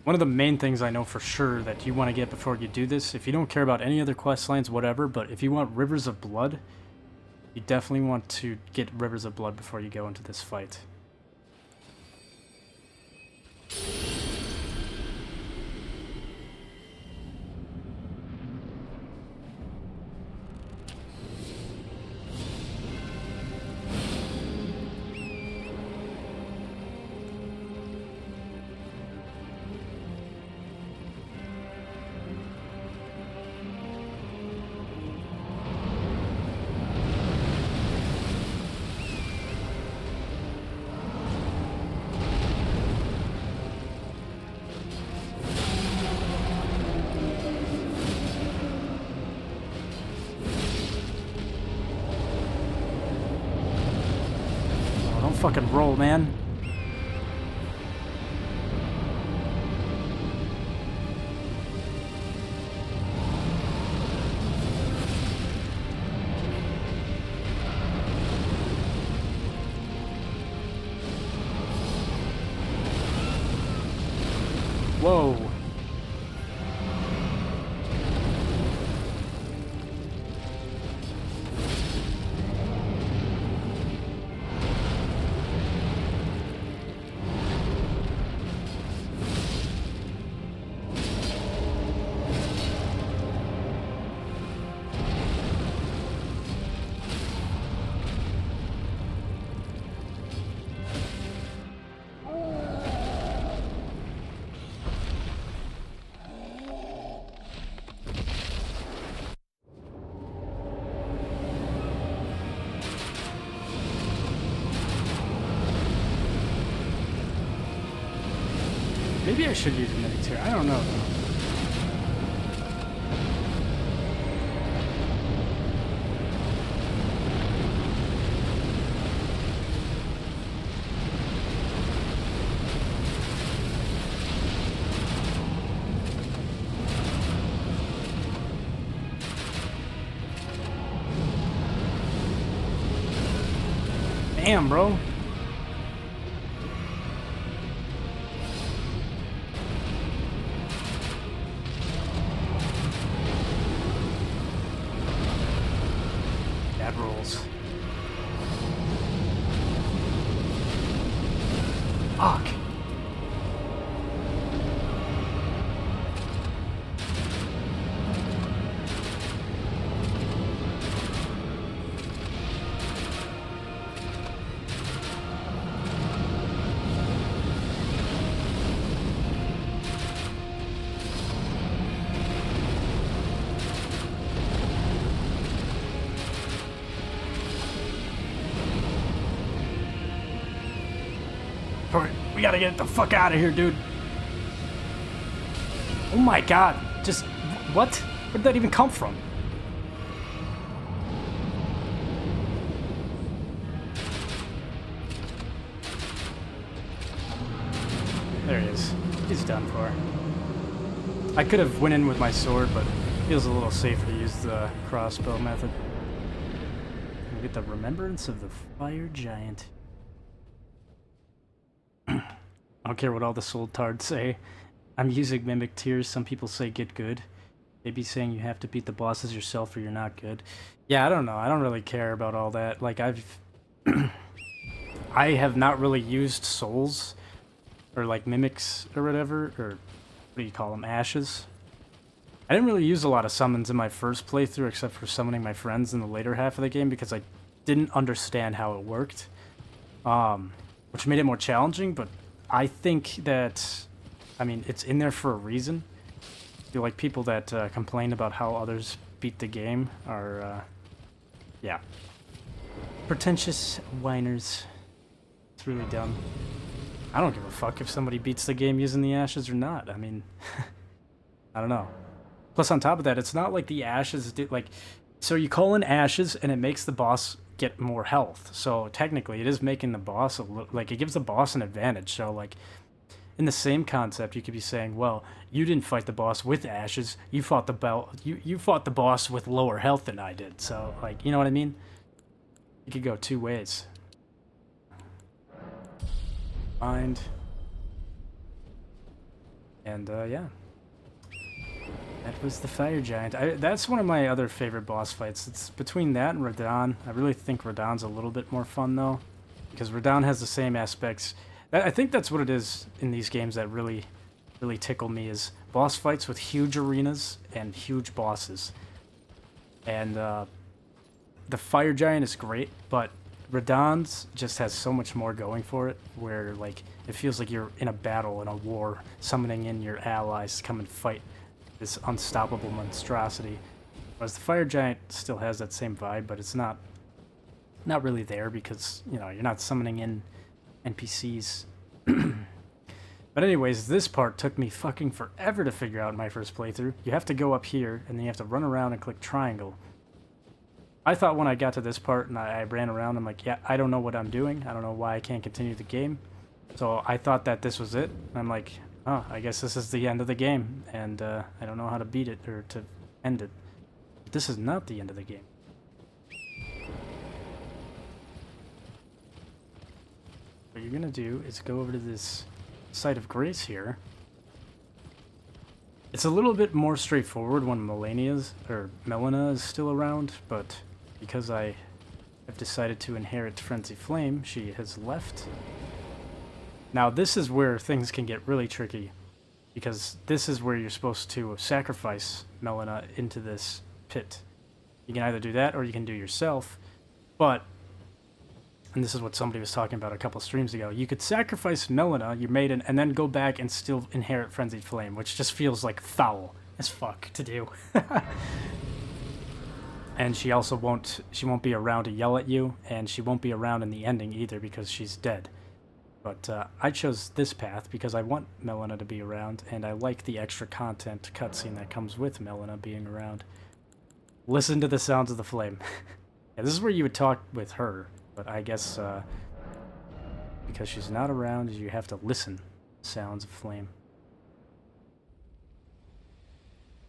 of the main things I know for sure that you want to get before you do this, if you don't care about any other quest lines, whatever, but if you want Rivers of Blood, you definitely want to get Rivers of Blood before you go into this fight. Fucking roll, man. Whoa. Maybe I should use a medic here. I don't know though. Damn, bro. That rolls. Fuck. We gotta get the fuck out of here, dude. Oh my god. Just, what? Where did that even come from? There he is. He's done for. I could have went in with my sword, but it feels a little safer to use the crossbow method. We get the Remembrance of the Fire Giant. I don't care what all the soul tards say. I'm using Mimic Tears. Some people say get good. They be saying you have to beat the bosses yourself or you're not good. Yeah, I don't know. I don't really care about all that. Like, I have not really used souls or like mimics or whatever, or what do you call them? Ashes. I didn't really use a lot of summons in my first playthrough except for summoning my friends in the later half of the game because I didn't understand how it worked. Which made it more challenging, but I think that, I mean, it's in there for a reason. I feel like people that complain about how others beat the game are, yeah, pretentious whiners. It's really dumb. I don't give a fuck if somebody beats the game using the ashes or not. I mean, I don't know. Plus, on top of that, it's not like the ashes did, like, so you call in ashes and it makes the boss get more health. So technically, it is making the boss a little, like, it gives the boss an advantage. So, like, in the same concept, you could be saying, well, you didn't fight the boss with ashes. You fought you fought the boss with lower health than I did. So, like, you know what I mean? You could go two ways. Mind. And, yeah. That was the fire giant. That's one of my other favorite boss fights. It's between that and Radahn. I really think Radahn's a little bit more fun, though. Because Radahn has the same aspects. I think that's what it is in these games that really tickle me, is boss fights with huge arenas and huge bosses. And the fire giant is great, but Radahn's just has so much more going for it, where like it feels like you're in a battle, in a war, summoning in your allies to come and fight this unstoppable monstrosity. Whereas the fire giant still has that same vibe, but it's not really there because, you know, you're not summoning in NPCs. But anyways, this part took me fucking forever to figure out in my first playthrough. You have to go up here, and then you have to run around and click triangle. I thought when I got to this part and I ran around, I'm like, yeah, I don't know what I'm doing. I don't know why I can't continue the game. So I thought that this was it. And I'm like, oh, I guess this is the end of the game, and I don't know how to beat it or to end it. But this is not the end of the game. What you're gonna do is go over to this site of grace here. It's a little bit more straightforward when Melina is still around, but because I have decided to inherit Frenzy Flame, she has left. Now this is where things can get really tricky, because this is where you're supposed to sacrifice Melina into this pit. You can either do that or you can do yourself, but, and this is what somebody was talking about a couple streams ago, you could sacrifice Melina, your maiden, and then go back and still inherit Frenzied Flame, which just feels like foul as fuck to do. And she also won't be around to yell at you, and she won't be around in the ending either because she's dead. But I chose this path because I want Melina to be around, and I like the extra content cutscene that comes with Melina being around. Listen to the sounds of the flame. Yeah, this is where you would talk with her, but I guess because she's not around, you have to listen to the sounds of flame.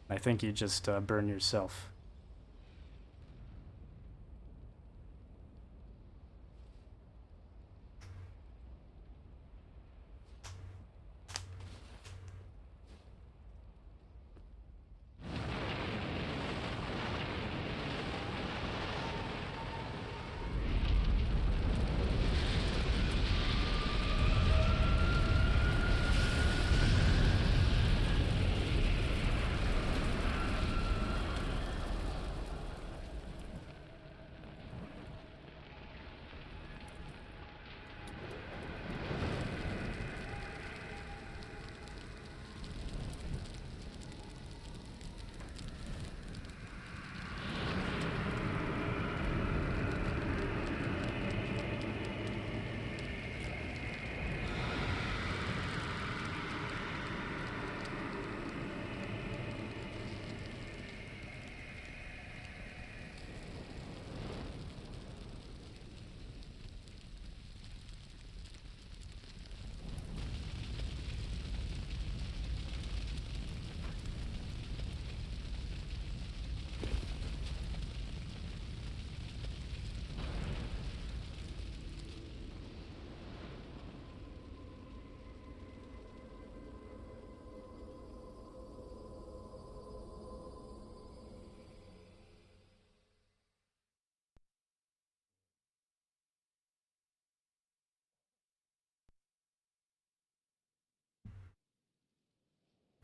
I think you just burn yourself.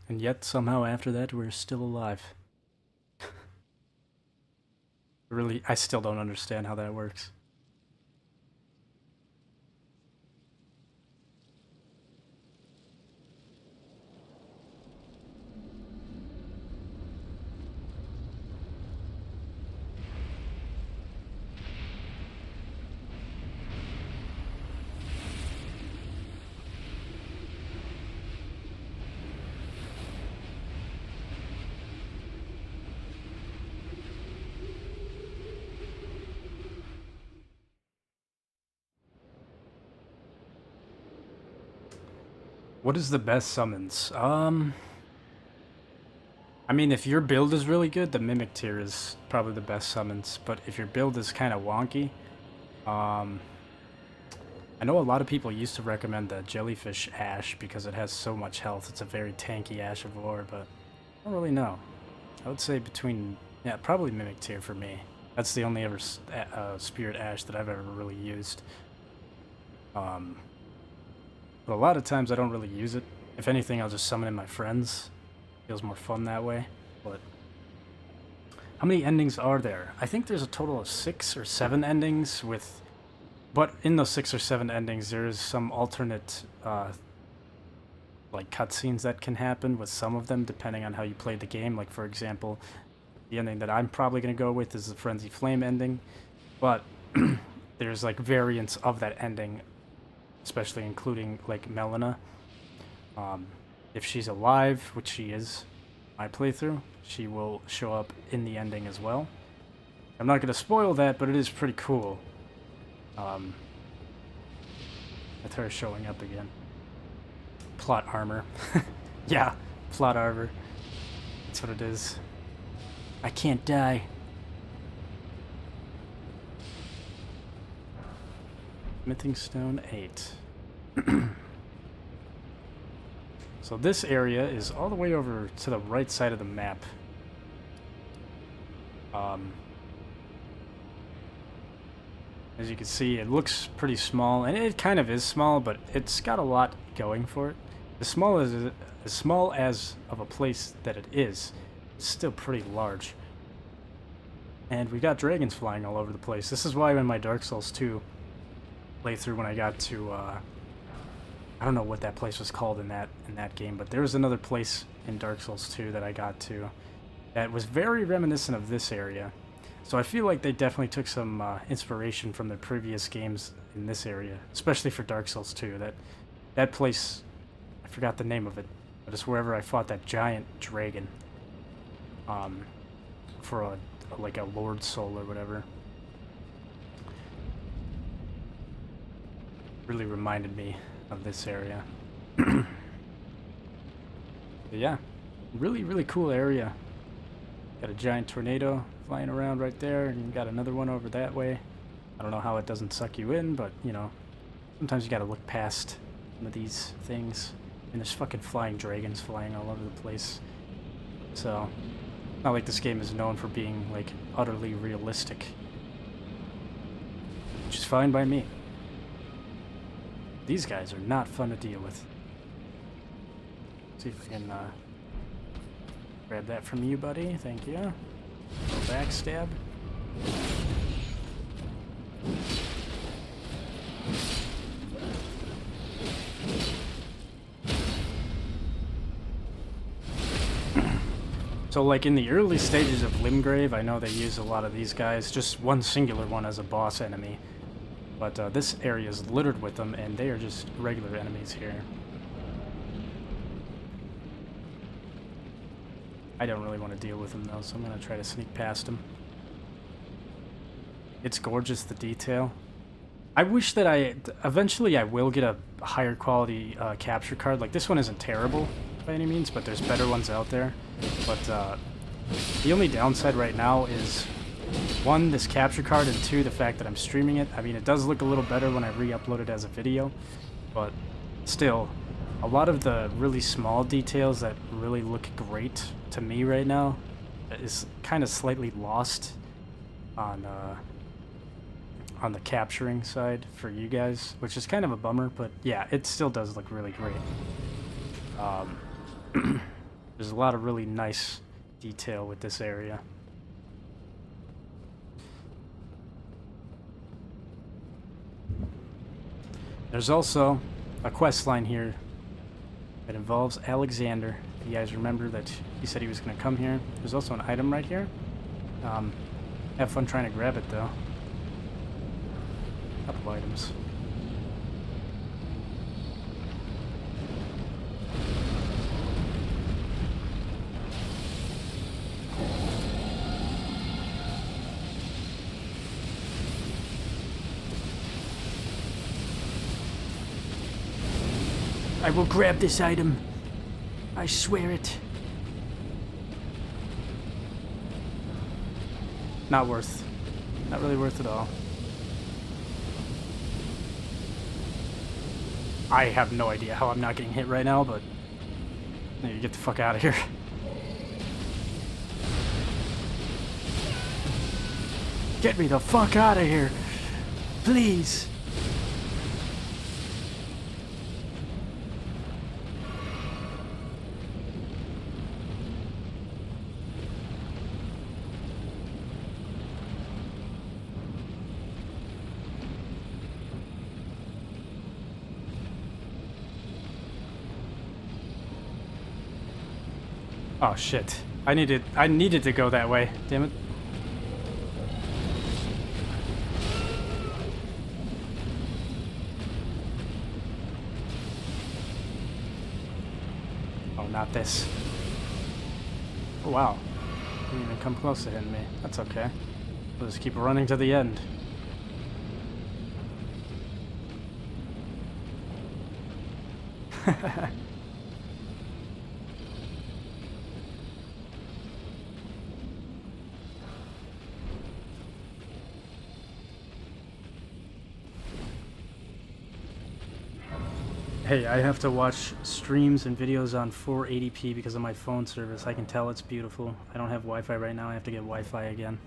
And yet, somehow after that, we're still alive. Really, I still don't understand how that works. What is the best summons? I mean, if your build is really good, the Mimic tier is probably the best summons. But if your build is kind of wonky, I know a lot of people used to recommend the Jellyfish Ash because it has so much health. It's a very tanky Ash of War, but I don't really know. I would say between, yeah, probably Mimic tier for me. That's the only ever Spirit Ash that I've ever really used. But a lot of times I don't really use it. If anything, I'll just summon in my friends. Feels more fun that way. But how many endings are there? I think there's a total of 6 or 7 endings with... But in those 6 or 7 endings, there is some alternate, like, cutscenes that can happen with some of them, depending on how you play the game. Like, for example, the ending that I'm probably going to go with is the Frenzy Flame ending. But there's, like, variants of that ending, especially including, like, Melina. If she's alive, which she is, my playthrough, she will show up in the ending as well. I'm not going to spoil that, but it is pretty cool. With her showing up again. Plot armor. Yeah, plot armor. That's what it is. I can't die. Smithing Stone 8. So this area is all the way over to the right side of the map. As you can see, it looks pretty small, and it kind of is small, but it's got a lot going for it. As small as of a place that it is, it's still pretty large. And we got dragons flying all over the place. This is why in my Dark Souls 2 playthrough, when I got to, I don't know what that place was called in that game, but there was another place in Dark Souls 2 that I got to that was very reminiscent of this area. So I feel like they definitely took some inspiration from their previous games in this area, especially for Dark Souls 2. That place, I forgot the name of it, but it's wherever I fought that giant dragon for like a Lord Soul or whatever. Really reminded me of this area. But yeah, really, really cool area. Got a giant tornado flying around right there, and you got another one over that way. I don't know how it doesn't suck you in, but, you know, sometimes you gotta look past some of these things. And there's fucking flying dragons flying all over the place. So, not like this game is known for being, like, utterly realistic. Which is fine by me. These guys are not fun to deal with. See if I can, grab that from you, buddy. Thank you. Backstab. So, like, in the early stages of Limgrave, I know they use a lot of these guys, just one singular one as a boss enemy. But this area is littered with them, and they are just regular enemies here. I don't really want to deal with them, though, so I'm going to try to sneak past them. It's gorgeous, the detail. I wish that eventually I will get a higher quality capture card. Like, this one isn't terrible by any means, but there's better ones out there. But the only downside right now is, 1, this capture card, and 2, the fact that I'm streaming it. I mean, it does look a little better when I re-upload it as a video, but still, a lot of the really small details that really look great to me right now is kind of slightly lost on the capturing side for you guys, which is kind of a bummer, but yeah, it still does look really great. There's a lot of really nice detail with this area. There's also a quest line here that involves Alexander. If you guys remember that he said he was going to come here. There's also an item right here. Have fun trying to grab it, though. A couple items. I will grab this item. I swear it. Not worth. Not really worth it all. I have no idea how I'm not getting hit right now, but I need to get the fuck out of here. Get me the fuck out of here. Please. Oh shit. I needed to go that way. Damn it. Oh, not this. Oh wow. Didn't even come close to hitting me. That's okay. We'll just keep running to the end. Hey, I have to watch streams and videos on 480p because of my phone service. I can tell it's beautiful. I don't have Wi-Fi right now. I have to get Wi-Fi again.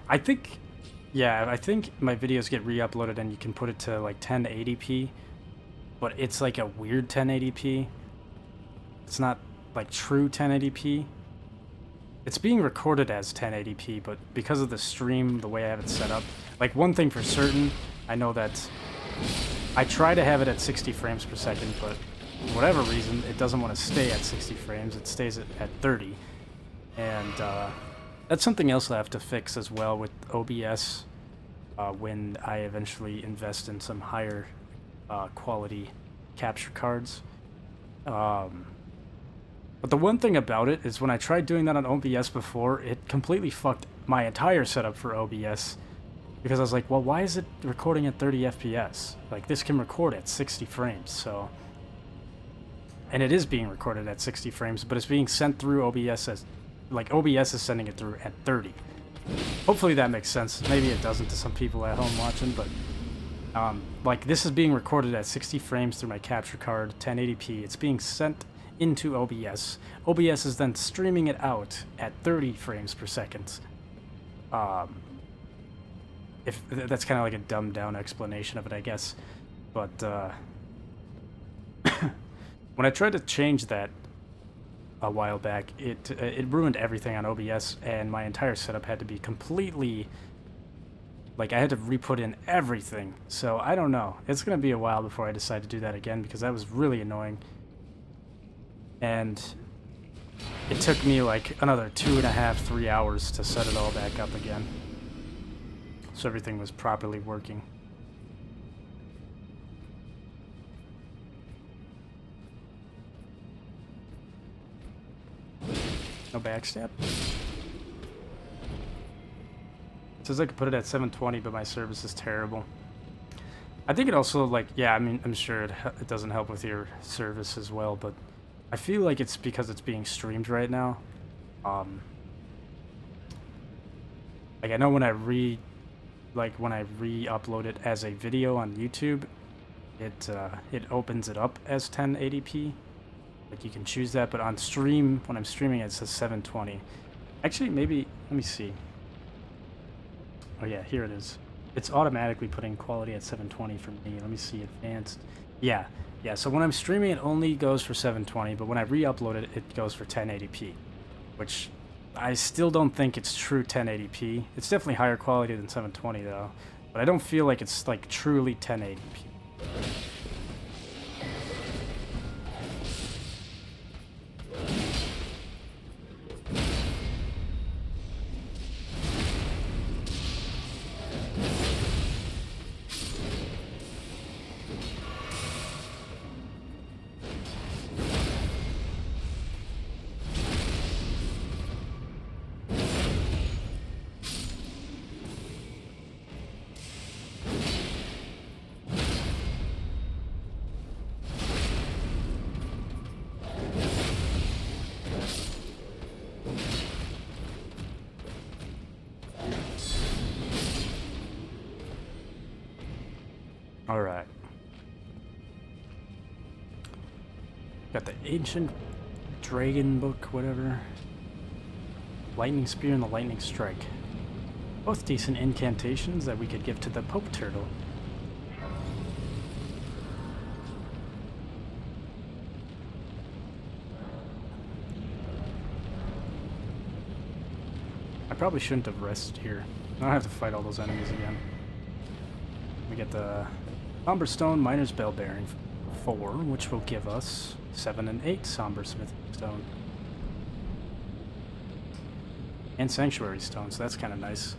I think my videos get re-uploaded and you can put it to like 1080p, but it's like a weird 1080p. It's not like true 1080p. It's being recorded as 1080p, but because of the stream, the way I have it set up, like one thing for certain, I know that I try to have it at 60 frames per second, but for whatever reason, it doesn't want to stay at 60 frames. It stays at 30. And that's something else I have to fix as well with OBS when I eventually invest in some higher quality capture cards. But the one thing about it is when I tried doing that on OBS before, it completely fucked my entire setup for OBS. Because I was like, well, why is it recording at 30 FPS? Like, this can record at 60 frames, so... And it is being recorded at 60 frames, but it's being sent through OBS as... Like, OBS is sending it through at 30. Hopefully that makes sense. Maybe it doesn't to some people at home watching, but... like, this is being recorded at 60 frames through my capture card, 1080p. It's being sent into OBS. OBS is then streaming it out at 30 frames per second. If that's kind of like a dumbed down explanation of it, I guess. But when I tried to change that a while back, it ruined everything on OBS, and my entire setup had to be completely... Like, I had to re-put in everything. So, I don't know. It's going to be a while before I decide to do that again, because that was really annoying. And it took me like another 2.5, 3 hours to set it all back up again. So everything was properly working. No backstab? It says I could put it at 720, but my service is terrible. I think it also, like, yeah, I mean, I'm sure it doesn't help with your service as well, but I feel like it's because it's being streamed right now. Like, I know when I re-upload it as a video on YouTube, it opens it up as 1080p. Like, you can choose that, but on stream, when I'm streaming it says 720. Actually, maybe, let me see. Oh yeah, here it is. It's automatically putting quality at 720 for me. Let me see, advanced. Yeah, so when I'm streaming it only goes for 720, but when I re-upload it, it goes for 1080p, which I still don't think it's true 1080p. It's definitely higher quality than 720 though, but I don't feel like it's like truly 1080p. Alright. Got the ancient dragon book, whatever. Lightning spear and the lightning strike. Both decent incantations that we could give to the Pope Turtle. I probably shouldn't have rested here. I don't have to fight all those enemies again. We get the Somberstone Miner's Bell Bearing 4, which will give us 7 and 8 Somber Smithing Stone. And Sanctuary Stone, so that's kind of nice.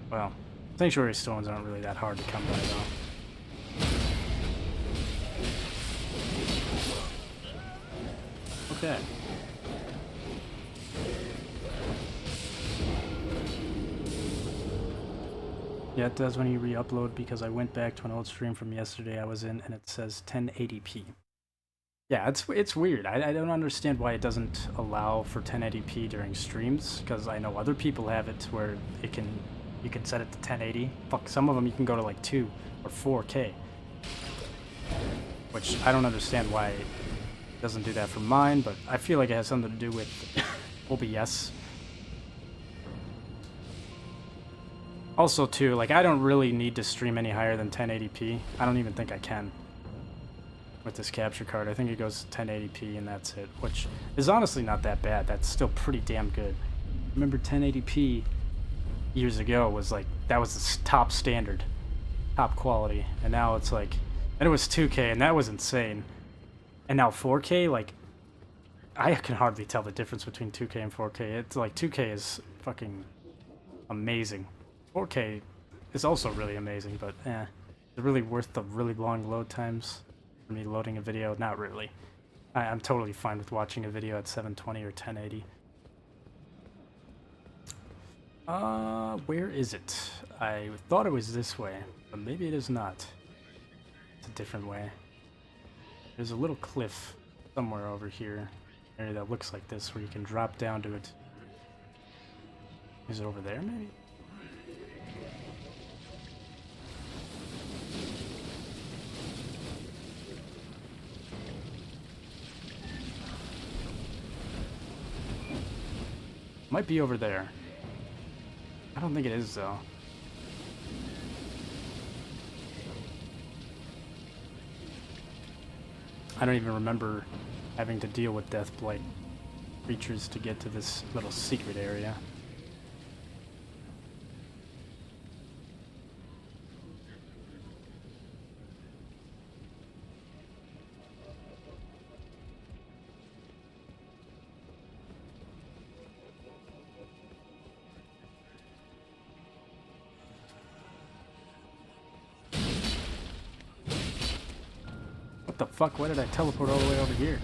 Well, Sanctuary Stones aren't really that hard to come by, though. Okay. Yeah, it does when you re-upload, because I went back to an old stream from yesterday I was in, and it says 1080p. Yeah, it's weird. I don't understand why it doesn't allow for 1080p during streams, because I know other people have it where you can set it to 1080. Fuck, some of them you can go to like 2 or 4K. Which I don't understand why it doesn't do that for mine, but I feel like it has something to do with OBS. Also too, like I don't really need to stream any higher than 1080p. I don't even think I can with this capture card. I think it goes 1080p and that's it, which is honestly not that bad. That's still pretty damn good. Remember 1080p years ago was like, that was the top standard, top quality, and now it's like, and it was 2K and that was insane. And now 4K, like, I can hardly tell the difference between 2K and 4K. It's like 2K is fucking amazing. 4K is also really amazing, but is it really worth the really long load times for me loading a video? Not really. I'm totally fine with watching a video at 720 or 1080. Where is it? I thought it was this way, but maybe it is not. It's a different way. There's a little cliff somewhere over here, area that looks like this, where you can drop down to it. Is it over there, maybe? Might be over there. I don't think it is, though. I don't even remember having to deal with Deathblight creatures to get to this little secret area. What the fuck? Why did I teleport all the way over here?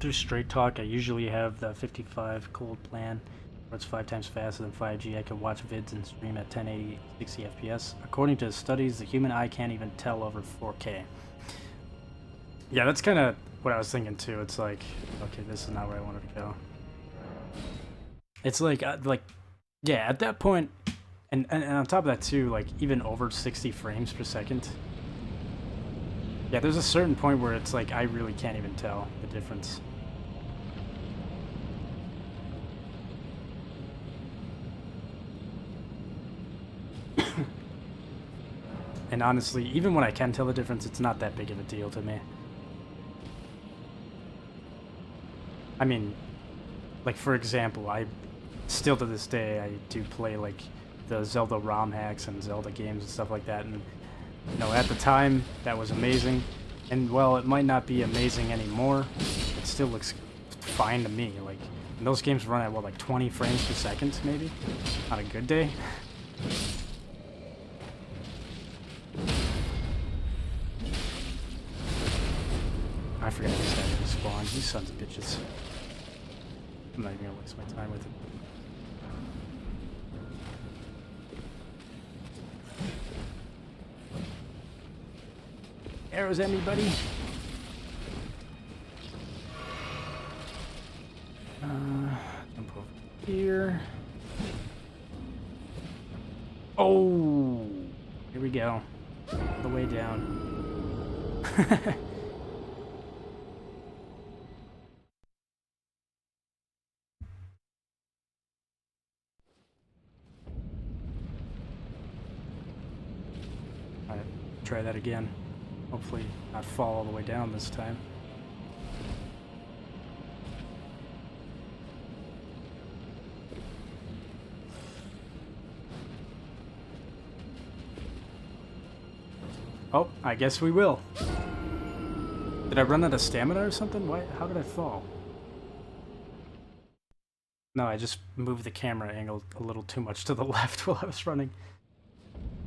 Through Straight Talk, I usually have the 55 cold plan, where it's 5 times faster than 5G. I can watch vids and stream at 1080, 60 FPS. According to studies, the human eye can't even tell over 4K. Yeah, that's kind of what I was thinking too. It's like, okay, this is not where I wanted to go. It's like, yeah, at that point, and on top of that too, like even over 60 frames per second. Yeah, there's a certain point where it's like I really can't even tell the difference. And honestly, even when I can tell the difference, it's not that big of a deal to me. I mean, like for example, I still to this day, I do play like the Zelda ROM hacks and Zelda games and stuff like that, and you know, at the time, that was amazing. And while it might not be amazing anymore, it still looks fine to me. Like, and those games run at, what, like 20 frames per second, maybe? On a good day? guy gonna spawn? These sons of bitches. I'm not even gonna waste my time with it. Arrows at me, buddy. Jump over here. Oh, here we go. All the way down. Alright, try that again. Hopefully not fall all the way down this time. Oh, I guess we will. Did I run out of stamina or something? Why? How did I fall? No, I just moved the camera angle a little too much to the left while I was running.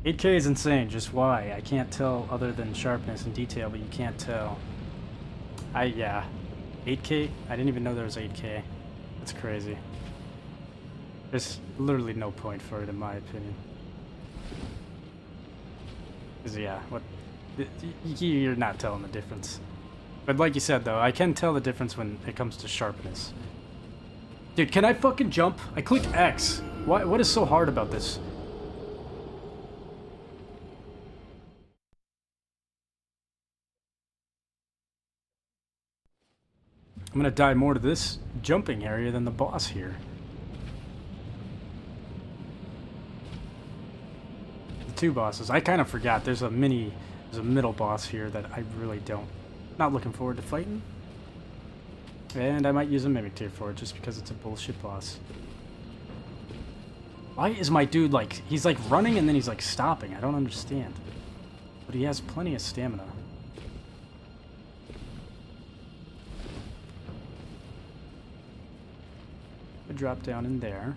8K is insane, just why? I can't tell other than sharpness and detail, but you can't tell. Yeah. 8K? I didn't even know there was 8K. That's crazy. There's literally no point for it in my opinion. Cause yeah, what? You're not telling the difference. But like you said though, I can tell the difference when it comes to sharpness. Dude, can I fucking jump? I clicked X. What is so hard about this? I'm gonna die more to this jumping area than the boss here. The two bosses. I kind of forgot. There's a middle boss here that I really don't. Not looking forward to fighting. And I might use a Mimic Tear for it just because it's a bullshit boss. Why is my dude like, he's like running and then he's like stopping? I don't understand. But he has plenty of stamina. Drop down in there.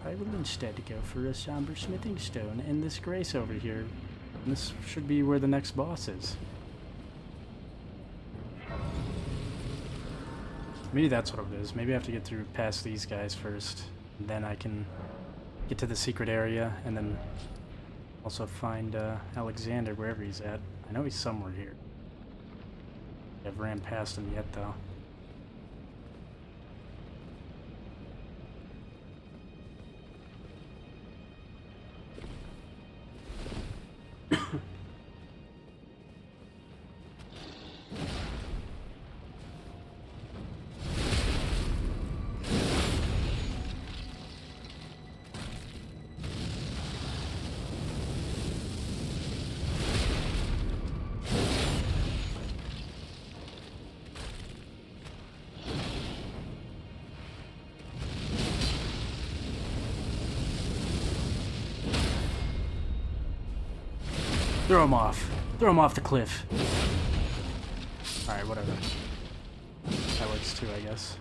I will instead go for a somber smithing stone and this grace over here. And this should be where the next boss is. Maybe that's what it is. Maybe I have to get through past these guys first. And then I can get to the secret area and then also find Alexander wherever he's at. I know he's somewhere here. I've ran past him yet though. Throw him off. Throw him off the cliff. Alright, whatever. That works too, I guess.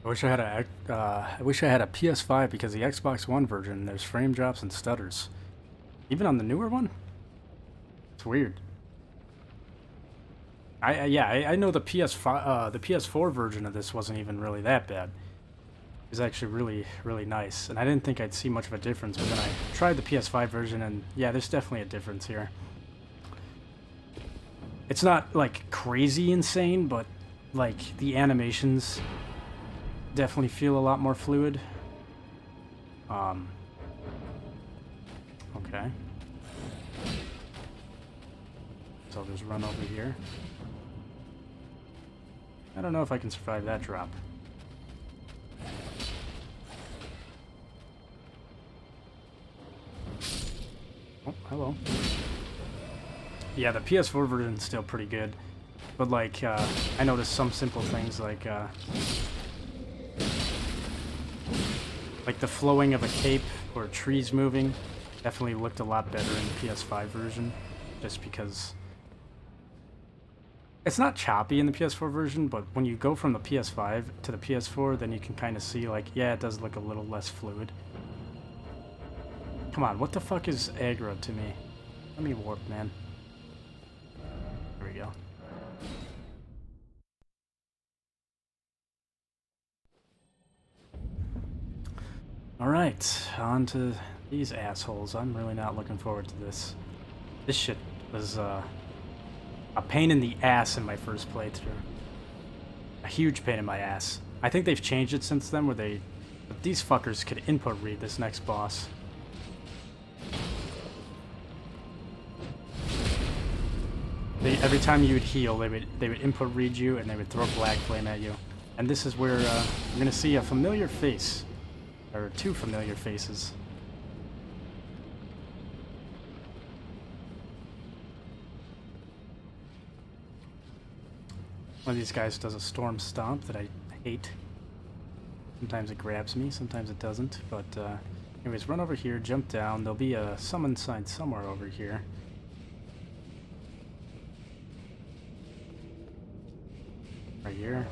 I wish I had a PS5 because the Xbox One version, there's frame drops and stutters. Even on the newer one? It's weird. I know the PS5, the PS4 version of this wasn't even really that bad. It was actually really nice, and I didn't think I'd see much of a difference, but then I tried the PS5 version, and yeah, there's definitely a difference here. It's not, like, crazy insane, but, like, the animations definitely feel a lot more fluid. Okay. So I'll just run over here. I don't know if I can survive that drop. Oh, hello. Yeah, the PS4 version is still pretty good. But, like, I noticed some simple things like the flowing of a cape or trees moving definitely looked a lot better in the PS5 version. Just because it's not choppy in the PS4 version, but when you go from the PS5 to the PS4, then you can kind of see, like, yeah, it does look a little less fluid. Come on, what the fuck is aggro to me? Let me warp, man. There we go. Alright, on to these assholes. I'm really not looking forward to this. This shit was, a pain in the ass in my first playthrough. A huge pain in my ass. I think they've changed it since then, where these fuckers could input read this next boss. Every time you would heal, they would input read you, and they would throw black flame at you. And this is where you're gonna see a familiar face, or two familiar faces. One of these guys does a storm stomp that I hate. Sometimes it grabs me, sometimes it doesn't. But anyways, run over here, jump down. There'll be a summon sign somewhere over here. Right here.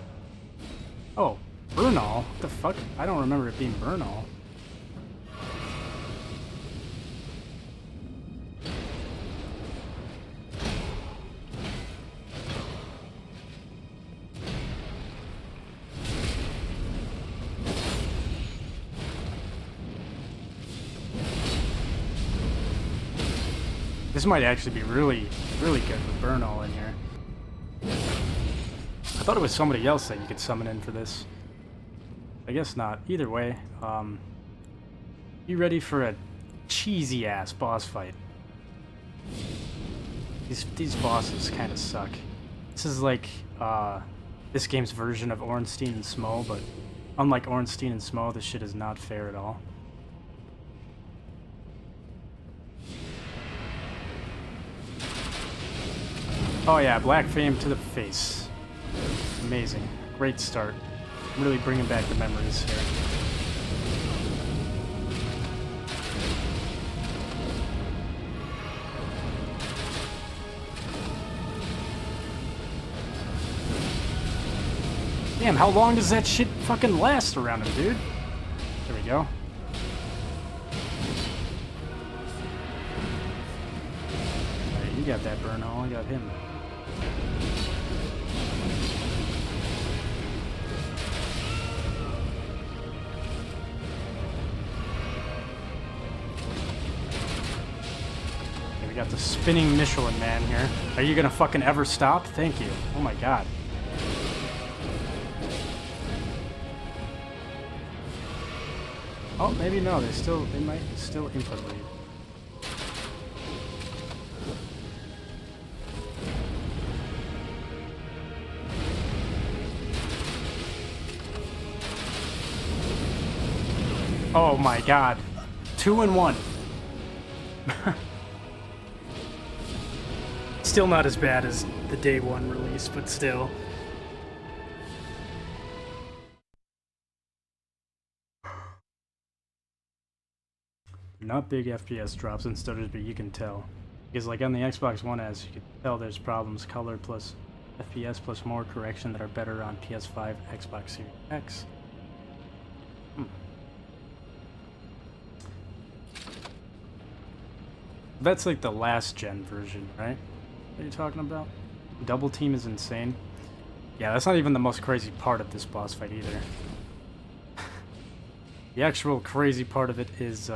Oh, Bernal? What the fuck? I don't remember it being Bernal. This might actually be really, really good with Bernal in here. I thought it was somebody else that you could summon in for this. I guess not. Either way, be ready for a cheesy-ass boss fight. These bosses kind of suck. This is like, this game's version of Ornstein and Smough, but unlike Ornstein and Smough, this shit is not fair at all. Oh yeah, Black Flame to the face. Amazing. Great start. I'm really bringing back the memories here. Damn, how long does that shit fucking last around him, dude? There we go. Alright, you got that burn all, I got him. We got the spinning Michelin man here. Are you gonna fucking ever stop? Thank you. Oh my god. Oh, maybe no. They might still input read. Oh my god. 2 in 1. Still not as bad as the day 1 release, but still. Not big FPS drops in stutters, but you can tell. Because like on the Xbox One S, you can tell there's problems, color plus FPS plus more correction that are better on PS5, Xbox Series X. That's like the last gen version, right? What are you talking about? Double team is insane. Yeah, that's not even the most crazy part of this boss fight either. The actual crazy part of it is,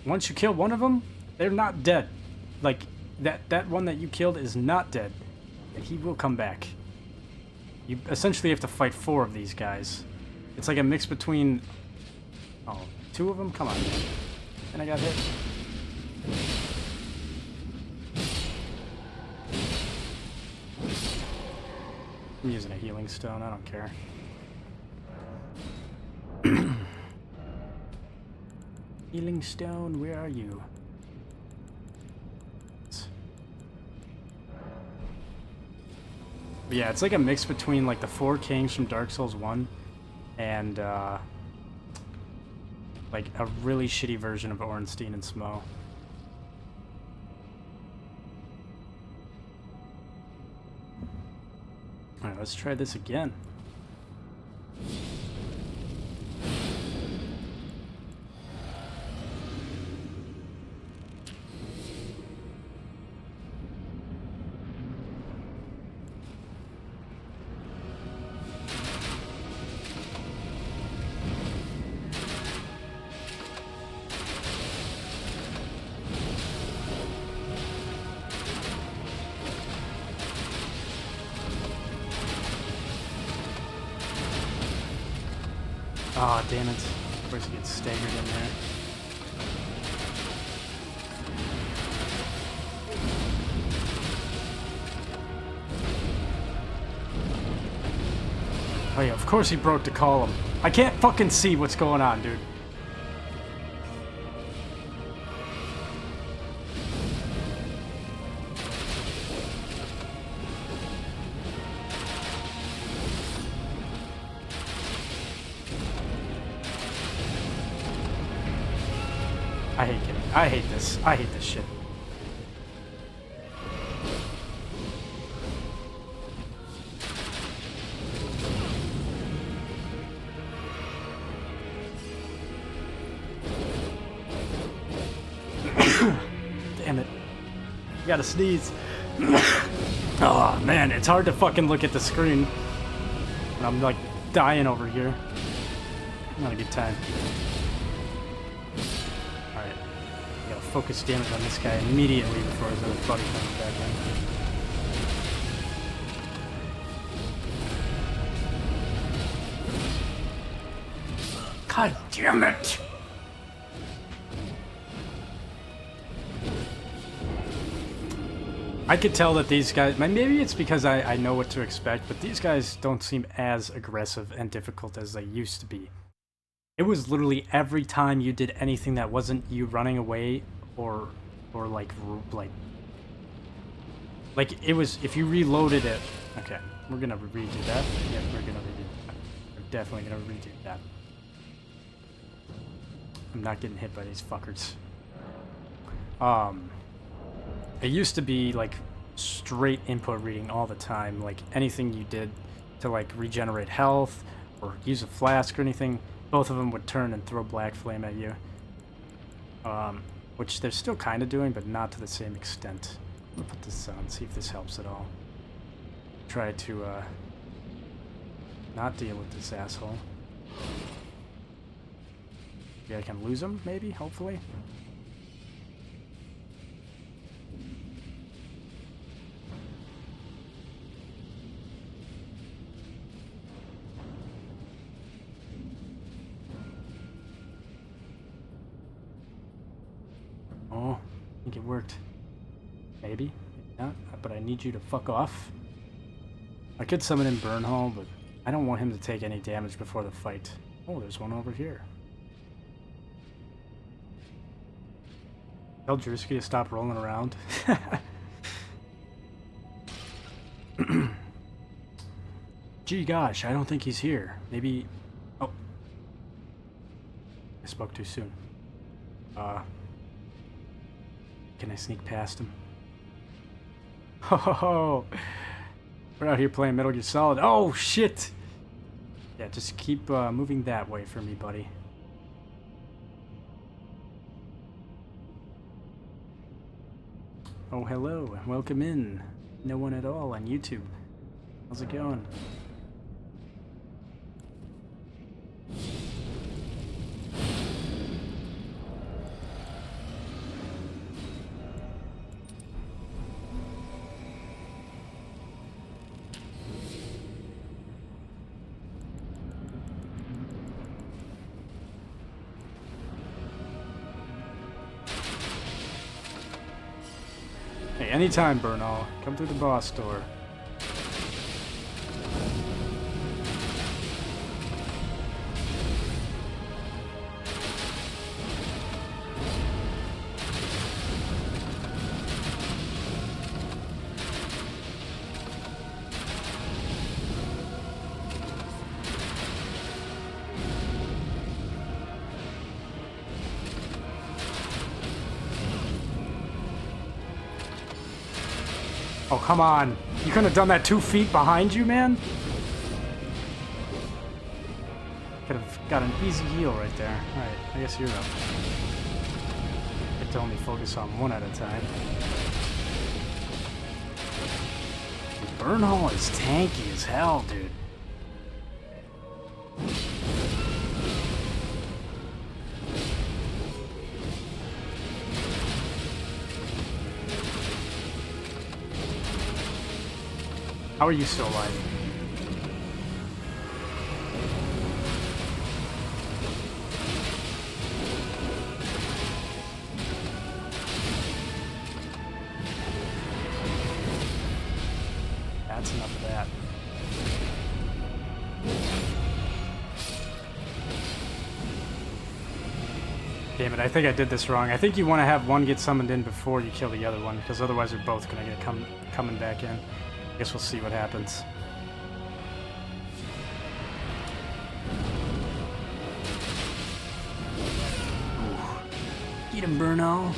once you kill one of them, they're not dead. Like, that one that you killed is not dead. And he will come back. You essentially have to fight 4 of these guys. It's like a mix between... Oh, 2 of them? Come on, man. And I got hit. I'm using a healing stone, I don't care. Healing stone, where are you? But yeah, it's like a mix between like the Four Kings from Dark Souls 1 and like a really shitty version of Ornstein and Smo. Alright, let's try this again. Aw, damn it. Of course he gets staggered in there. Oh yeah, of course he broke the column. I can't fucking see what's going on, dude. I hate this. I hate this shit. Damn it. You gotta sneeze. Oh man, it's hard to fucking look at the screen. And I'm like dying over here. Not a good time. Focus damage on this guy immediately before his other buddy comes back in. God damn it! I could tell that these guys, maybe it's because I know what to expect, but these guys don't seem as aggressive and difficult as they used to be. It was literally every time you did anything that wasn't you running away or like it was, if you reloaded it. Okay, we're gonna redo that. Yeah, we're gonna redo that. We're definitely gonna redo that. I'm not getting hit by these fuckers. It used to be like straight input reading all the time, like anything you did to like regenerate health or use a flask or anything, both of them would turn and throw black flame at you. Which they're still kind of doing, but not to the same extent. I'm gonna put this on, see if this helps at all. Try to not deal with this asshole. Maybe I can lose him, maybe, hopefully. Oh, I think it worked. Maybe, maybe not, but I need you to fuck off. I could summon in Burn Hall, but I don't want him to take any damage before the fight. Oh, there's one over here. Tell Drewski to stop rolling around. Gee gosh, I don't think he's here. Maybe... Oh. I spoke too soon. Can I sneak past him? Ho ho ho! We're out here playing Metal Gear Solid. Oh shit! Yeah, just keep moving that way for me, buddy. Oh hello, welcome in. No one at all on YouTube. How's it going? Hey, anytime, Bernal. Come through the boss door. Oh, come on. You couldn't have done that 2 feet behind you, man? Could have got an easy heal right there. Alright, I guess you're up. Get to only focus on one at a time. Burnhole is tanky as hell, dude. How are you still alive? That's enough of that. Damn it, I think I did this wrong. I think you want to have one get summoned in before you kill the other one, because otherwise they're both going to get coming back in. I guess we'll see what happens. Ooh. Get him, Bruno.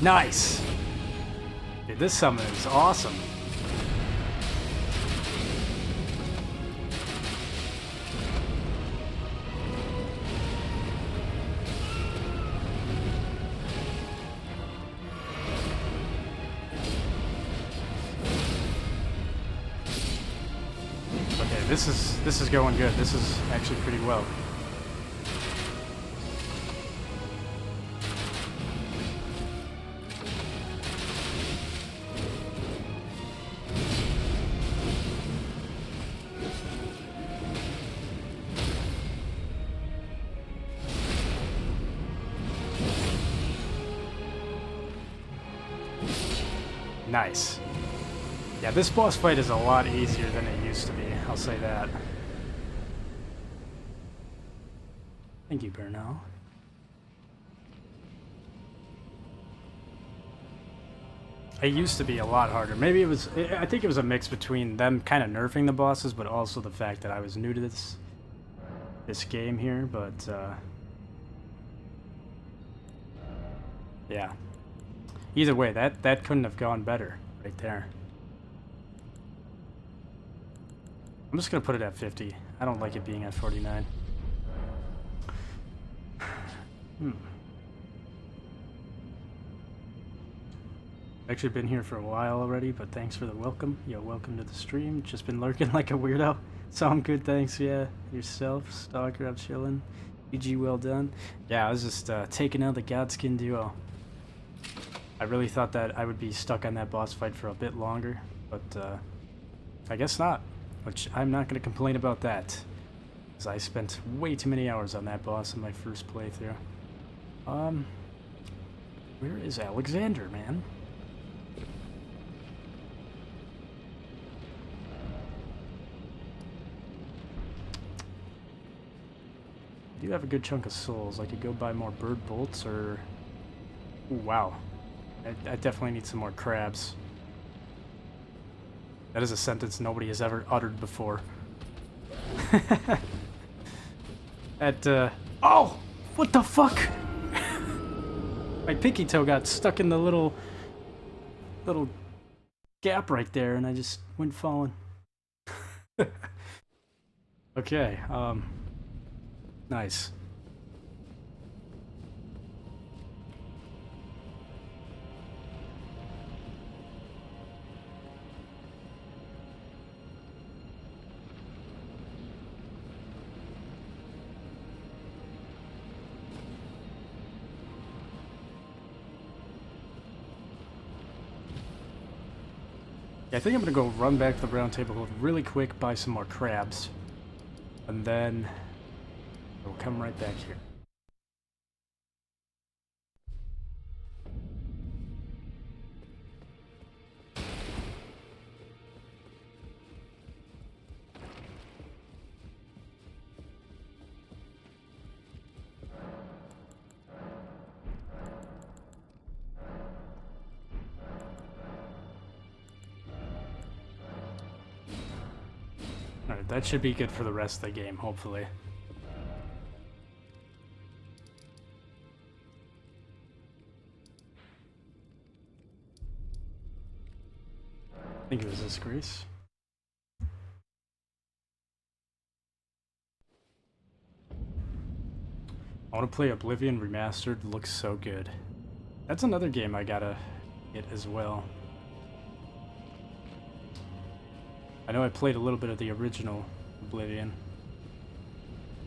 Nice! Dude, this summon is awesome. Okay, this is going good. This is actually pretty well. Nice. Yeah, this boss fight is a lot easier than it used to be, I'll say that. Thank you, Burnell. It used to be a lot harder. Maybe it was, I think it was a mix between them kind of nerfing the bosses, but also the fact that I was new to this game here, but yeah. Either way, that couldn't have gone better right there. I'm just gonna put it at 50. I don't like it being at 49. Actually been here for a while already, but thanks for the welcome. Yo, welcome to the stream. Just been lurking like a weirdo. So I'm good, thanks, yeah. Yourself, Stalker, I'm chilling. GG, well done. Yeah, I was just taking out the Godskin duo. I really thought that I would be stuck on that boss fight for a bit longer, but I guess not. Which I'm not going to complain about that, because I spent way too many hours on that boss in my first playthrough. Where is Alexander, man? I do have a good chunk of souls. I could go buy more bird bolts, or... Ooh, wow. I definitely need some more crabs. That is a sentence nobody has ever uttered before. Oh! What the fuck? My pinky toe got stuck in the little gap right there, and I just went falling. Okay, nice. I think I'm gonna go run back to the round table really quick, buy some more crabs, and then we'll come right back here. Alright, that should be good for the rest of the game, hopefully. think it was this, Grace. I want to play Oblivion Remastered. Looks so good. That's another game I gotta get as well. I know I played a little bit of the original Oblivion.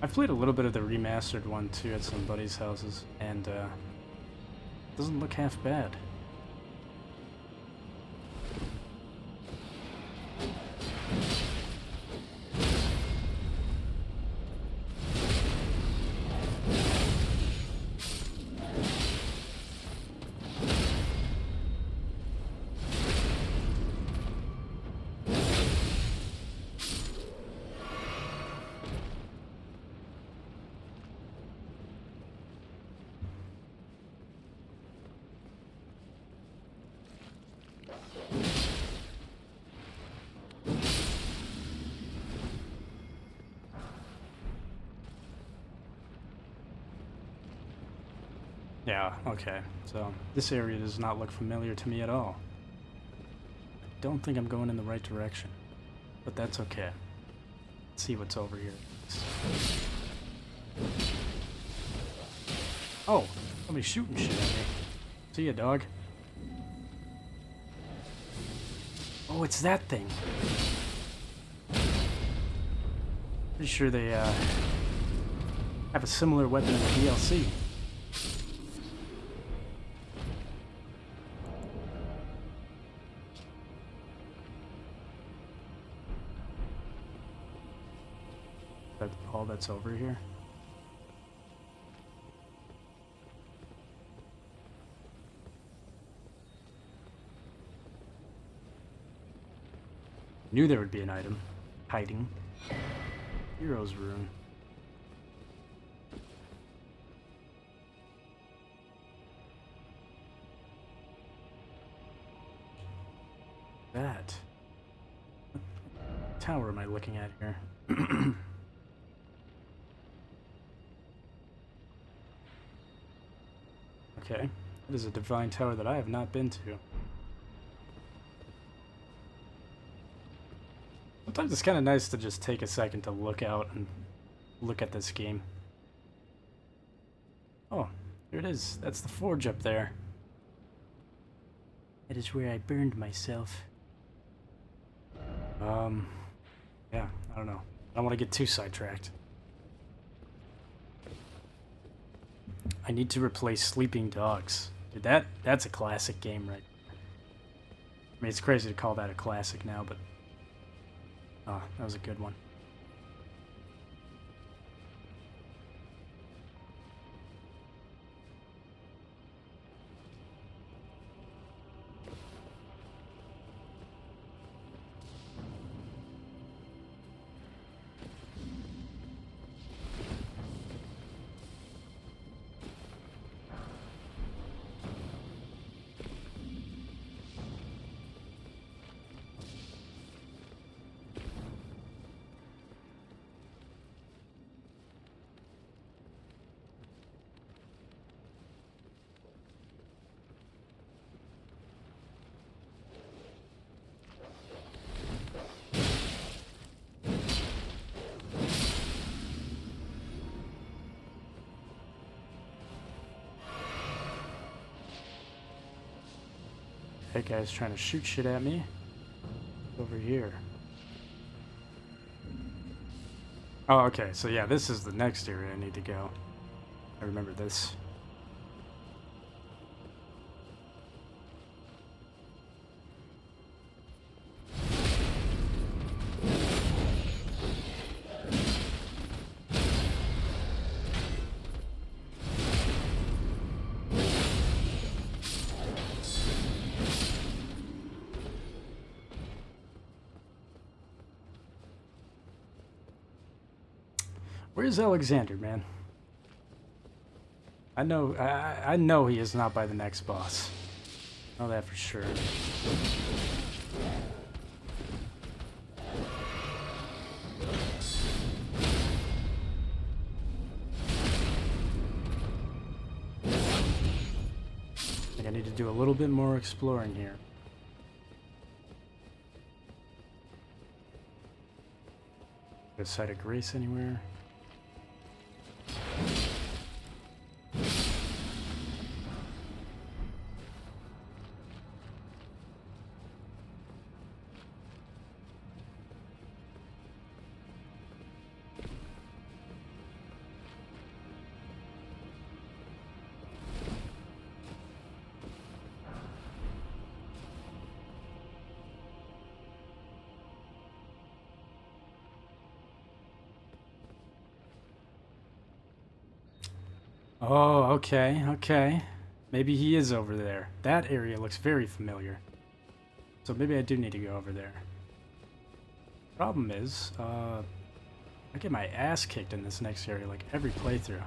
I've played a little bit of the remastered one too at some buddies' houses, and doesn't look half bad. Yeah, okay. So, this area does not look familiar to me at all. I don't think I'm going in the right direction. But that's okay. Let's see what's over here. Oh, somebody's shooting shit at me. See ya, dog. Oh, it's that thing. Pretty sure they, have a similar weapon in the DLC. That's all that's over here. Knew there would be an item hiding. Hero's rune. That. What tower am I looking at here? Okay, it is a divine tower that I have not been to. Sometimes it's kind of nice to just take a second to look out and look at this game. Oh, here it is. That's the forge up there. That is where I burned myself. Yeah, I don't know. I don't want to get too sidetracked. I need to replace Sleeping Dogs. Dude, that's a classic game, right? I mean, it's crazy to call that a classic now, but... Oh, that was a good one. That guy's trying to shoot shit at me. Over here. Oh, okay. So yeah, this is the next area I need to go. I remember this. Where's Alexander, man? I know he is not by the next boss. I know that for sure. I think I need to do a little bit more exploring here. A site of grace anywhere? Oh, okay, okay. Maybe he is over there. That area looks very familiar. So maybe I do need to go over there. Problem is, I get my ass kicked in this next area like every playthrough.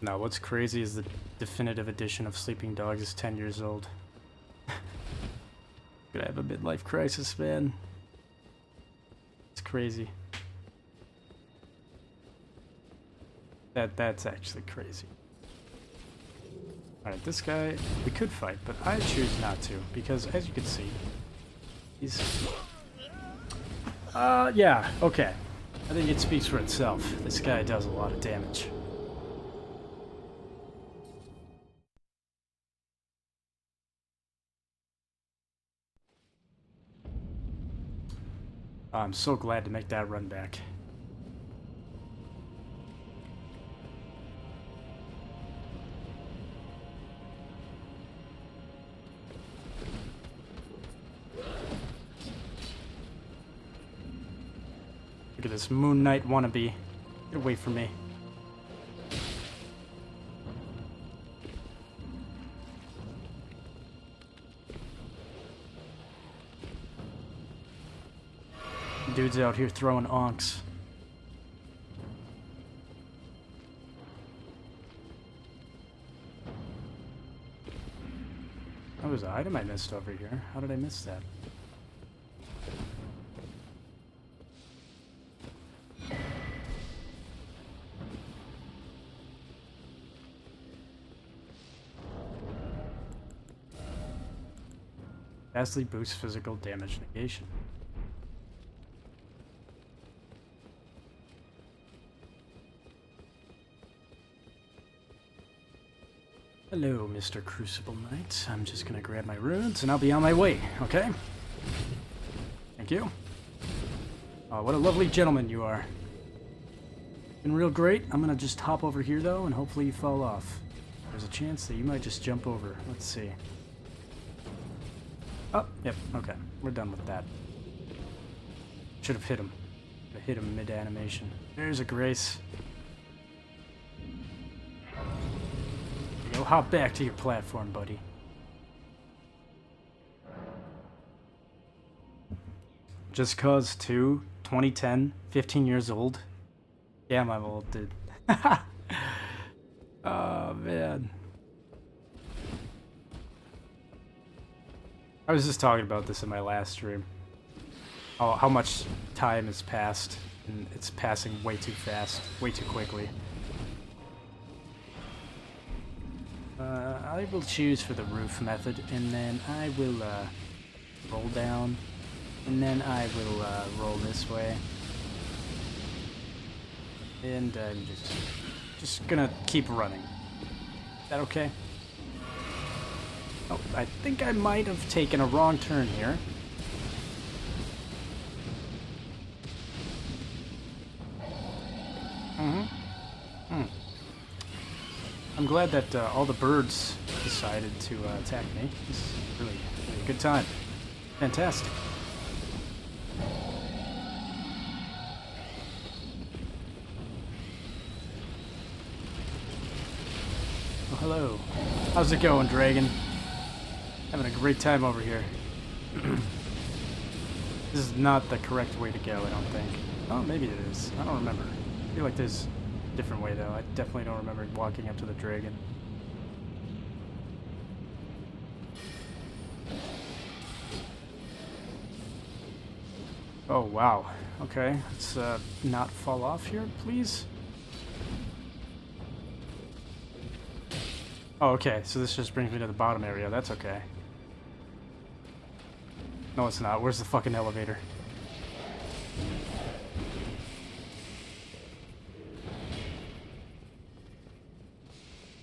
Now, what's crazy is the definitive edition of Sleeping Dogs is 10 years old. Gonna have a midlife crisis, man. It's crazy. That's actually crazy. Alright, this guy, we could fight, but I choose not to, because as you can see, he's... yeah, okay. I think it speaks for itself. This guy does a lot of damage. I'm so glad to make that run back. Look at this Moon Knight wannabe. Get away from me. Dude's out here throwing onks. Oh, there's an item I missed over here. How did I miss that? Vastly boosts physical damage negation. Hello, Mr. Crucible Knight. I'm just gonna grab my runes and I'll be on my way, okay? Thank you. Oh, what a lovely gentleman you are. Been real great. I'm gonna just hop over here though and hopefully you fall off. There's a chance that you might just jump over. Let's see. Oh, yep, okay. We're done with that. Should have hit him. I hit him mid-animation. There's a grace. Go hop back to your platform, buddy. Just Cause 2, 2010, 15 years old. Damn, I'm old, dude. Oh, man. I was just talking about this in my last stream. How much time has passed, and it's passing way too fast, way too quickly. I will choose for the roof method, and then I will roll down, and then I will roll this way. And I'm just gonna keep running. Is that okay? Oh, I think I might have taken a wrong turn here. I'm glad that all the birds decided to attack me. This is really a good time. Fantastic. Oh, hello. How's it going, Dragon? Having a great time over here. This is not the correct way to go, I don't think. Oh, maybe it is. I don't remember. I feel like there's a different way, though. I definitely don't remember walking up to the dragon. Oh, wow. Okay, let's not fall off here, please. Oh, okay, so this just brings me to the bottom area. That's okay. No, it's not. Where's the fucking elevator?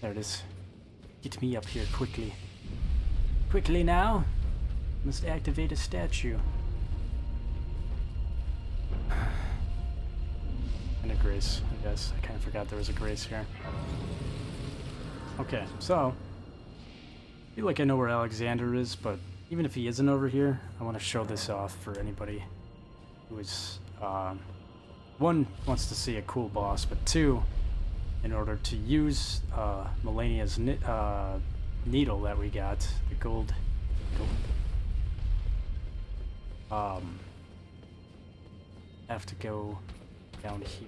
There it is. Get me up here quickly. Quickly now! Must activate a statue. And a grace, I guess. I kind of forgot there was a grace here. Okay, so... I feel like I know where Alexander is, but even if he isn't over here, I want to show this off for anybody who is... one, wants to see a cool boss, but two, in order to use Melania's needle that we got, the gold have to go down here.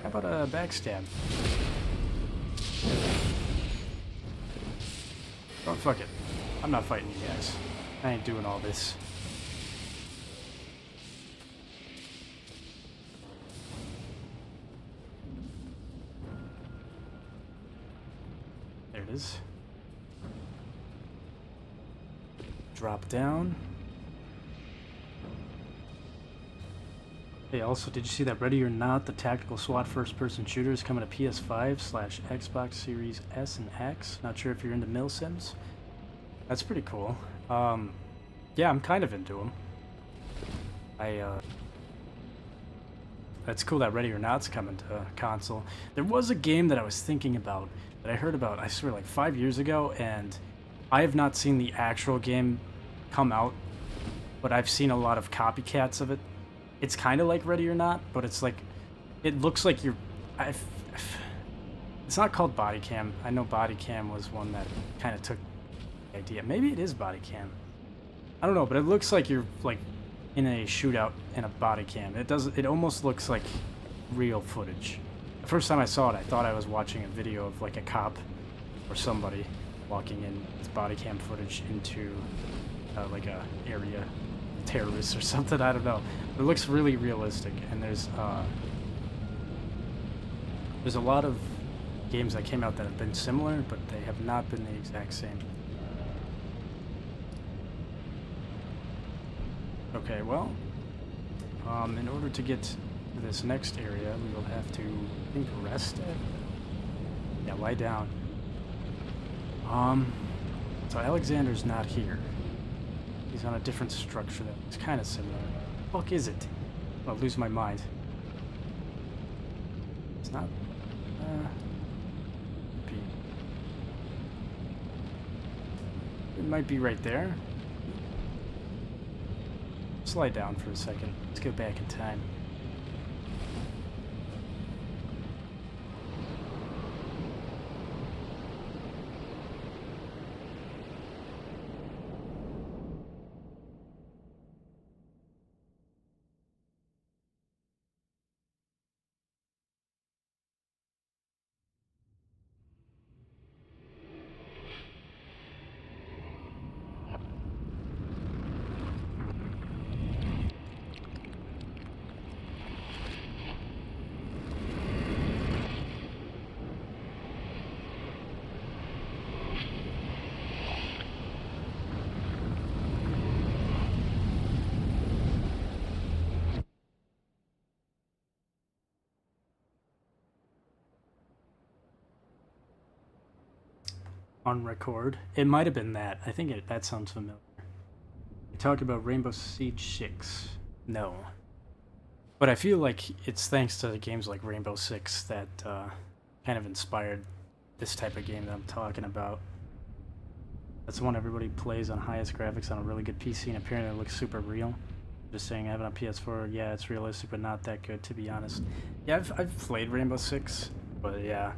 How about a backstab? Oh, fuck it. I'm not fighting you guys. I ain't doing all this. There it is. Drop down. Hey, also, did you see that Ready or Not, the tactical SWAT first-person shooter, is coming to PS5/Xbox Series S and X? Not sure if you're into mil sims. That's pretty cool. Yeah, I'm kind of into them. That's cool that Ready or Not's coming to console. There was a game that I was thinking about, that I heard about, I swear, like 5 years ago, and I have not seen the actual game come out, but I've seen a lot of copycats of it. It's kind of like Ready or Not, but it's like, it looks like you're, it's not called Body Cam. I know Body Cam was one that kind of took the idea. Maybe it is Body Cam. I don't know, but it looks like you're like in a shootout in a body cam. It almost looks like real footage. The first time I saw it, I thought I was watching a video of like a cop or somebody walking in with body cam footage into like a area terrorists or something. I don't know. It looks really realistic, and there's a lot of games that came out that have been similar, but they have not been the exact same. Okay, well, in order to get to this next area, we will have to, I think, rest it. Yeah, lie down. So Alexander's not here. He's on a different structure that's kind of similar. What the fuck is it? I'll lose my mind. It's not... It might be right there. Slide down for a second. Let's go back in time. On record. It might have been that. I think that sounds familiar. You talked about xAustishx. No. But I feel like it's thanks to games like Rainbow Six that kind of inspired this type of game that I'm talking about. That's the one everybody plays on highest graphics on a really good PC, and apparently it looks super real. Just saying, I have it on PS4. Yeah, it's realistic, but not that good, to be honest. Yeah, I've played Rainbow Six, but yeah.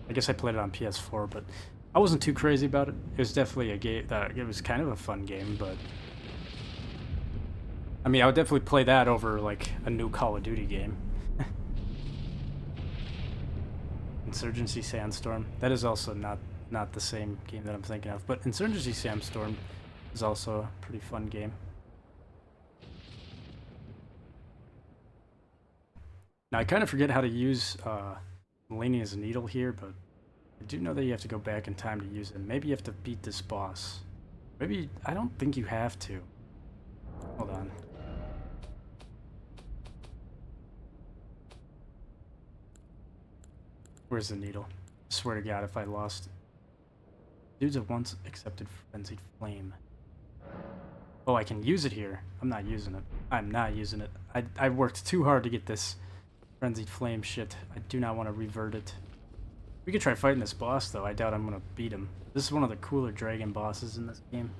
I guess I played it on PS4, but I wasn't too crazy about it. It was definitely a game that, it was kind of a fun game, but I mean, I would definitely play that over like a new Call of Duty game. Insurgency Sandstorm. That is also not the same game that I'm thinking of, but Insurgency Sandstorm is also a pretty fun game. Now I kind of forget how to use Melania's needle here, but I do know that you have to go back in time to use it. Maybe you have to beat this boss. Maybe, I don't think you have to. Hold on. Where's the needle? I swear to God if I lost it. Dudes have once accepted Frenzied Flame. Oh, I can use it here. I'm not using it. I'm not using it. I worked too hard to get this Frenzied Flame shit. I do not want to revert it. We could try fighting this boss, though. I doubt I'm going to beat him. This is one of the cooler dragon bosses in this game.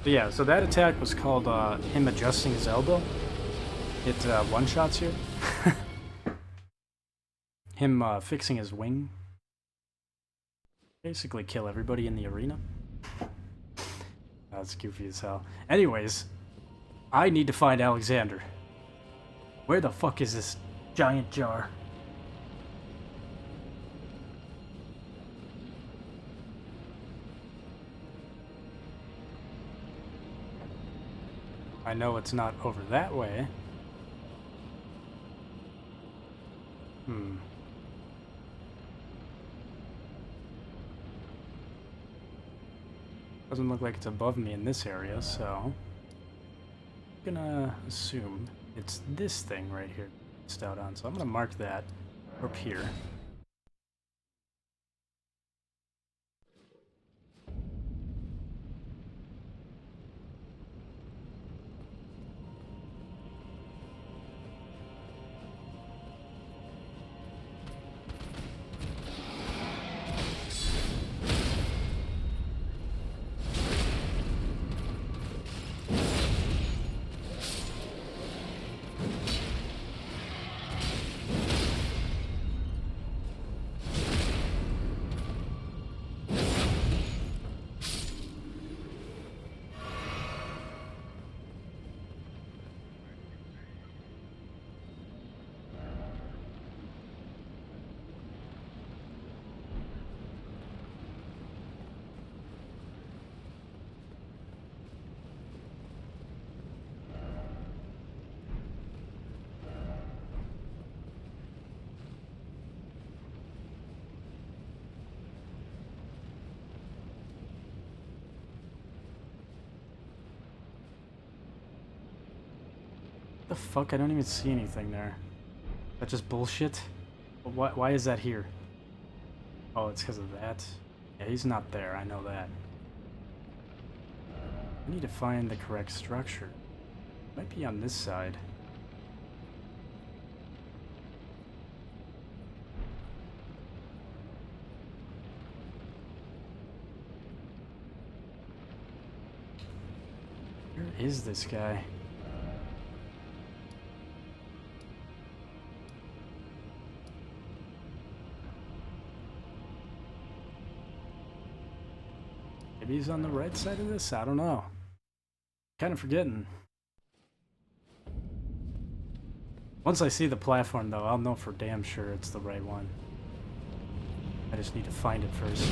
But yeah, so that attack was called him adjusting his elbow. It one-shots you. Him fixing his wing. Basically kill everybody in the arena. That's goofy as hell. Anyways, I need to find Alexander. Where the fuck is this giant jar? I know it's not over that way. Doesn't look like it's above me in this area, so I'm gonna assume it's this thing right here it's out on. So I'm gonna mark that up here. The fuck? I don't even see anything there. That's just bullshit? Why is that here? Oh, it's because of that? Yeah, he's not there, I know that. I need to find the correct structure. Might be on this side. Where is this guy? Maybe he's on the right side of this? I don't know. Kind of forgetting. Once I see the platform, though, I'll know for damn sure it's the right one. I just need to find it first.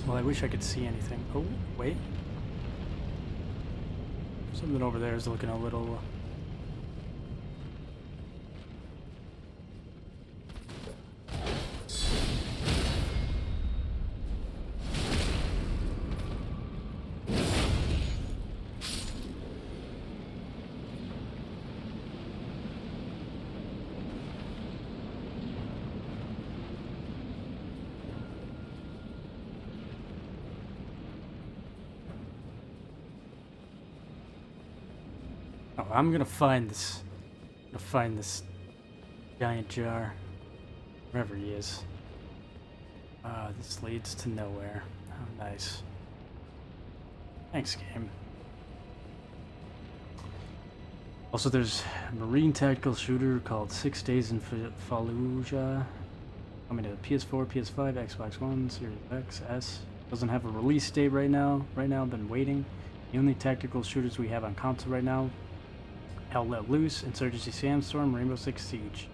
Well, I wish I could see anything. Oh, wait. Something over there is looking a little... I'm gonna find this. I'm gonna find this giant jar. Wherever he is. This leads to nowhere. Oh, nice. Thanks, game. Also, there's a marine tactical shooter called 6 Days in Fallujah. Coming to PS4, PS5, Xbox One, Series X, S. Doesn't have a release date right now. Right now, I've been waiting. The only tactical shooters we have on console right now: Hell Let Loose, Insurgency Sandstorm, Rainbow Six Siege.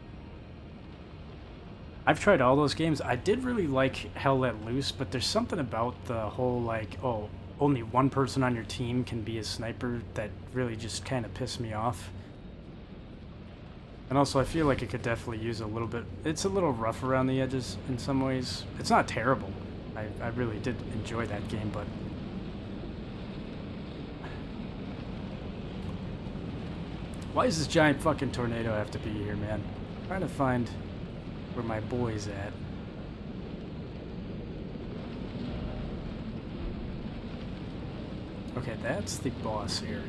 I've tried all those games. I did really like Hell Let Loose, but there's something about the whole, like, oh, only one person on your team can be a sniper that really just kind of pissed me off. And also, I feel like it could definitely use a little bit... It's a little rough around the edges in some ways. It's not terrible. I really did enjoy that game, but... Why does this giant fucking tornado have to be here, man? I'm trying to find where my boy's at. Okay, that's the boss area.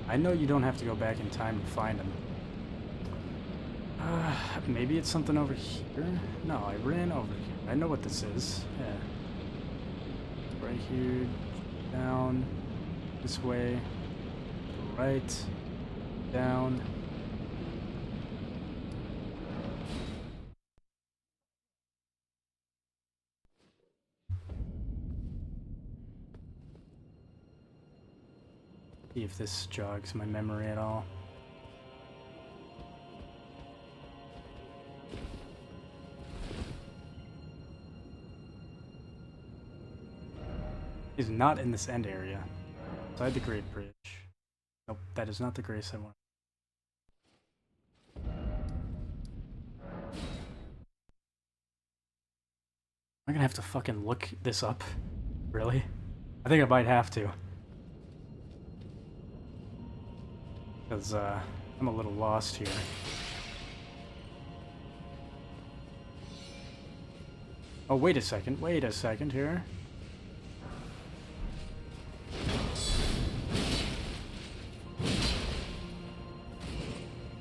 I know you don't have to go back in time to find him. Maybe it's something over here? No, I ran over here. I know what this is. Yeah. Right here, down, this way, right, down. See if this jogs my memory at all. He's not in this end area. Inside the Great Bridge. Nope, that is not the grace I want. Am I gonna have to fucking look this up? Really? I think I might have to. Because, I'm a little lost here. Oh, wait a second here.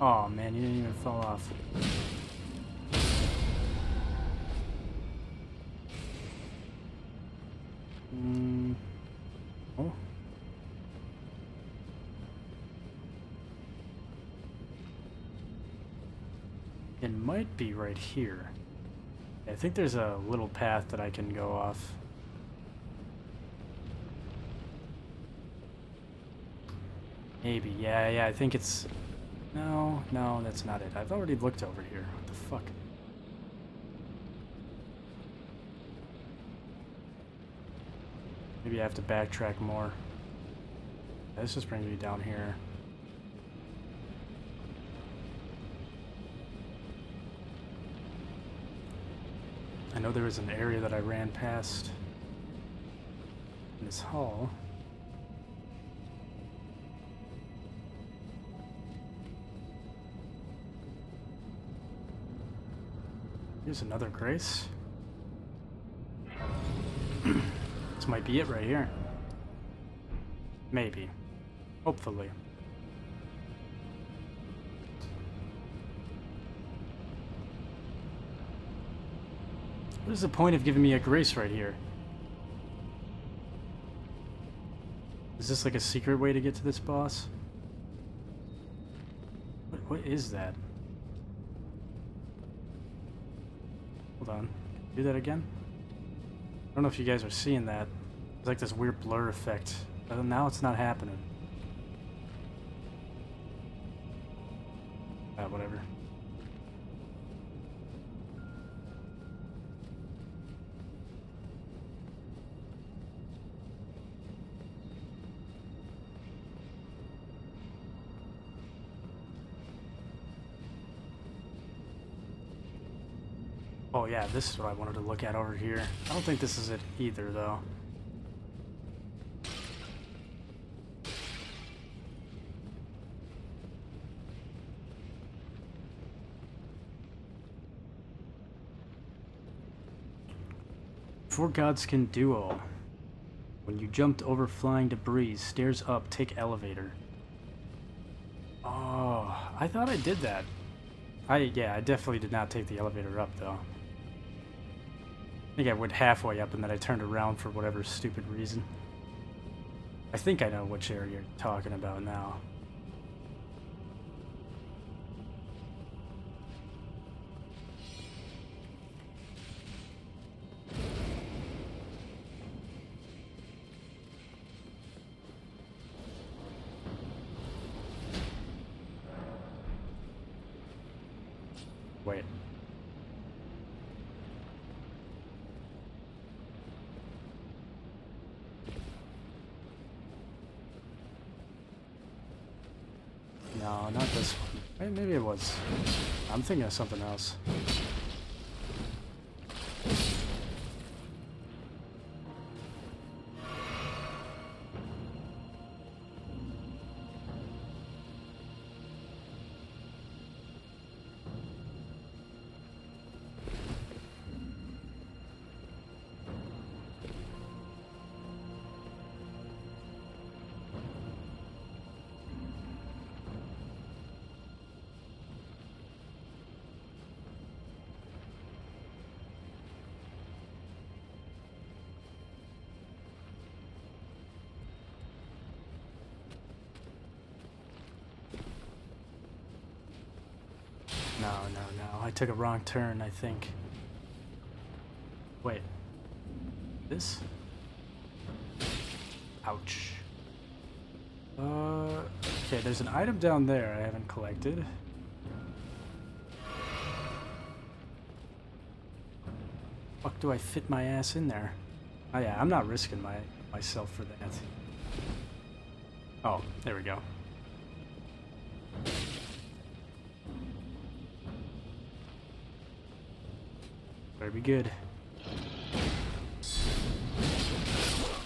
Oh man, you didn't even fall off. Oh. It might be right here. I think there's a little path that I can go off. Maybe, yeah, I think it's... No, that's not it. I've already looked over here. What the fuck? Maybe I have to backtrack more. This just brings me down here. I know there was an area that I ran past in this hall. Here's another grace. This might be it right here. Maybe. Hopefully. What is the point of giving me a grace right here? Is this like a secret way to get to this boss? What is that? Hold on. Do that again? I don't know if you guys are seeing that. It's like this weird blur effect. But now it's not happening. Whatever. Oh yeah, this is what I wanted to look at over here. I don't think this is it either, though. Before gods can duo. When you jumped over flying debris, stairs up, take elevator. Oh, I thought I did that. Yeah, I definitely did not take the elevator up, though. I think I went halfway up and then I turned around for whatever stupid reason. I think I know which area you're talking about now. Wait. No, not this one. Maybe it was. I'm thinking of something else. No. I took a wrong turn, I think. Wait. This? Ouch. Okay, there's an item down there I haven't collected. Fuck do I fit my ass in there? Oh yeah, I'm not risking myself for that. Oh, there we go. Better be good.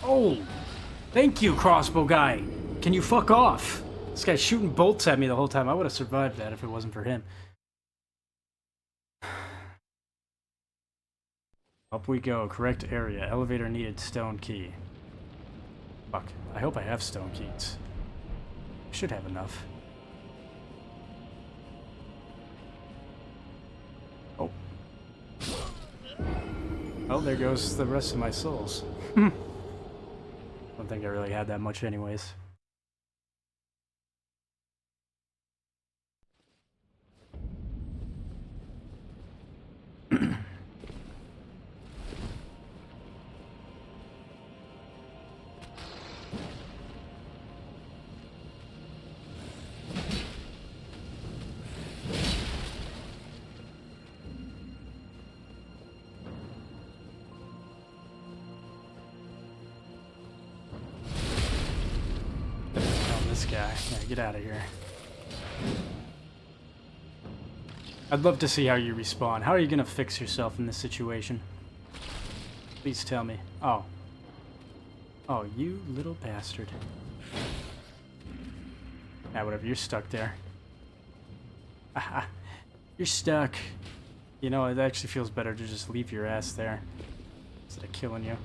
Oh! Thank you, crossbow guy! Can you fuck off? This guy's shooting bolts at me the whole time. I would have survived that if it wasn't for him. Up we go. Correct area. Elevator needed stone key. Fuck. I hope I have stone keys. I should have enough. Oh. Oh, there goes the rest of my souls. Don't think I really had that much anyways. Guy. Yeah, get out of here. I'd love to see how you respawn. How are you gonna fix yourself in this situation? Please tell me. Oh. Oh, you little bastard. Yeah, whatever. You're stuck there. You're stuck. You know, it actually feels better to just leave your ass there instead of killing you.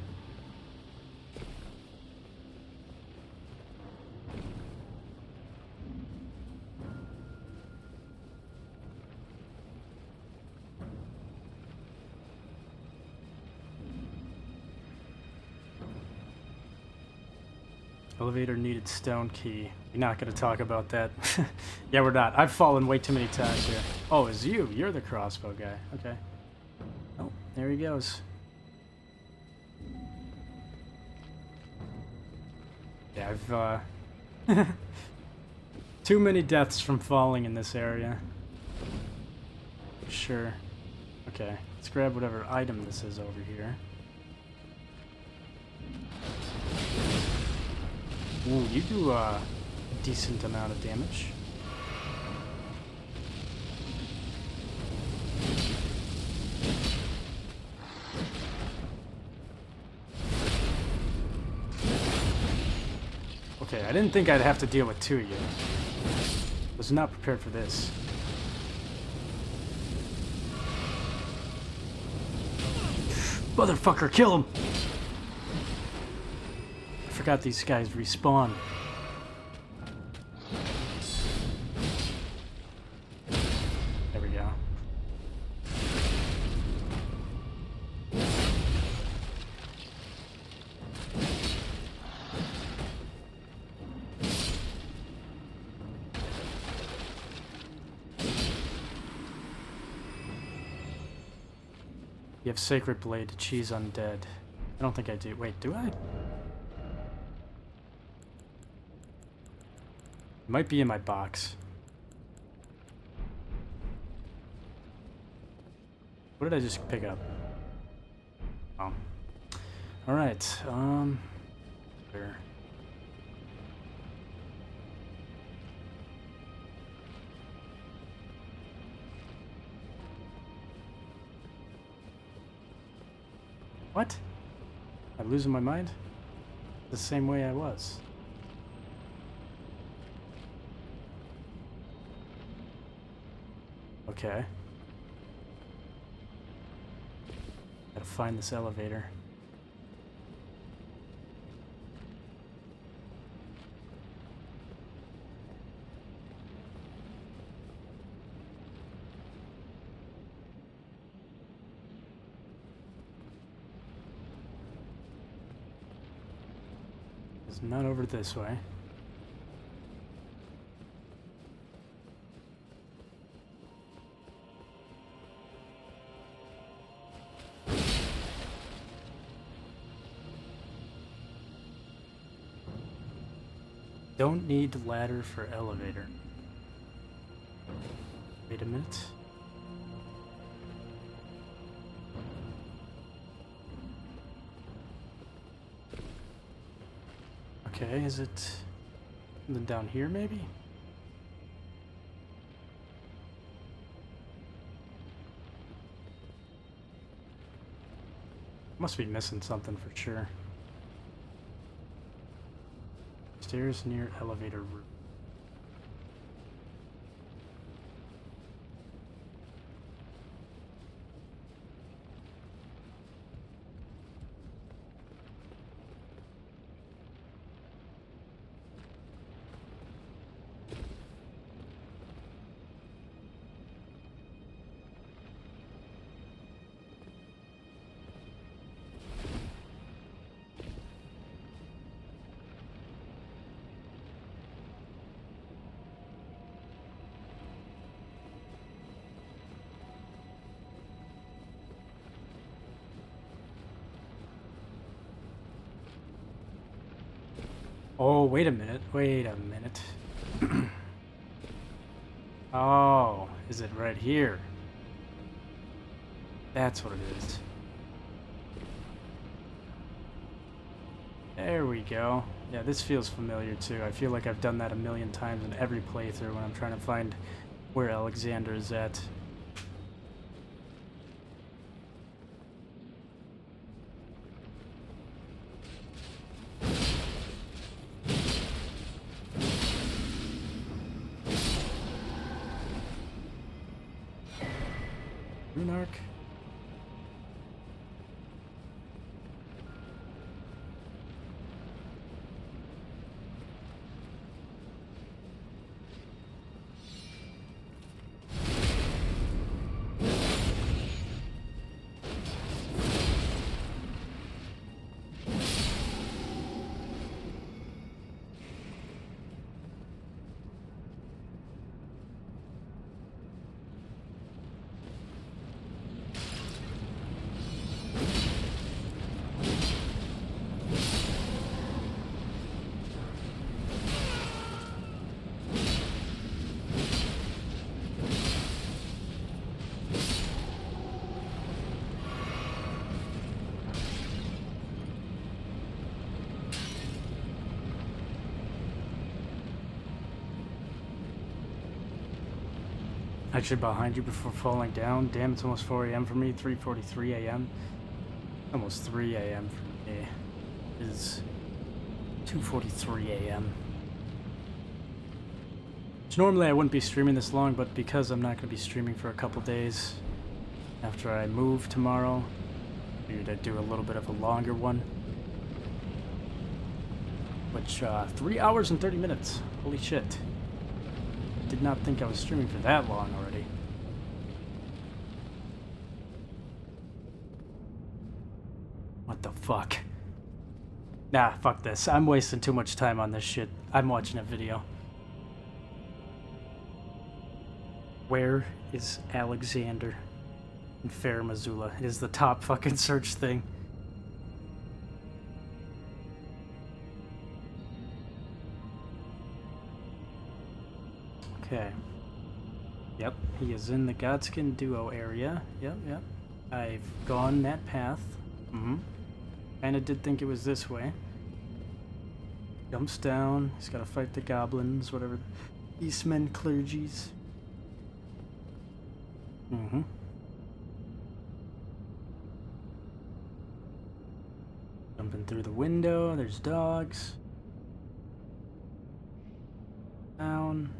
Elevator needed stone key. We're not going to talk about that. Yeah, we're not. I've fallen way too many times here. Oh, it's you. You're the crossbow guy. Okay. Oh, there he goes. Yeah, I've, too many deaths from falling in this area. Sure. Okay, let's grab whatever item this is over here. Ooh, you do a decent amount of damage. Okay, I didn't think I'd have to deal with two of you. Was not prepared for this. Motherfucker, kill him! I forgot these guys respawn. There we go. You have Sacred Blade to cheese undead. I don't think I do. Wait, do I? It might be in my box. What did I just pick up? Oh. Alright, there. What? I'm losing my mind? The same way I was. Okay. Gotta find this elevator. It's not over this way. Don't need ladder for elevator. Wait a minute. Okay, is it something down here maybe? Must be missing something for sure. Stairs near elevator room. Oh, wait a minute. Wait a minute. Oh, is it right here? That's what it is. There we go. Yeah, this feels familiar too. I feel like I've done that a million times in every playthrough when I'm trying to find where Alexander is at. Runark. Actually behind you before falling down. Damn, it's almost 4 a.m. for me. 3:43 a.m. Almost 3 a.m. for me. It is 2:43 a.m. Which normally I wouldn't be streaming this long, but because I'm not going to be streaming for a couple days after I move tomorrow, Figured I'd do a little bit of a longer one. Which, 3 hours and 30 minutes. Holy shit. Did not think I was streaming for that long already. What the fuck? Nah, fuck this. I'm wasting too much time on this shit. I'm watching a video. Where is Alexander in Fair Missoula? It is the top fucking search thing. Okay. Yep, he is in the Godskin Duo area. Yep. I've gone that path. Kinda did think it was this way. Jumps down. He's gotta fight the goblins, whatever. Eastmen, clergies. Jumping through the window. There's dogs. Down.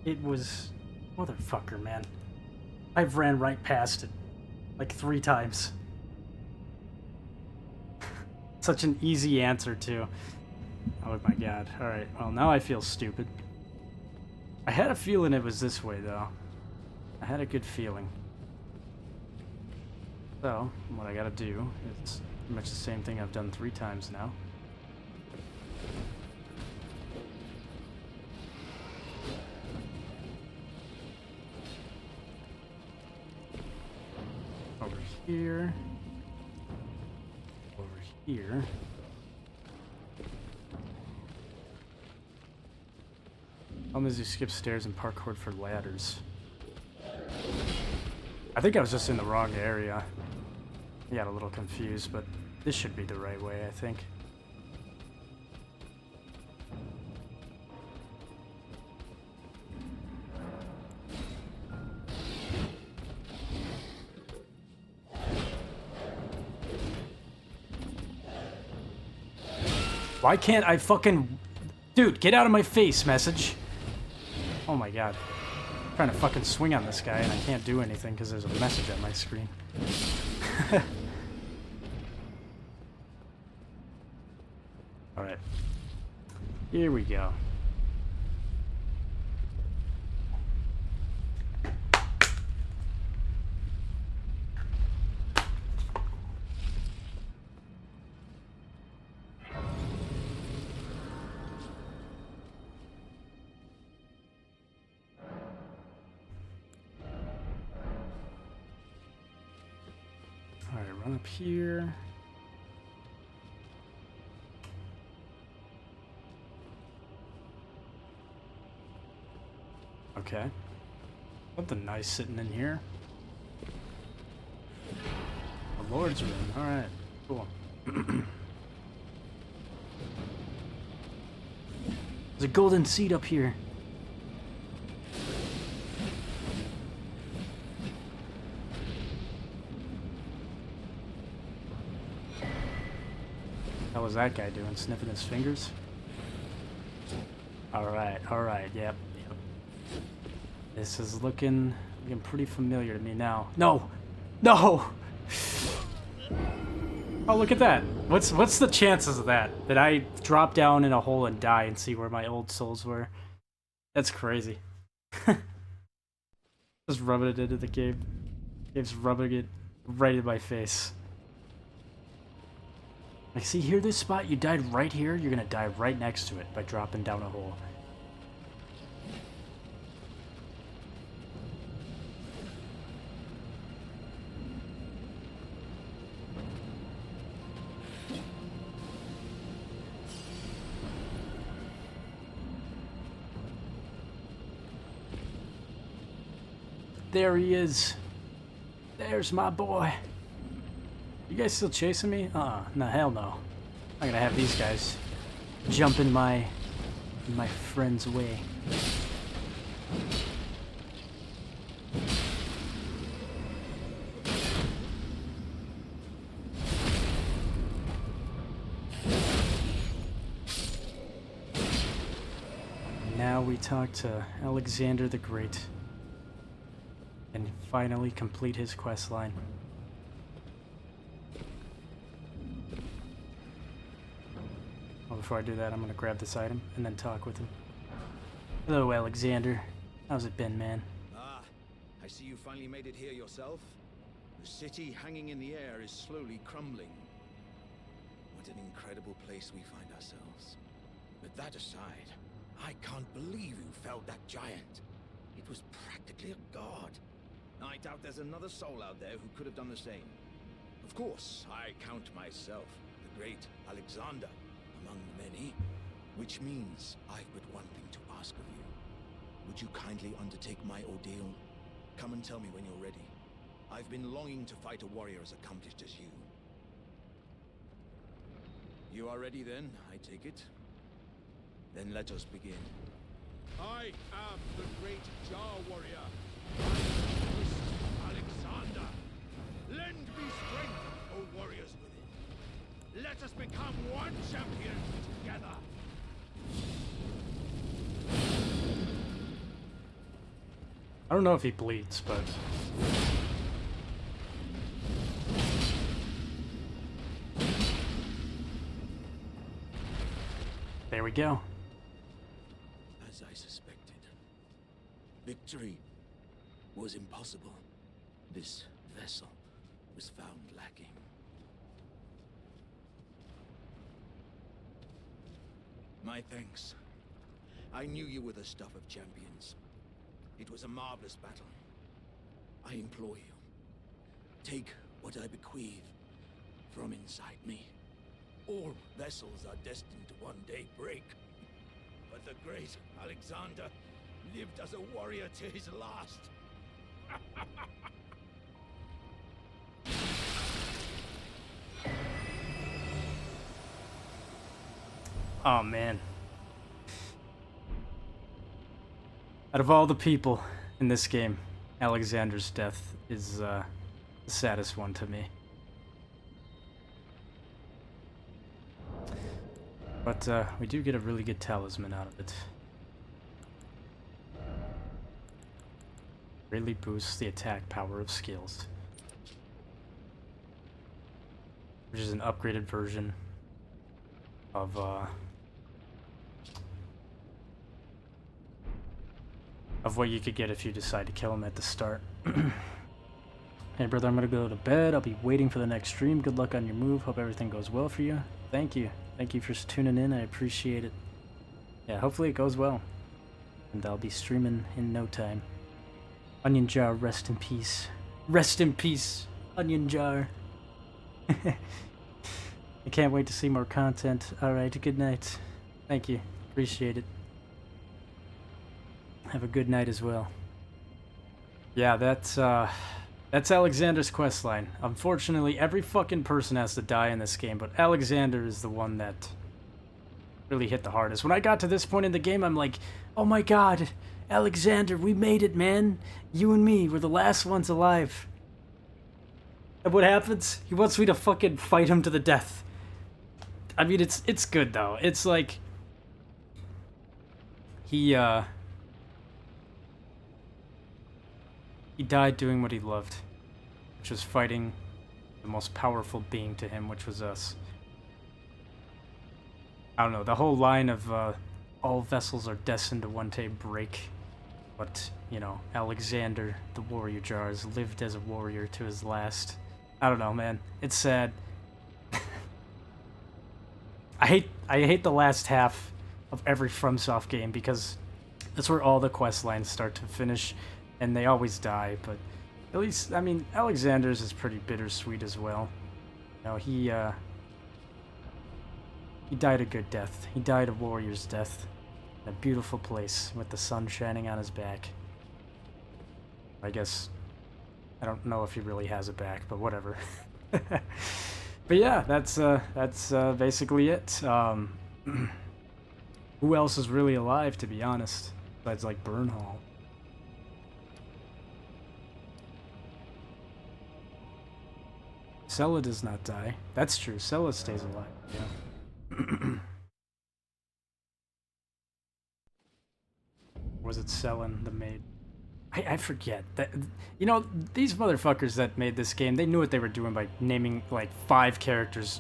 It was... Motherfucker, man. I've ran right past it. Like 3 times. Such an easy answer, too. Oh my god. Alright, well now I feel stupid. I had a feeling it was this way, though. I had a good feeling. So, what I gotta do is pretty much the same thing I've done 3 times now. Here, over here. Problem is you skip stairs and parkour for ladders. I think I was just in the wrong area. I got a little confused, but this should be the right way, I think. Why can't I fucking... Dude, get out of my face, message. Oh my god. I'm trying to fucking swing on this guy and I can't do anything because there's a message on my screen. Alright. Here we go. Up here. Okay. Something nice sitting in here. The Lord's Room. Alright. Cool. There's a golden seed up here. What was that guy doing? Sniffing his fingers? Alright, yep. This is looking pretty familiar to me now. No! No! Oh, look at that. What's the chances of that? That I drop down in a hole and die and see where my old souls were? That's crazy. Just rubbing it into the cave. Cave's rubbing it right in my face. Like, see here, this spot, you died right here, you're gonna die right next to it by dropping down a hole. There he is. There's my boy. You guys still chasing me? No, hell no. I'm gonna have these guys jump in my friend's way. finally talk to Alexander the Great. And finally complete his quest line. Well, before I do that, I'm gonna grab this item and then talk with him. Hello, Alexander. How's it been, man? Ah, I see you finally made it here yourself. The city hanging in the air is slowly crumbling. What an incredible place we find ourselves. But that aside, I can't believe you felled that giant. It was practically a god. I doubt there's another soul out there who could have done the same. Of course, I count myself, the great Alexander, among many, which means I've but one thing to ask of you. Would you kindly undertake my ordeal? Come and tell me when you're ready. I've been longing to fight a warrior as accomplished as you. You are ready then, I take it? Then let us begin. I am the great Jar warrior. I am Christ Alexander. Lend me strength, O warriors within. Let us become one champion together. I don't know if he bleeds, but... there we go. As I suspected, victory was impossible. This vessel was found lacking. My thanks. I knew you were the stuff of champions. It was a marvelous battle. I implore you, take what I bequeath from inside me. All vessels are destined to one day break. But the great Alexander lived as a warrior to his last. Oh, man. Out of all the people in this game, Alexander's death is the saddest one to me. But we do get a really good talisman out of it. Really boosts the attack power of skills. Which is an upgraded version of what you could get if you decide to kill him at the start. Hey brother, I'm gonna go to bed. I'll be waiting for the next stream. Good luck on your move. Hope everything goes well for you. Thank you. Thank you for tuning in. I appreciate it. Yeah, hopefully it goes well. And I'll be streaming in no time. Onion Jar, rest in peace. Rest in peace, Onion Jar. I can't wait to see more content. Alright, good night. Thank you. Appreciate it. Have a good night as well. Yeah, that's Alexander's questline. Unfortunately, every fucking person has to die in this game, but Alexander is the one that really hit the hardest. When I got to this point in the game, I'm like, oh my god, Alexander, we made it, man. You and me, we're the last ones alive. And what happens? He wants me to fucking fight him to the death. I mean, it's good, though. It's like... He died doing what he loved, which was fighting the most powerful being to him, which was us. I don't know, the whole line of all vessels are destined to one day break, but, you know, Alexander, the warrior jars, lived as a warrior to his last. I don't know, man. It's sad. I hate the last half of every FromSoft game because that's where all the quest lines start to finish. And they always die, but at least, I mean, Alexander's is pretty bittersweet as well. You know, he died a good death. He died a warrior's death in a beautiful place with the sun shining on his back. I guess, I don't know if he really has a back, but whatever. But yeah, that's basically it. Who else is really alive, to be honest, besides like Burnhall? Sella does not die. That's true. Sella stays alive. Yeah. Was it Selin, the maid? I forget. That, you know, these motherfuckers that made this game, they knew what they were doing by naming like 5 characters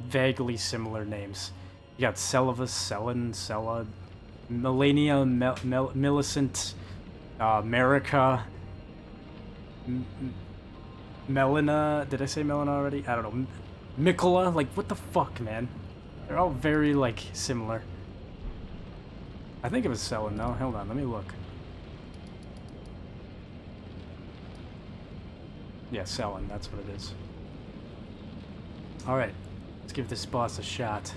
vaguely similar names. You got Selavus, Selin, Sela, Melania, Millicent, America, Melina. Did I say Melina already? I don't know. Mikola. Like, what the fuck, man? They're all very, like, similar. I think it was Selin, though. Hold on, let me look. Yeah, Selin, that's what it is. Alright, let's give this boss a shot.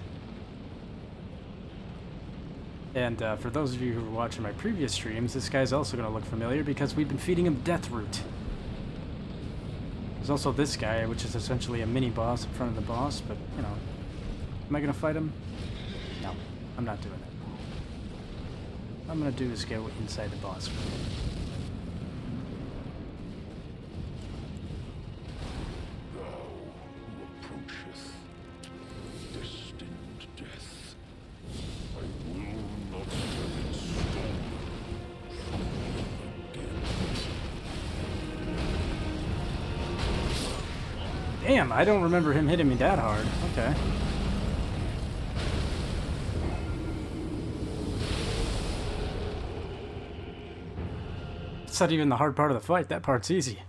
And for those of you who were watching my previous streams, this guy's also going to look familiar because we've been feeding him Death Root. There's also this guy, which is essentially a mini-boss in front of the boss, but, you know. Am I going to fight him? No, I'm not doing it. What I'm going to do is go inside the boss room. Damn, I don't remember him hitting me that hard. Okay. It's not even the hard part of the fight. That part's easy.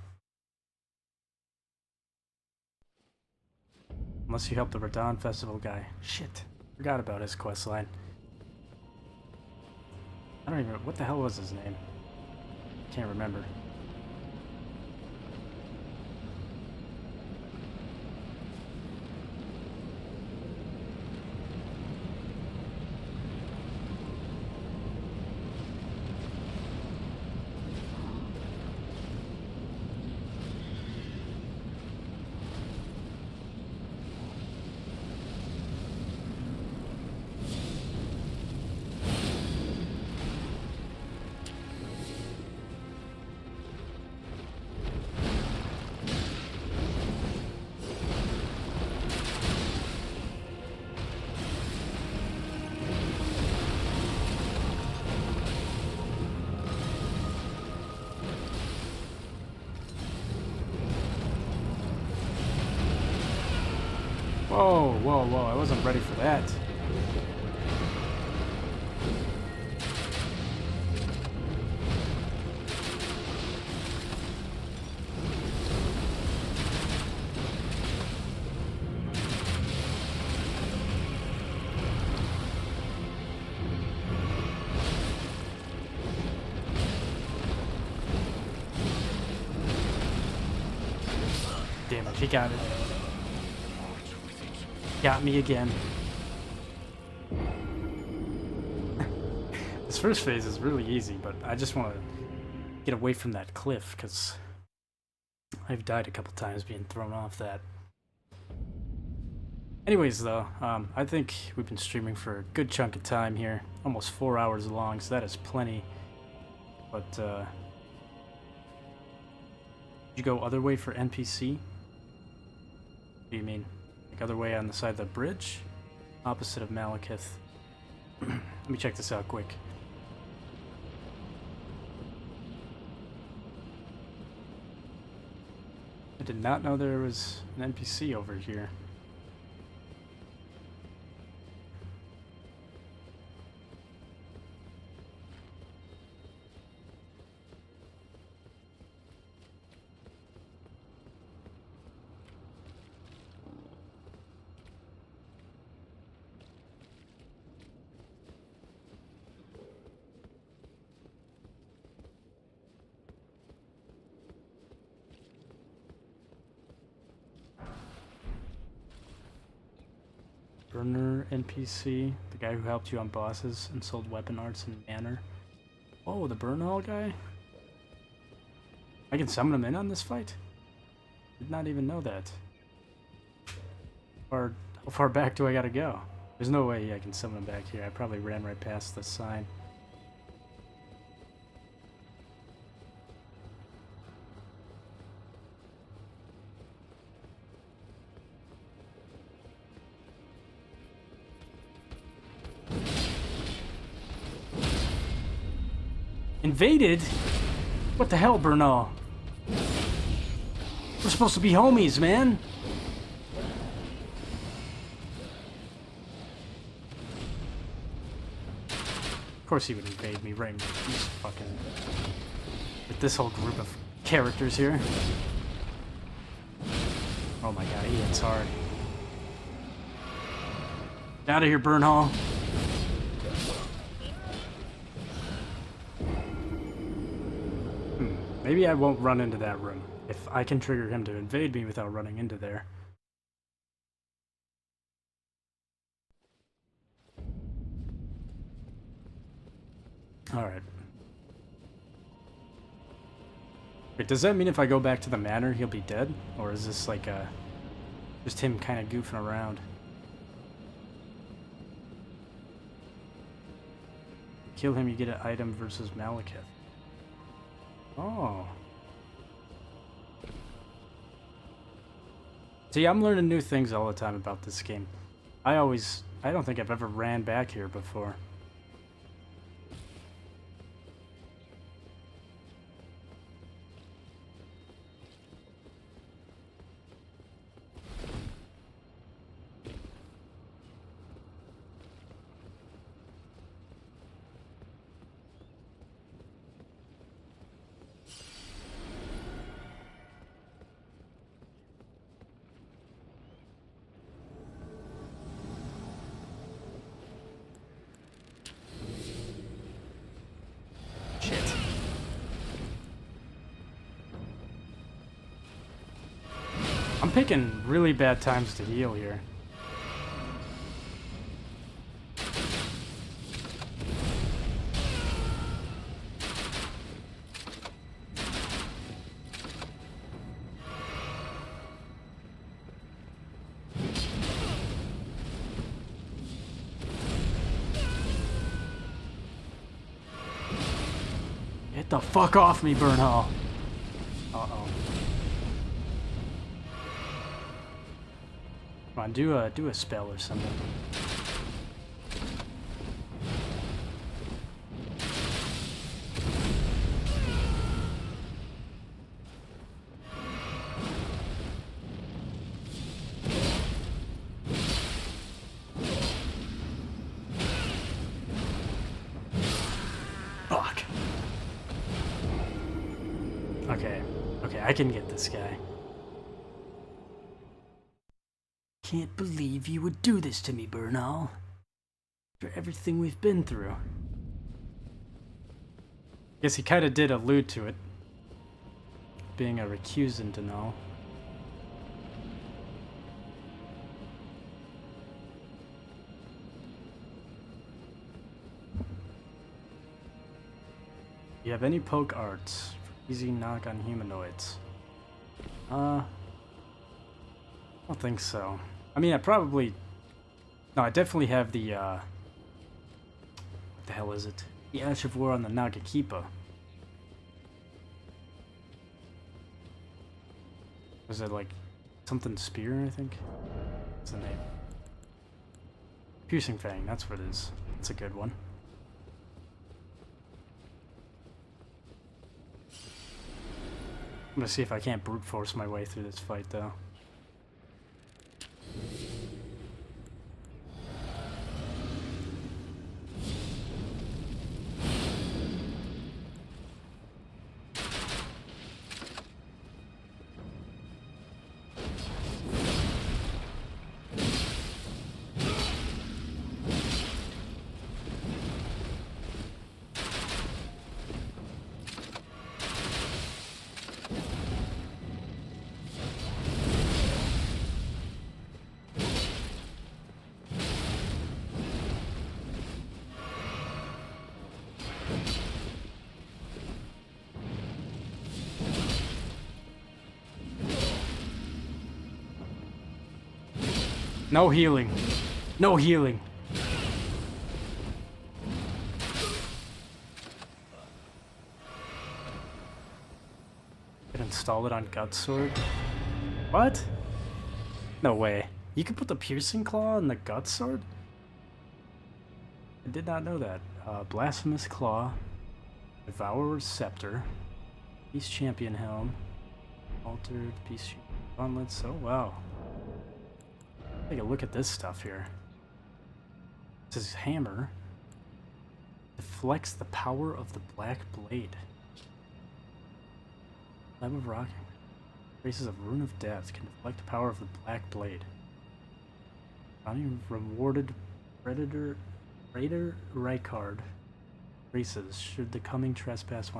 Unless you help the Radon Festival guy. Shit. Forgot about his questline. I don't even... What the hell was his name? Can't remember. Whoa, whoa, whoa, I wasn't ready for that. Damn it, he got it. Got me again. This first phase is really easy, but I just want to get away from that cliff, because I've died a couple times being thrown off that. Anyways, though, I think we've been streaming for a good chunk of time here. Almost 4 hours long, so that is plenty. But, did you go other way for NPC? What do you mean? Other way on the side of the bridge, opposite of Malekith. Let me check this out quick. I did not know there was an NPC over here. Burner NPC, the guy who helped you on bosses and sold weapon arts in Manor. Oh, the Burn Hall guy? I can summon him in on this fight? Did not even know that. How far back do I gotta go? There's no way I can summon him back here. I probably ran right past the sign. Invaded? What the hell, Bernal? We're supposed to be homies, man. Of course he would invade me, right? He's fucking... with this whole group of characters here. Oh my god, he hits hard. Get out of here, Bernal. Maybe I won't run into that room. If I can trigger him to invade me without running into there. Alright. Wait, does that mean if I go back to the manor, he'll be dead? Or is this like just him kind of goofing around? Kill him, you get an item versus Malekith. Oh. See, I'm learning new things all the time about this game. I don't think I've ever ran back here before. I'm picking really bad times to heal here. Get the fuck off me, Bernal. Uh-oh. Come on, do a spell or something. Fuck. Okay, I can get this guy. Can't believe you would do this to me, Bernal. For everything we've been through. Guess he kind of did allude to it. Being a recusant and all. You have any poke arts for easy knock on humanoids? I don't think so. I mean, I probably... No, I definitely have the, what the hell is it? The Ash of War on the Nagakipa. Was it like something spear, I think? What's the name? Piercing Fang, that's what it is. That's a good one. I'm gonna see if I can't brute force my way through this fight, though. No healing. No healing. Could install it on Gut Sword? What? No way. You can put the Piercing Claw on the Gut Sword? I did not know that. Blasphemous Claw. Devourer's Scepter. Beast Champion Helm. Altered Beast Gauntlets. Oh, wow. Take a look at this stuff here. This is hammer. Deflects the power of the Black Blade. Lab of Rock. Traces of Rune of Death can deflect the power of the Black Blade. Bounty rewarded Raider Rykard races. Should the coming trespass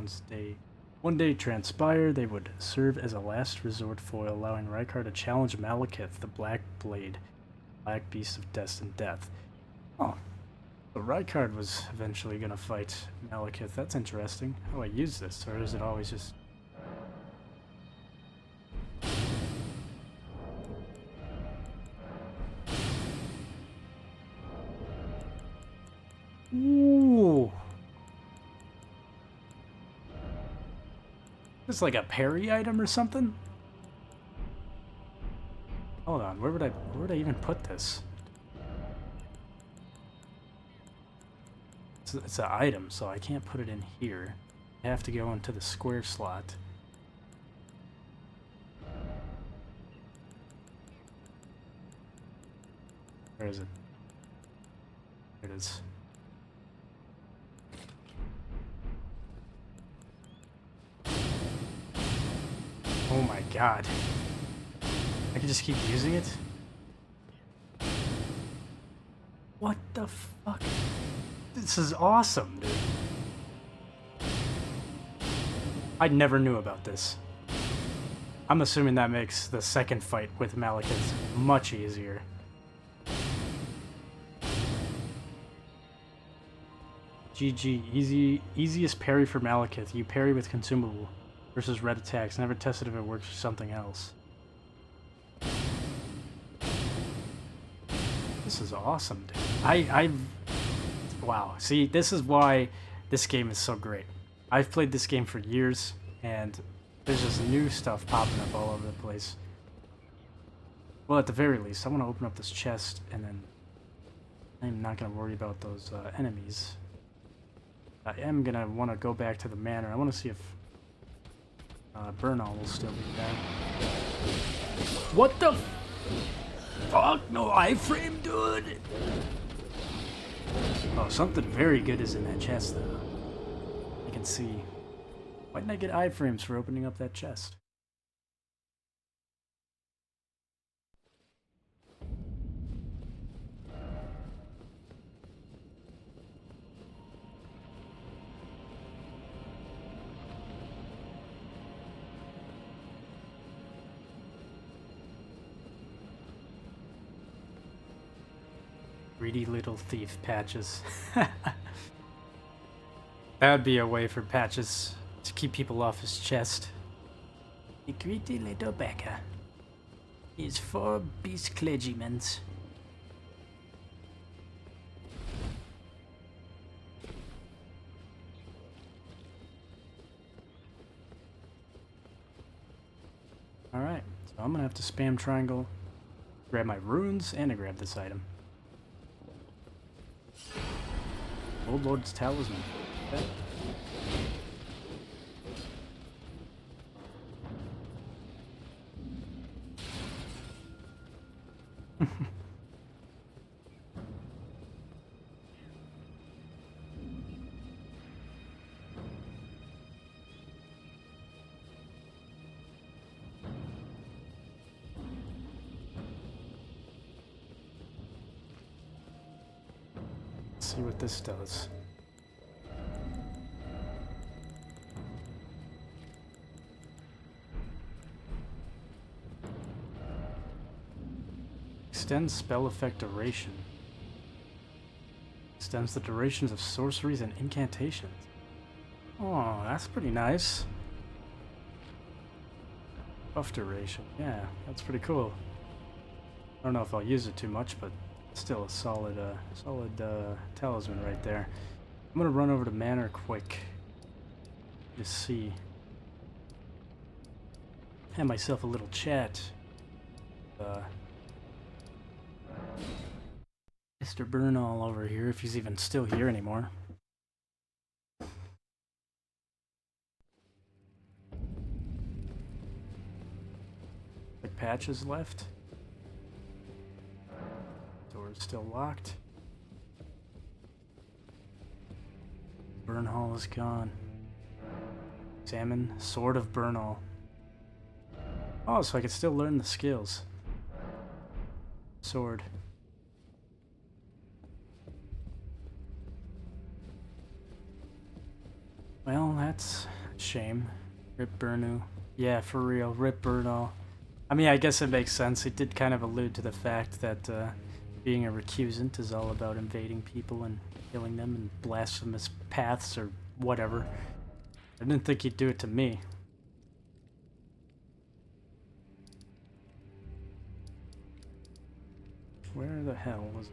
one day transpire, they would serve as a last resort foil, allowing Rykard to challenge Malekith, the Black Blade, Black Beast of Destined Death. Oh, so Rykard was eventually gonna fight Malekith. That's interesting. How do I use this, or is it always just... Ooh. It's like a parry item or something? Hold on, where would I even put this? It's an item, so I can't put it in here. I have to go into the square slot. Where is it? There it is. Oh my god. I can just keep using it? What the fuck? This is awesome, dude. I never knew about this. I'm assuming that makes the second fight with Malekith much easier. GG, easiest parry for Malekith. You parry with consumable versus red attacks. Never tested if it works for something else. This is awesome, dude. Wow. See, this is why this game is so great. I've played this game for years, and there's just new stuff popping up all over the place. Well, at the very least, I want to open up this chest, and then I'm not going to worry about those enemies. I am going to want to go back to the manor. I want to see if Bernal will still be there. What the fuck? No iframe, dude! Oh, something very good is in that chest, though. I can see. Why didn't I get iframes for opening up that chest? Greedy little thief, Patches. That would be a way for Patches to keep people off his chest. The greedy little beggar. He's for beast clergymen. Alright, so I'm gonna have to spam triangle, grab my runes, and to grab this item. Old Lord's Talisman. Okay. Let's see what this does. Extends spell effect duration. Extends the durations of sorceries and incantations. Oh, that's pretty nice. Buff duration. Yeah, that's pretty cool. I don't know if I'll use it too much, but still a solid talisman right there. I'm gonna run over to Manor quick. Just see. Have myself a little chat. Mr. Bernal over here, if he's even still here anymore. patches left. Door's still locked. Burn Hall is gone. Examine Sword of Burn Hall. Oh, so I can still learn the skills. Sword. Well, that's a shame. Rip Burnu. Yeah, for real. Rip Burnall. I mean, I guess it makes sense. It did kind of allude to the fact that being a recusant is all about invading people and killing them in blasphemous paths or whatever. I didn't think he'd do it to me. Where the hell was it?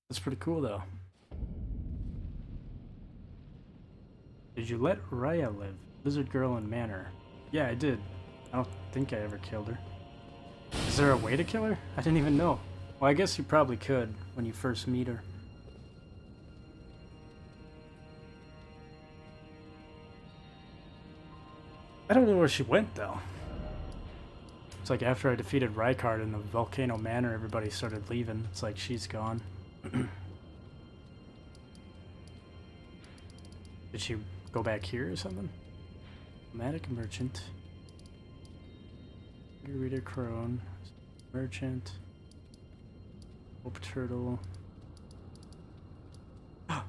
That's pretty cool, though. Did you let Raya live? Lizard Girl in Manor. Yeah, I did. I don't think I ever killed her. Is there a way to kill her? I didn't even know. Well, I guess you probably could when you first meet her. I don't know where she went, though. It's like after I defeated Rykard in the Volcano Manor, everybody started leaving. It's like she's gone. Did she go back here or something? Nomadic Merchant. Reader Crone. Merchant. Hope Turtle. I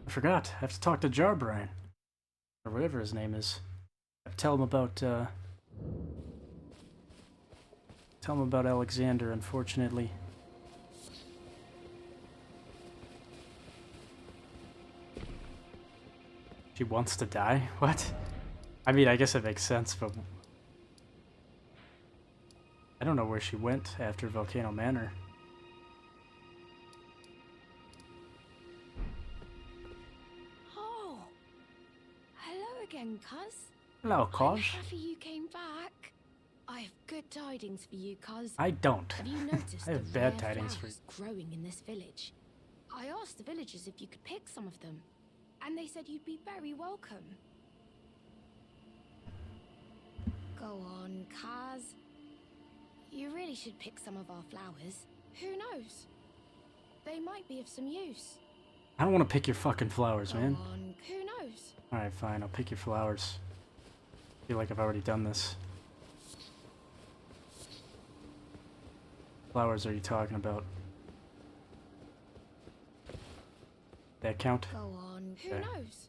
forgot. I have to talk to Jarbrine. Or whatever his name is. Tell him about Alexander, unfortunately. She wants to die? What? I mean, I guess it makes sense, but I don't know where she went after Volcano Manor. Oh, hello again, cuz. Hello, I'm Cos. happy you came back. I have good tidings for you, cuz. I don't. Have you noticed I have the bad rare tidings for you. flowers growing in this village? I asked the villagers if you could pick some of them, and they said you'd be very welcome. Go on, Kaz. You really should pick some of our flowers. Who knows? They might be of some use. I don't want to pick your fucking flowers, Go man. on. Who knows? Alright, fine. I'll pick your flowers. I feel like I've already done this. Flowers are you talking about? That count? Go on. Who Okay. knows?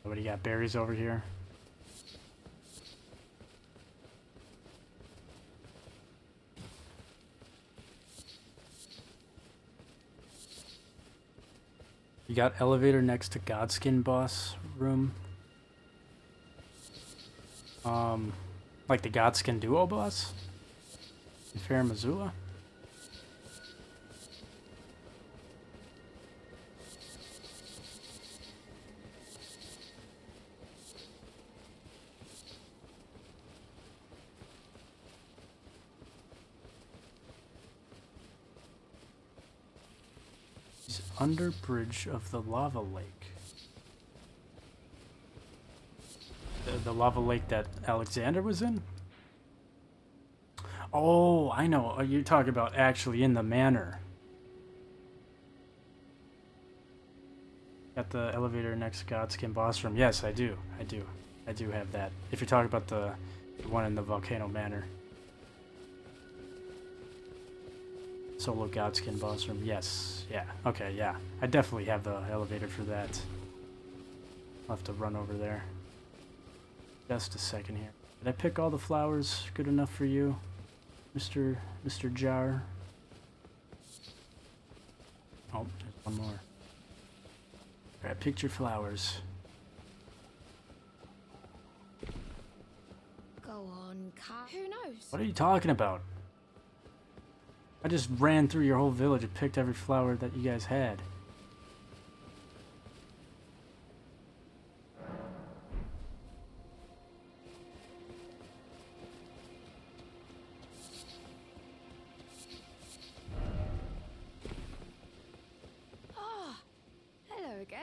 What do you got? Berries over here? You got elevator next to Godskin boss room. Like the Godskin duo boss? In Fair Missoula? He's under bridge of the lava lake. The lava lake that Alexander was in? Oh, I know. You're talking about actually in the manor. Got the elevator next to Godskin boss room. Yes, I do. I do have that. If you're talking about the one in the Volcano Manor. Solo Godskin boss room. Yes. Yeah. Okay, yeah. I definitely have the elevator for that. I'll have to run over there. Just a second here. Did I pick all the flowers good enough for you, Mr. Jar? Oh, there's one more. Alright, picked your flowers. Go on, Kat. Who knows? What are you talking about? I just ran through your whole village and picked every flower that you guys had.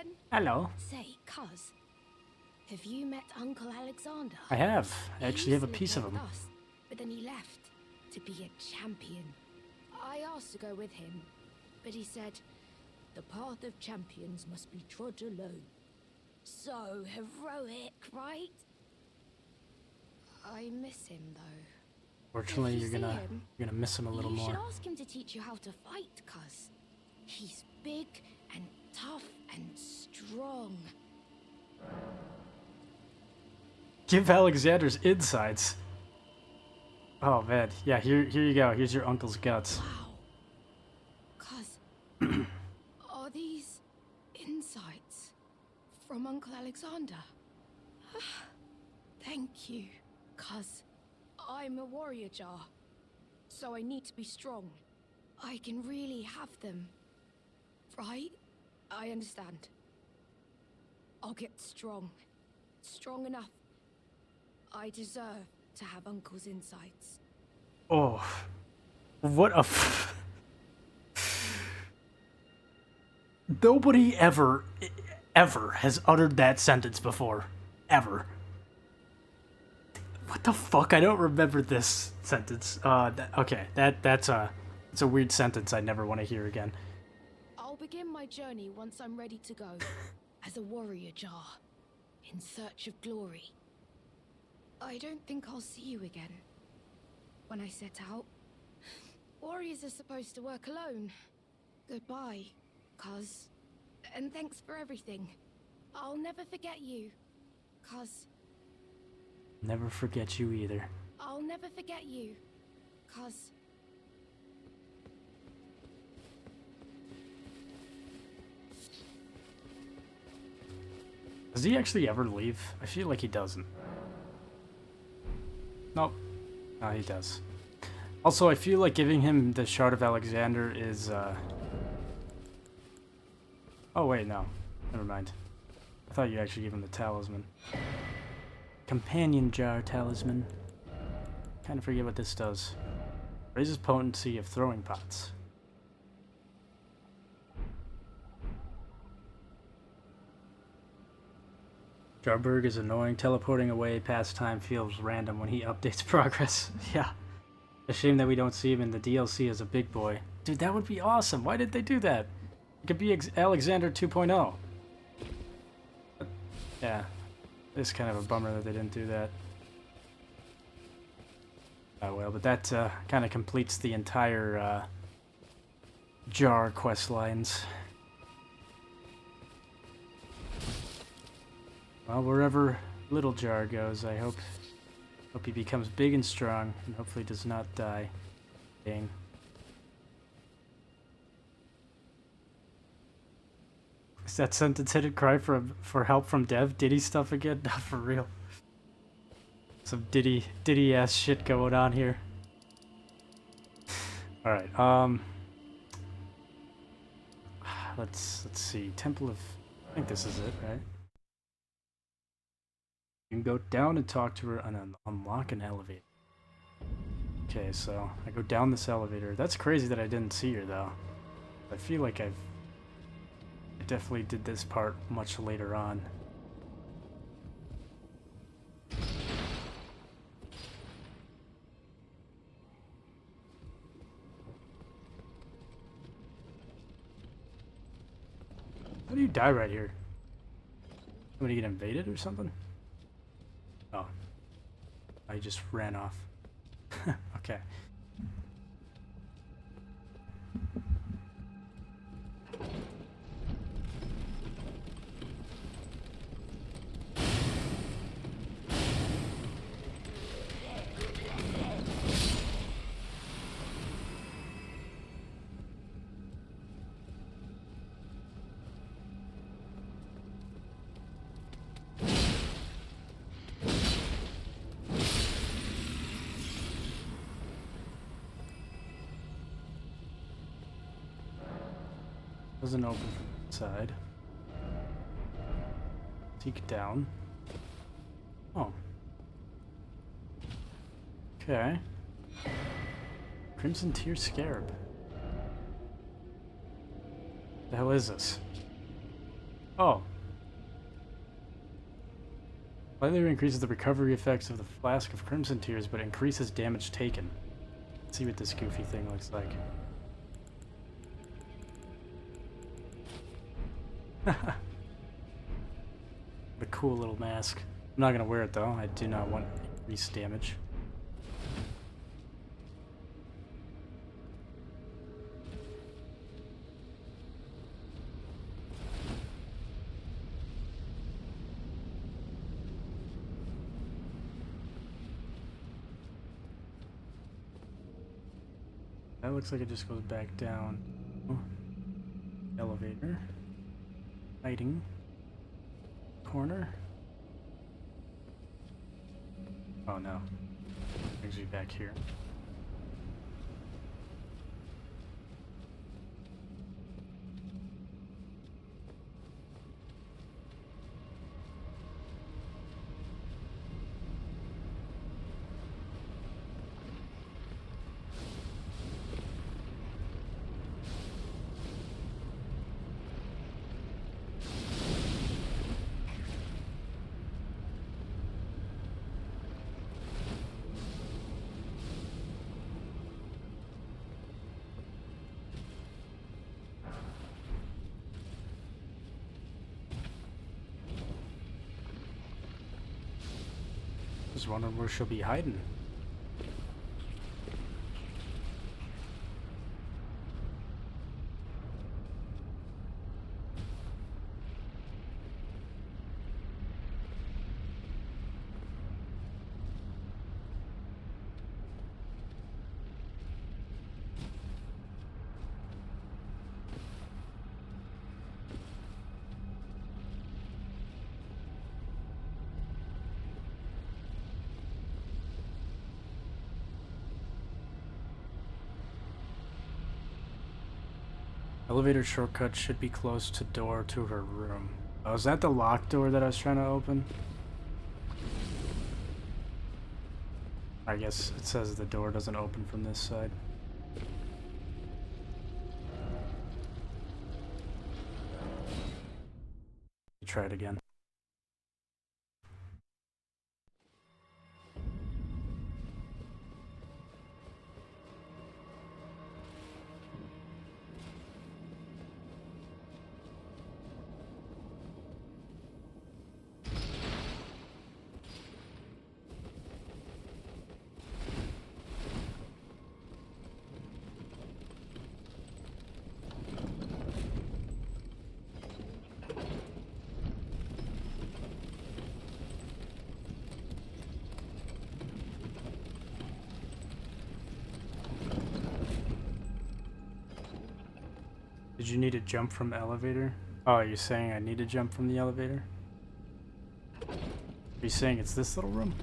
again. Hello. Say, cuz, have you met Uncle Alexander? I have. I He actually have a used to piece of live him. here with us, but then he left to be a champion. I asked to go with him, but he said, the path of champions must be trod alone. So heroic, right? I miss him, though. Fortunately, If you're you see gonna him, miss him a little you more. should ask him to teach you how to fight, cuz. He's big and tough and strong. Give Alexander's insides. Oh man, yeah. Here you go. Here's your uncle's guts. Wow. Cuz, are these insights from Uncle Alexander? Thank you, cuz I'm a warrior jar, so I need to be strong. I can really have them, right? I understand. I'll get strong. Strong enough. I deserve to have Uncle's insights. Oh, what a. Nobody ever has uttered that sentence before. Ever. What the fuck? I don't remember this sentence. Okay, that's a weird sentence I never want to hear again. I'll begin my journey once I'm ready to go. As a warrior jar. In search of glory. I don't think I'll see you again. When I set out. Warriors are supposed to work alone. Goodbye, cuz. And thanks for everything. I'll never forget you. Cuz. Never forget you either. I'll never forget you. Cuz. Does he actually ever leave? I feel like he doesn't. Nope. No, he does. Also, I feel like giving him the Shard of Alexander is, Oh, wait, no. Never mind. I thought you actually gave him the talisman. Companion Jar Talisman. Kind of forget what this does. Raises potency of throwing pots. Jarberg is annoying. Teleporting away past time feels random when he updates progress. Yeah. A shame that we don't see him in the DLC as a big boy. Dude, that would be awesome. Why did they do that? It could be Alexander 2.0. But, yeah. It's kind of a bummer that they didn't do that. Oh well, but that kind of completes the entire Jar quest lines. Well, wherever Little Jar goes, I hope he becomes big and strong, and hopefully does not die. Dang. Is that sentence hidden cry for help from Dev? Diddy stuff again? Not for real. Some Diddy ass shit going on here. All right. Let's see. Temple of. I think this is it, right? You can go down and talk to her and unlock an elevator. Okay, so I go down this elevator. That's crazy that I didn't see her though. I feel like I definitely did this part much later on. How do you die right here? Somebody get invaded or something? Oh. I just ran off. Okay. Doesn't open from inside. Seek down. Oh. Okay. Crimson Tear Scarab. The hell is this? Oh. Slightly increases the recovery effects of the Flask of Crimson Tears, but increases damage taken. Let's see what this goofy thing looks like. What a cool little mask. I'm not gonna wear it though. I do not want increased damage. That looks like it just goes back down. Oh. Elevator. Lighting. Corner. Oh no. Brings me back here. Just wondering where she'll be hiding. Elevator shortcut should be close to door to her room. Oh, is that the locked door that I was trying to open? I guess it says the door doesn't open from this side. Try it again. Did you need to jump from the elevator? Oh, you're saying I need to jump from the elevator? Are you saying it's this little room?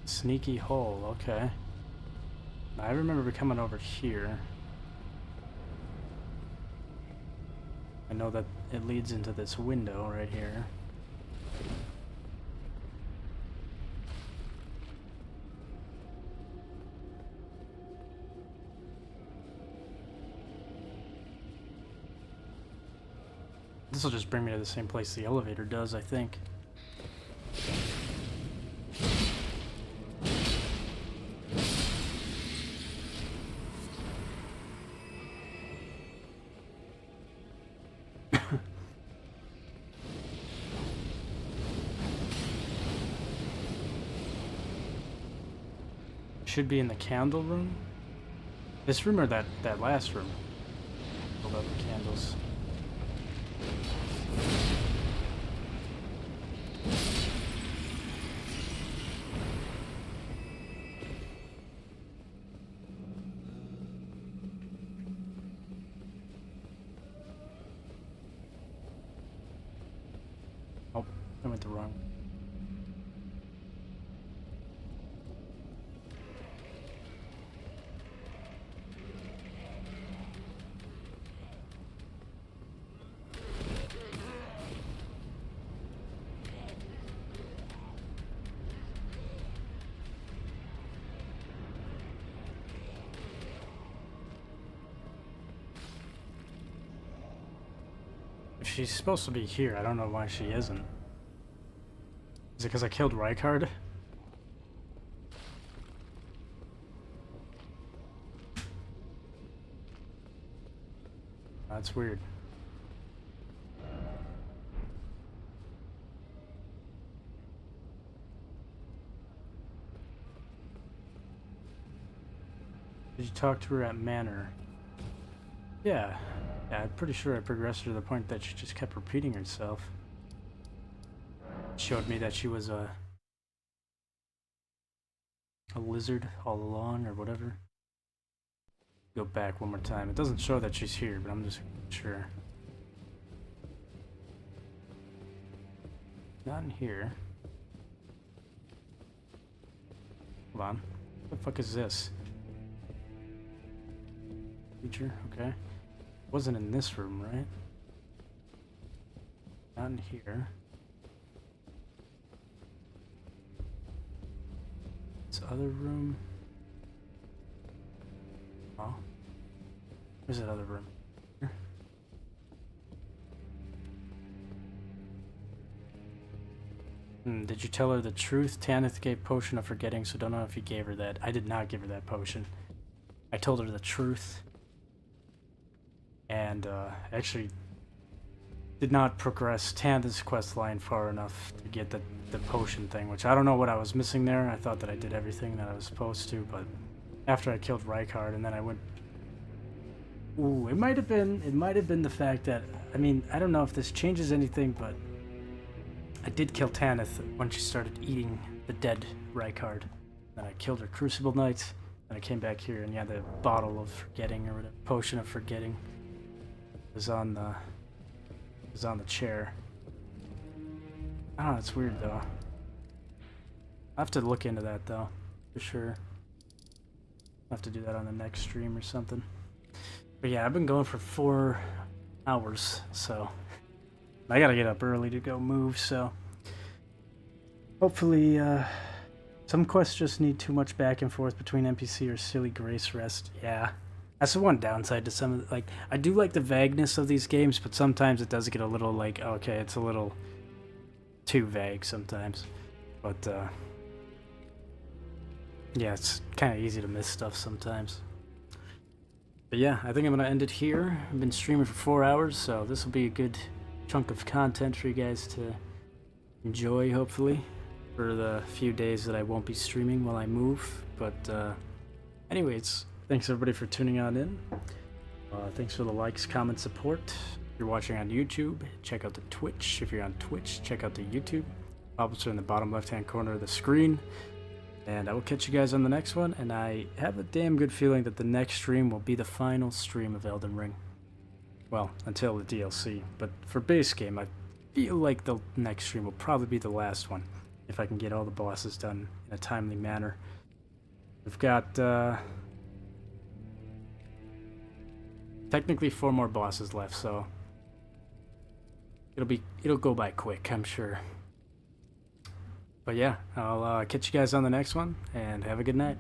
Sneaky hole, okay. I remember coming over here. I know that it leads into this window right here. This will just bring me to the same place the elevator does, I think. Should be in the candle room? This room or that last room? Hold up the candles. Oh, I went the wrong way. she's supposed to be here. I don't know why she isn't. Is it because I killed Rykard? That's weird. Did you talk to her at Manor? Yeah. Yeah, I'm pretty sure I progressed her to the point that she just kept repeating herself. Showed me that she was a lizard all along or whatever. Go back one more time. It doesn't show that she's here, but I'm just sure. Not in here. Hold on. What the fuck is this? Feature? Okay. Wasn't in this room, right? Not in here. This other room. Oh. Where's that other room? Here. Did you tell her the truth? Tanith gave potion of forgetting, so don't know if you gave her that. I did not give her that potion. I told her the truth. And actually did not progress Tanith's quest line far enough to get the potion thing, which I don't know what I was missing there. I thought that I did everything that I was supposed to, but after I killed Rykard and then I went... Ooh, it might have been the fact that, I mean, I don't know if this changes anything, but I did kill Tanith when she started eating the dead Rykard. Then I killed her Crucible Knight, and I came back here and yeah, the bottle of forgetting or whatever, potion of forgetting was on the chair. I don't know, it's weird though. I have to look into that though, for sure. I'll have to do that on the next stream or something. But yeah, I've been going for 4 hours, so I gotta get up early to go move, so hopefully some quests just need too much back and forth between NPC or silly grace rest. Yeah. That's the one downside to some of the, like, I do like the vagueness of these games, but sometimes it does get a little like, okay, it's a little too vague sometimes. But yeah, it's kind of easy to miss stuff sometimes. But yeah, I think I'm gonna end it here. I've been streaming for 4 hours, so this will be a good chunk of content for you guys to enjoy, hopefully, for the few days that I won't be streaming while I move. But anyways, thanks everybody for tuning on in. Thanks for the likes, comments, support. If you're watching on YouTube, check out the Twitch. If you're on Twitch, check out the YouTube. Bubbles are in the bottom left-hand corner of the screen. And I will catch you guys on the next one, and I have a damn good feeling that the next stream will be the final stream of Elden Ring. Well, until the DLC, but for base game, I feel like the next stream will probably be the last one, if I can get all the bosses done in a timely manner. We've got, technically 4 more bosses left, so it'll go by quick, I'm sure. But yeah, I'll catch you guys on the next one, and have a good night.